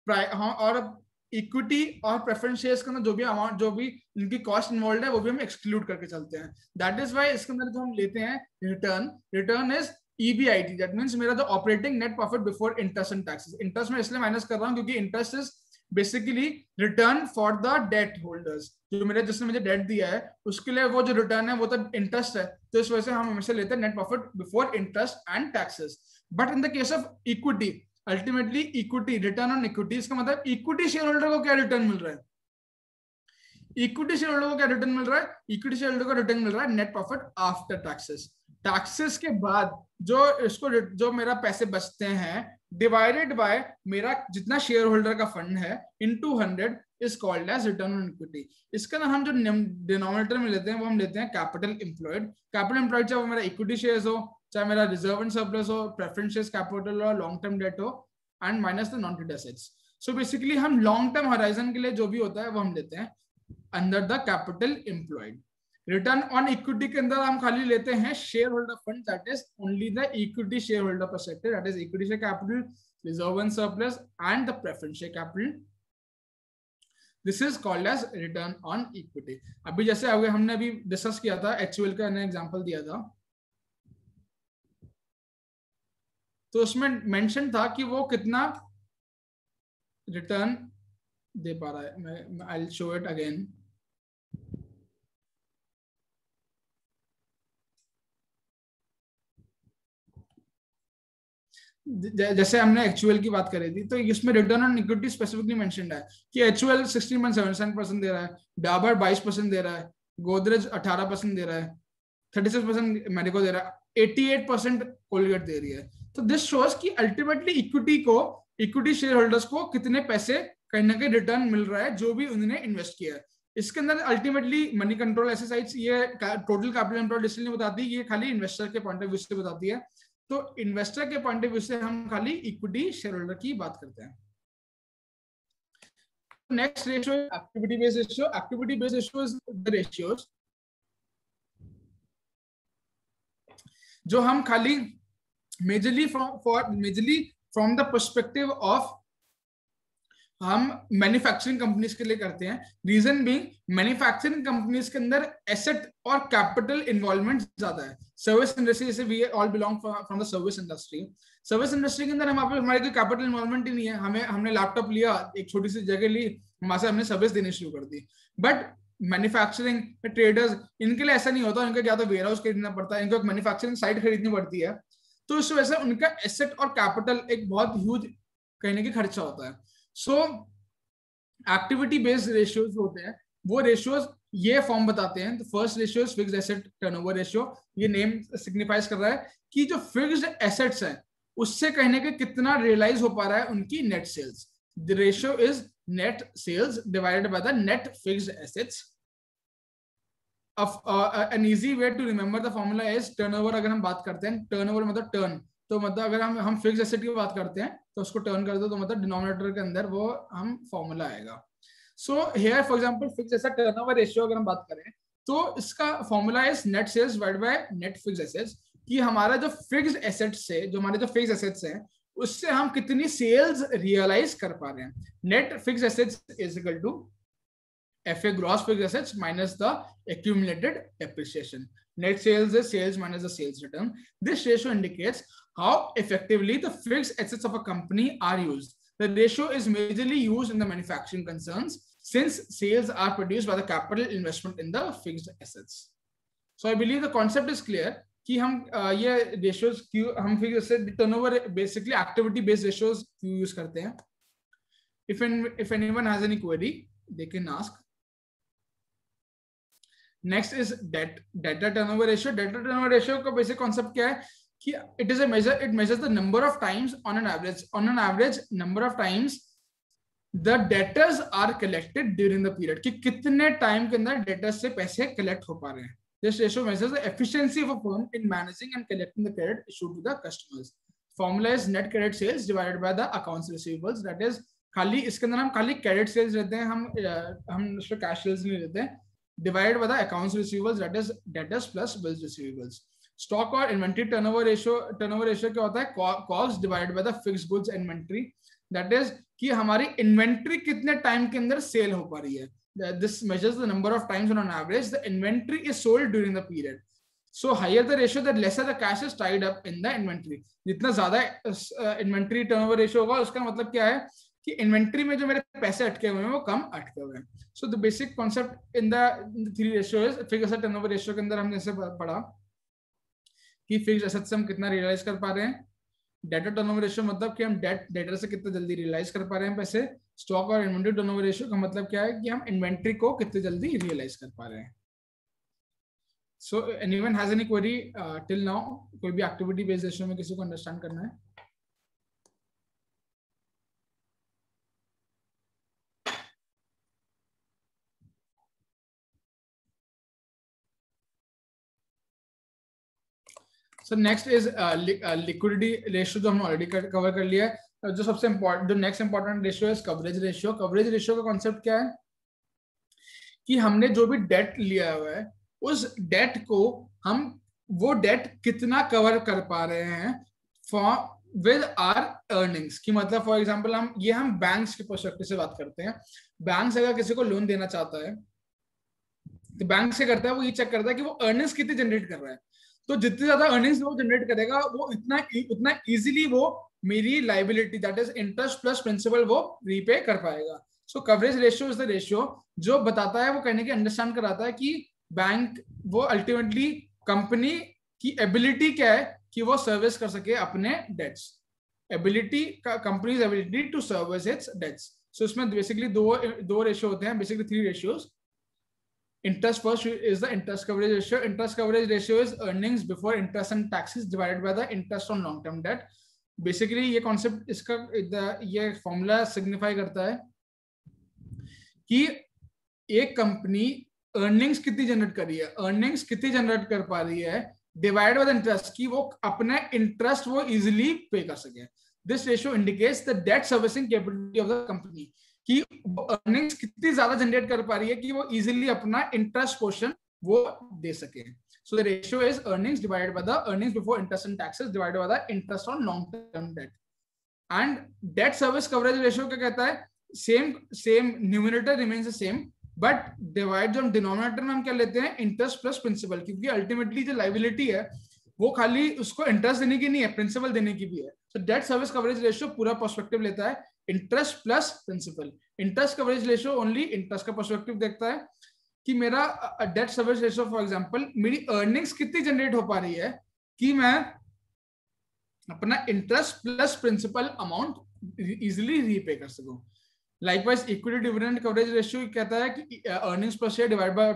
और इक्विटी और प्रेफरेंस शेयर्स के अंदर जो भी अमाउंट, जो भी इनकी कॉस्ट इन्वॉल्व है, वो भी हम एक्सक्लूड करके चलते हैं. दैट इज वाई इसके अंदर जो हम लेते हैं return is EBIT. That means मेरा जो operating net profit before interest and taxes. Interest में इसलिए माइनस कर रहा हूं क्योंकि interest is basically return for the debt holders. जिसने मुझे डेट दिया है उसके लिए वो जो रिटर्न है वो तो इंटरेस्ट है, तो इस वजह से हम हमेशा लेते हैं net profit before interest and taxes. But in the case of equity, ultimately equity, return on equity, इसका मतलब इक्विटी शेयर होल्डर को क्या रिटर्न मिल रहा है? इक्विटी शेयर होल्डर को क्या रिटर्न मिल रहा है? इक्विटी शेयर होल्डर को रिटर्न मिल रहा है net profit after taxes. Taxes के बाद जो मेरा पैसे बचते हैं डिवाइडेड बाय मेरा जितना शेयर होल्डर का फंड है into 100 is called as return on equity. इसका ना हम जो डिनोमिनेटर में लेते हैं वो हम लेते हैं कैपिटल एम्प्लॉयड. कैपिटल एम्प्लॉयड चाहे वो मेरा इक्विटी शेयर्स हो, चाहे मेरा रिजर्व एंड सरप्लस हो, प्रेफरेंस शेयर्स कैपिटल हो, लॉन्ग टर्म डेट हो, and minus the non trade assets. So basically हम लॉन्ग टर्म होराइजन के लिए जो भी होता है वो हम लेते हैं under the capital employed. Return on equity के अंदर हम खाली लेते हैं share holder fund, that is only the equity share holder perspective, that is equity share capital, reserve and surplus and the preference share capital. This is called as return on equity. अभी जैसे हमने अभी discuss किया था, HUL का example दिया था, तो उसमें मेंशन था कि वो कितना रिटर्न दे पा रहा है. मैं I will show it again. जैसे हमने एक्चुअल की बात करी थी, तो इसमें return on equity specifically mentioned है कि एक्चुअल 16.77% दे रहा है, डाबर 22% दे रहा है, गोदरेज 18% दे रहा है, 36% मेडिको दे रहा है, 88% कोलगेट दे रही है। तो दिस शोज कि अल्टीमेटली इक्विटी शेयर होल्डर्स को कितने पैसे कहीं ना कहीं रिटर्न मिल रहा है जो भी उन्होंने इन्वेस्ट किया है। इसके अंदर अल्टीमेटली मनी कंट्रोल एक्सरसाइज ये टोटल कैपिटल एम्प्लॉयड डिसीजन नहीं बताती, ये खाली इन्वेस्टर के पॉइंट ऑफ व्यू से बताती है। तो इन्वेस्टर के पॉइंट ऑफ व्यू से हम खाली इक्विटी शेयर होल्डर की बात करते हैं। Next ratio activity based ratio. Activity based ratio is the ratios जो हम खाली majorly from the perspective of हम मैन्युफैक्चरिंग कंपनीज के लिए करते हैं। रीजन बीइंग मैन्युफैक्चरिंग कंपनीज के अंदर एसेट और कैपिटल इन्वॉल्वमेंट ज्यादा है। सर्विस इंडस्ट्री, जैसे we all belong from the service industry, service industry के अंदर हमारे कोई कैपिटल इन्वॉल्वमेंट ही नहीं है। हमने लैपटॉप लिया, एक छोटी सी जगह ली, वहां से हमने सर्विस देनी शुरू कर दी। बट मैन्युफैक्चरिंग ट्रेडर्स, इनके लिए ऐसा नहीं होता, इनको क्या तो वेयर हाउस खरीदना पड़ता है, इनको एक मैन्युफैक्चरिंग साइट खरीदनी पड़ती है। तो इस वजह से उनका एसेट और कैपिटल एक बहुत ह्यूज कहीं ना कहीं खर्चा होता है। सो एक्टिविटी बेस्ड रेशियोज होते हैं, वो रेशियोज ये फॉर्म बताते हैं। First ratio is fixed asset turnover ratio. ये नेम सिग्निफाइज कर रहा है कि जो फिक्स्ड एसेट्स है उससे कहीं ना कहीं कितना रियलाइज हो पा रहा है उनकी net sales. The ratio is net sales divided by the net fixed assets. an easy way to remember the formula is turnover। अगर हम बात करते हैं टर्नओवर मतलब टर्न, तो मतलब अगर हम फिक्स एसेट की बात करते हैं तो उसको टर्न कर दो, तो मतलब डिनोमिनेटर के अंदर वो हम फॉर्मूला आएगा। So here for example fix asset turnover ratio अगर हम बात करें तो इसका formula is net sales divided by net fixed assets. कि हमारा जो फिक्स्ड एसेट्स है, जो हमारे जो फिक्स्ड एसेट्स हैं उससे हम कितनी सेल्स रियलाइज कर पा रहे हैं। Net fixed assets is equal to FA gross fixed assets minus the accumulated depreciation. Net sales is sales minus the sales return. This ratio indicates how effectively the fixed assets of a company are used. The ratio is majorly used in the manufacturing concerns since sales are produced by the capital investment in the fixed assets. So I believe the concept is clear कि हम ये ratios क्यों हम fixed asset turnover basically activity based ratios क्यों use करते हैं। If anyone has any query, they can ask. Next is debtor turnover ratio. Debtor turnover ratio का basic concept क्या है कि it is a major, it measures the number of times on an average number of times the debtors are collected during the period. कि कितने time के अंदर debtors से पैसे कलेक्ट हो पा रहे हैं। This ratio measures the efficiency of a firm in managing and collecting the credit issued to the customers. Formula is net credit sales divided by the accounts receivables. That is खाली इसके अंदर हम खाली credit sales लेते हैं, हम उसमें cash sales नहीं लेते हैं। Divided by the accounts receivables, that is debtors plus bills receivables. Stock और inventory turnover ratio क्या होता है? Cost divided by the fixed goods inventory. That is कि हमारी inventory कितने टाइम के अंदर सेल हो पा रही है। This measures the number of times on average the inventory is sold during the period. So higher the ratio, the lesser the cash is tied up in the inventory. जितना ज्यादा inventory turnover ratio होगा उसका मतलब क्या है कि inventory में जो मेरे पैसे अटके हुए हैं वो कम अटके हुए हैं। So the basic concept in the three ratio is fixed asset turnover ratio के अंदर हमने जैसे पढ़ा कि फिक्स्ड एसेट से हम कितना रियलाइज कर पा रहे हैं। डेटा टर्नओवर रेशियो मतलब कि हम डेटर से कितना जल्दी रियलाइज कर पा रहे हैं पैसे। स्टॉक और इन्वेंट्री टर्नओवर रेशियो का मतलब क्या है कि हम इन्वेंट्री को कितनी जल्दी रियलाइज कर पा रहे हैं। So anyone has any query till now? कोई भी एक्टिविटी बेस्ड रेशियो में किसी को अंडरस्टैंड करना है? So next is liquidity ratio, जो हमने ऑलरेडी कवर कर लिया है। जो सबसे इंपॉर्टेंट, जो नेक्स्ट इंपॉर्टेंट रेशियो है कवरेज रेशियो। कवरेज रेशियो का कॉन्सेप्ट क्या है कि हमने जो भी डेट लिया हुआ है उस डेट को हम वो डेट कितना कवर कर पा रहे हैं फॉर विद आर अर्निंग्स। की मतलब फॉर एग्जांपल हम बैंक्स के पर्सपेक्टिव से बात करते हैं। बैंक्स अगर किसी को लोन देना चाहता है तो बैंक से करता है, वो ये चेक करता है कि वो अर्निंग्स कितनी जनरेट कर रहा है। तो जितनी ज्यादा अर्निंग्स वो जनरेट करेगा वो उतना इजीली वो मेरी liability that is interest plus principal वो रीपे कर पाएगा। So coverage ratio is the ratio जो बताता है, वो कहने के अंडरस्टैंड कराता है कि बैंक वो अल्टीमेटली कंपनी की एबिलिटी क्या है कि वो सर्विस कर सके अपने debts. Ability companies ability to service its debts. So इसमें बेसिकली दो रेशियो होते हैं, basically 3 ratios. Interest first is the interest coverage ratio. Interest coverage ratio is earnings before interest and taxes divided by the interest on long term debt. Basically ये concept इसका ये formula signify करता है कि एक company earnings कितनी generate कर रही है, अर्निंग्स कितनी जनरेट कर पा रही है डिवाइड बाय द इंटरेस्ट, कि वो अपने इंटरेस्ट वो इजीली पे कर सके. This ratio indicates the debt servicing capability of the company, कि अर्निंग्स कितनी ज्यादा जनरेट कर पा रही है कि वो इजीली अपना इंटरेस्ट पोर्शन वो दे सके. So the ratio is earnings divided by the earnings before interest and taxes divided by the interest on long term debt. And debt service coverage ratio क्या कहता है, same numerator remains the same, but divide जो denominator में हम क्या लेते हैं, interest plus principal, क्योंकि ultimately जो liability है वो खाली उसको interest देने की नहीं है, principal देने की भी है. So debt service coverage ratio पूरा perspective लेता है interest plus principal. Interest coverage ratio only interest का perspective देखता है कि मेरा debt service ratio for example मेरी अर्निंग्स कितनी जनरेट हो पा रही है कि मैं अपना interest plus principal amount easily repay कर सकूं. Likewise equity dividend coverage ratio कहता है कि earnings per share divide by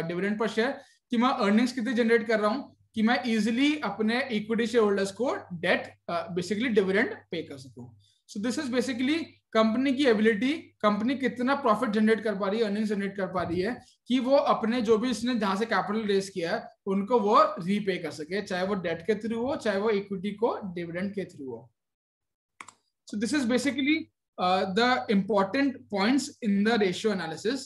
dividend per share, कि मैं अर्निंग्स कितनी जनरेट कर रहा हूं कि मैं इजीली अपने इक्विटी शेयर होल्डर्स को डेट बेसिकली डिविडेंड पे कर सकूं. सो दिस इज बेसिकली कंपनी की एबिलिटी, कंपनी कितना प्रॉफिट जनरेट कर पा रही है, अर्निंग्स जनरेट कर पा रही है कि वो अपने जो भी इसने जहां से कैपिटल रेज किया है उनको वो रीपे कर सके, चाहे वो डेट के थ्रू हो चाहे वो इक्विटी को डिविडेंड के थ्रू हो. So this is basically the important points in the ratio analysis.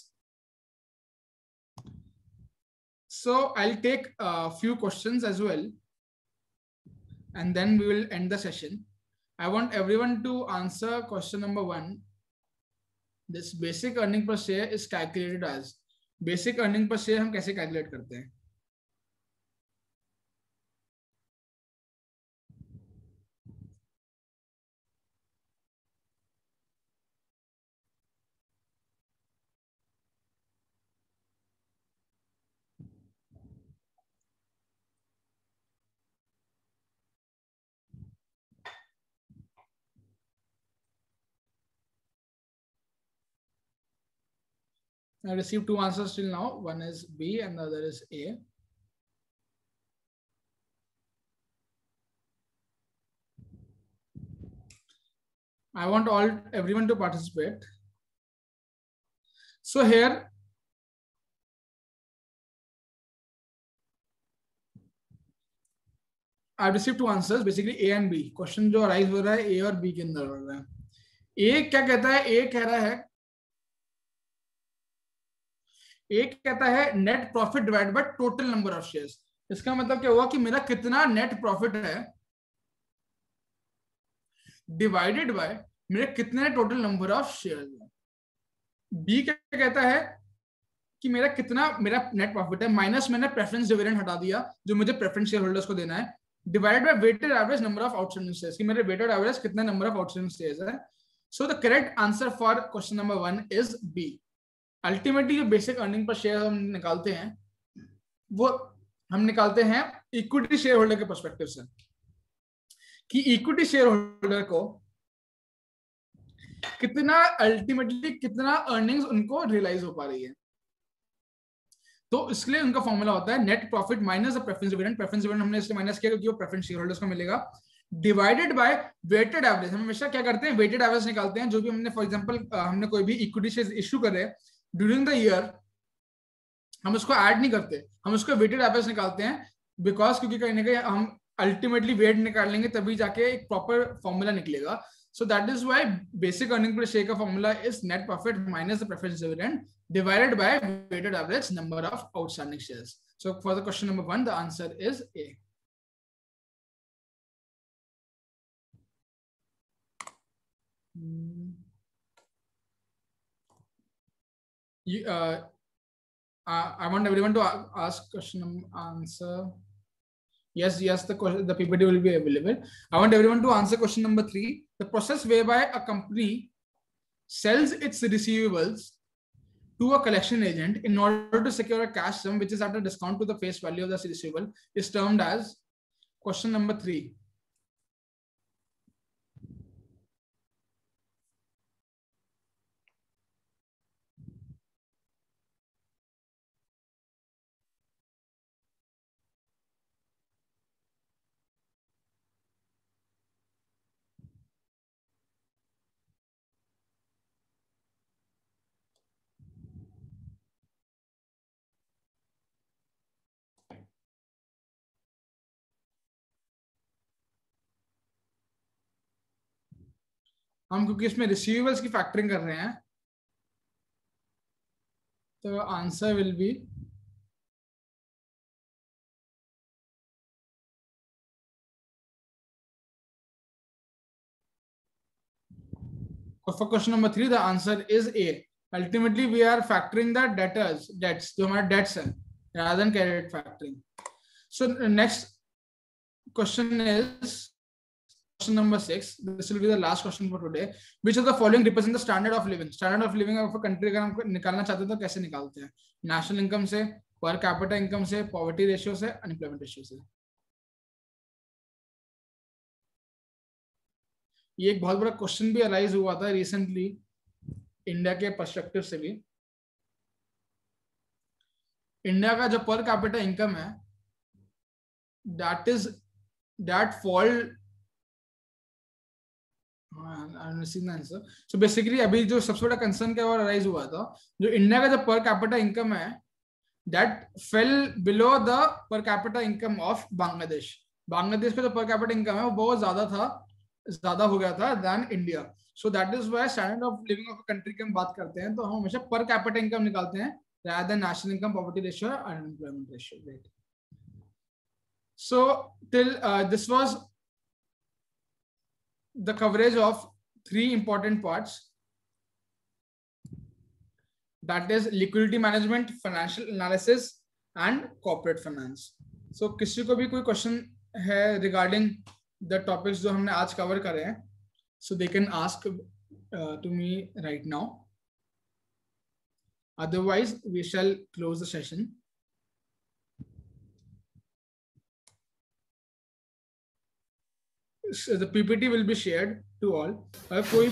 So I will take few questions as well and then we will end the session. I want everyone to answer question number 1. This basic earning per share is calculated as. Basic earning per share हम कैसे calculate करते हैं? I received 2 answers till now. One is B and the other is A. I want everyone to participate. So here I received 2 answers, basically A and B. Question जो arise हो रहा है A और B के अंदर हो रहा है. A क्या कहता है, A कह रहा है, एक कहता है net profit divide by total number of shares. इसका मतलब क्या हुआ कि मेरा कितना नेट प्रॉफिट है डिवाइडेड बाय मेरे कितने टोटल नंबर ऑफ शेयर्स है. बी क्या कहता है कि मेरा नेट प्रॉफिट है माइनस मैंने प्रेफरेंस डिविडेंड हटा दिया जो मुझे प्रेफरेंस शेयर होल्डर्स को देना है, divided by weighted average number of outstanding shares, कि मेरे वेटेड एवरेज कितने नंबर ऑफ आउटस्टैंडिंग शेयर्स है. So the correct answer for question number 1 is B. Ultimately जो बेसिक अर्निंग पर शेयर हम निकालते हैं वो हम निकालते हैं इक्विटी शेयर होल्डर के पर्सपेक्टिव से, कि इक्विटी शेयर होल्डर को अल्टीमेटली कितना अर्निंग्स उनको रियलाइज हो पा रही है. तो इसलिए उनका फॉर्मूला होता है net profit minus the preference dividend. Preference dividend हमने इसलिए माइनस किया क्योंकि वो प्रेफरेंस शेयर होल्डर्स को मिलेगा, डिवाइडेड बाय वेटेड एवरेज. हम हमेशा क्या करते हैं, वेटेड एवरेज निकालते हैं. जो भी हमने फॉर एग्जांपल हमने कोई भी इक्विटी शेयर इश्यू करे ड्यूरिंग द ईयर, हम उसको ऐड नहीं करते, हम उसको वेटेड एवरेज निकालते हैं, बिकॉज क्योंकि कहीं ना कहीं हम अल्टीमेटली वेट निकालेंगे तभी जाके एक प्रॉपर फॉर्मूला निकलेगा. So that is why basic earning per share का formula is net profit minus the preference dividend divided by weighted average number of outstanding shares. So for the question number 1 the answer is A. I want everyone to ask question answer. Yes, the PPT will be available. I want everyone to answer question number 3. The process whereby a company sells its receivables to a collection agent in order to secure a cash sum which is at a discount to the face value of the receivable is termed as. Question number 3. हम क्योंकि इसमें receivables की factoring कर रहे हैं, तो answer will be for question number 3 the answer is A. Ultimately we are factoring the debts जो हमारे debts है rather than credit factoring. So next question is question number 6. This will be the last question for today. Which of the following represent the standard of living? Standard of living of a country अगर हम निकालना चाहते हैं तो कैसे निकालते हैं? National income से, per capita income से, poverty ratio से, unemployment ratio से. ये एक बहुत बड़ा क्वेश्चन भी अराइज हुआ था रिसेंटली इंडिया के पर्सपेक्टिव से भी. इंडिया का जो पर कैपिटा इनकम है दैट फॉल सो बेसिकली अभी जो सबसे बड़ा कंसर्न क्या अराइज हुआ था, जो इंडिया का जो पर कैपिटा इनकम है that fell below the per capita income of Bangladesh. Bangladesh का जो पर कैपिटा इनकम है वो बहुत ज्यादा हो गया था than India. So that is why standard of living of country की हम बात करते हैं तो हम हमेशा पर कैपिटा इनकम निकालते हैं rather than national income, poverty ratio and unemployment ratio. Right. So till this was the coverage of 3 important parts, that is liquidity management, financial analysis and corporate finance. So किसी को भी कोई question है regarding the topics जो हमने आज cover करे हैं, so they can ask to me right now. Otherwise we shall close the session. So the PPT will be shared to all. अगर कोई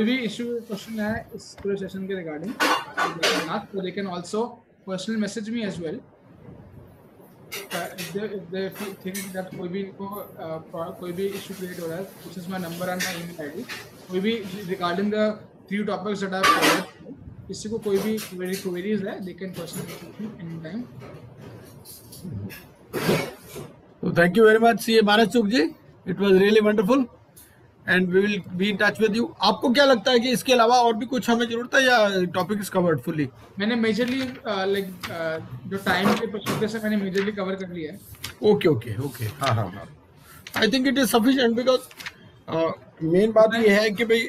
भी issue क्वेश्चन है इस पूरे सेशन के रिगार्डिंग तो they can also personal message me as well. If they think that कोई भी issue create हो रहा है, this is my number and my email ID. कोई भी regarding the 3 topics that I have covered, किसी को कोई भी queries है, they can personally message me anytime. So thank you very much CA Manasuk ji. It was really wonderful and we will be in touch with you. आपको क्या लगता है कि इसके अलावा और भी कुछ हमें जरूरत है या टॉपिक इज कवर्ड फुल्ली? मैंने मेजरली जो टाइम के पर्सपेक्टिव से मैंने मेजरली कवर कर लिया है. ओके हाँ I think it is sufficient because main बात ये है कि भाई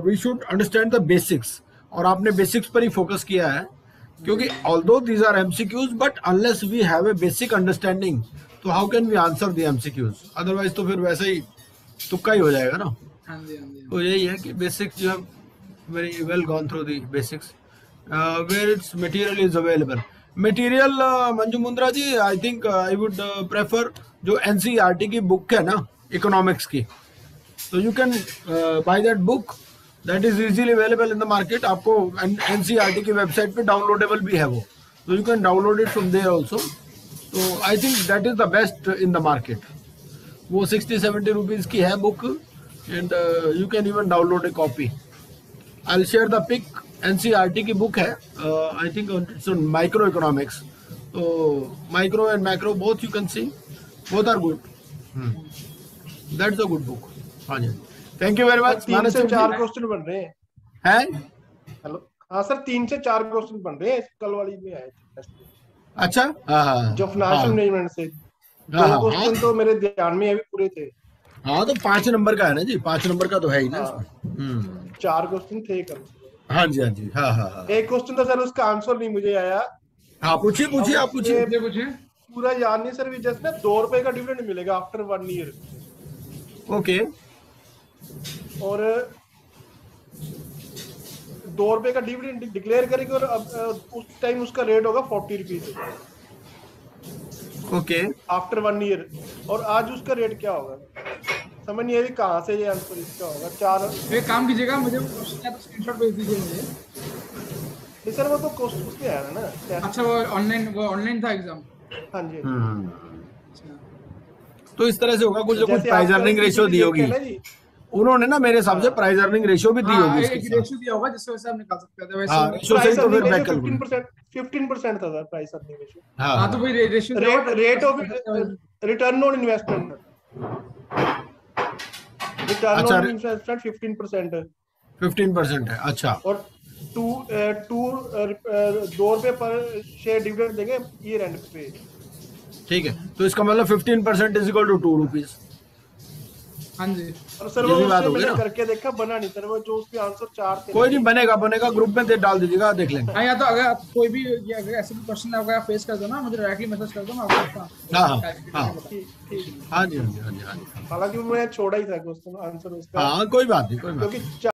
we should understand the basics और आपने बेसिक्स पर ही फोकस किया है क्योंकि although these are MCQs but unless we have a basic understanding तो how can we answer the MCQs, otherwise तो फिर वैसे ही तुक्का ही हो जाएगा ना. तो यही है कि basics you have very well gone through the basics where its material is available. Material Manju Mundra ji I think I would prefer जो एनसीईआरटी की बुक है ना इकोनॉमिक्स की, तो you can buy that book, that is easily available in the market. आपको NCERT की website पे downloadable भी है वो, तो you can download it from there also. तो I think that is the best in the market. वो 60-70 rupees की है book and you can even download a copy. I will share the pic. NCERT की book है I think it's on micro economics. तो micro and macro both you can see, both are good. That's a good book. हाँ जी, thank you very much. 3 से 4 question बन रहे हैं. Hello हाँ सर, 3 से 4 क्वेश्चन बन रहे हैं, कल वाली में आए थे. अच्छा हाँ, जो फाइनेंशियल मैनेजमेंट से 2 क्वेश्चन तो मेरे ध्यान में अभी पूरे थे. हाँ तो 5 नंबर का है ना जी, 5 नंबर का तो है ही ना. 4 क्वेश्चन थे कल. हाँ जी हाँ. एक क्वेश्चन तो सर उसका आंसर नहीं मुझे आया. हाँ पूछिए आप पूछिए. पूरा याद नहीं सर. जस्ट ना 2 रुपए का डिविडेंड मिलेगा आफ्टर 1 ईयर. ओके. और 2 रुपए का डिविडेंड डिक्लेयर करेंगे और उस टाइम उसका रेट होगा 40 रुपीज. ओके. After 1 year. और आज उसका रेट क्या होगा समझ नहीं. अभी कहाँ से ये आंसर इसका होगा. 4 एक काम कीजिएगा, मुझे स्क्रीनशॉट भेज दीजिए मुझे. सर वो तो क्वेश्चन उसमें आया ना. अच्छा वो ऑनलाइन था एग्जाम. हाँ जी. तो इस तरह से होगा कुछ प्राइस अर्निंग रेशियो दी होगी उन्होंने ना मेरे हिसाब से. प्राइस अर्निंग रेशियो भी दी होगी, एक रेशियो दिया होगा जिससे वैसे आप निकाल सकते हैं. वैसे रेशियो से तो फिर बैक कैलकुलेट 15% था सर प्राइस अर्निंग रेशियो. हां तो भाई ratio rate of return on investment. Return अच्छा, ऑन इन्वेस्टमेंट 15% है 15% है। अच्छा, और 2 रुपए पर शेयर डिविडेंड देंगे ईयर एंड पे। ठीक है, तो इसका मतलब 15% इज इक्वल टू 2 रुपीज। हाँ जी। और सर ये वो भी बात उससे होगी मैंने ना? करके देखा, बना नहीं सर वो, जो उसके आंसर 4 थे। कोई नहीं, बनेगा बनेगा, ग्रुप में डाल दीजिएगा, देख लेंगे। हाँ, या तो अगर आप कोई भी अगर ऐसे भी क्वेश्चन आपका फेस कर दो ना, मुझे डायरेक्टली मैसेज कर दो, मैं आपको हाँ हाँ clarification हाँ बता दूँ। ठीक। हाँ जी हाँ जी हाँ जी हाँ जी। हालांकि मैं छोड़ा ही था क्वेश्चन आंसर उसका, हाँ, कोई बात नहीं, कोई बात नहीं। क्योंकि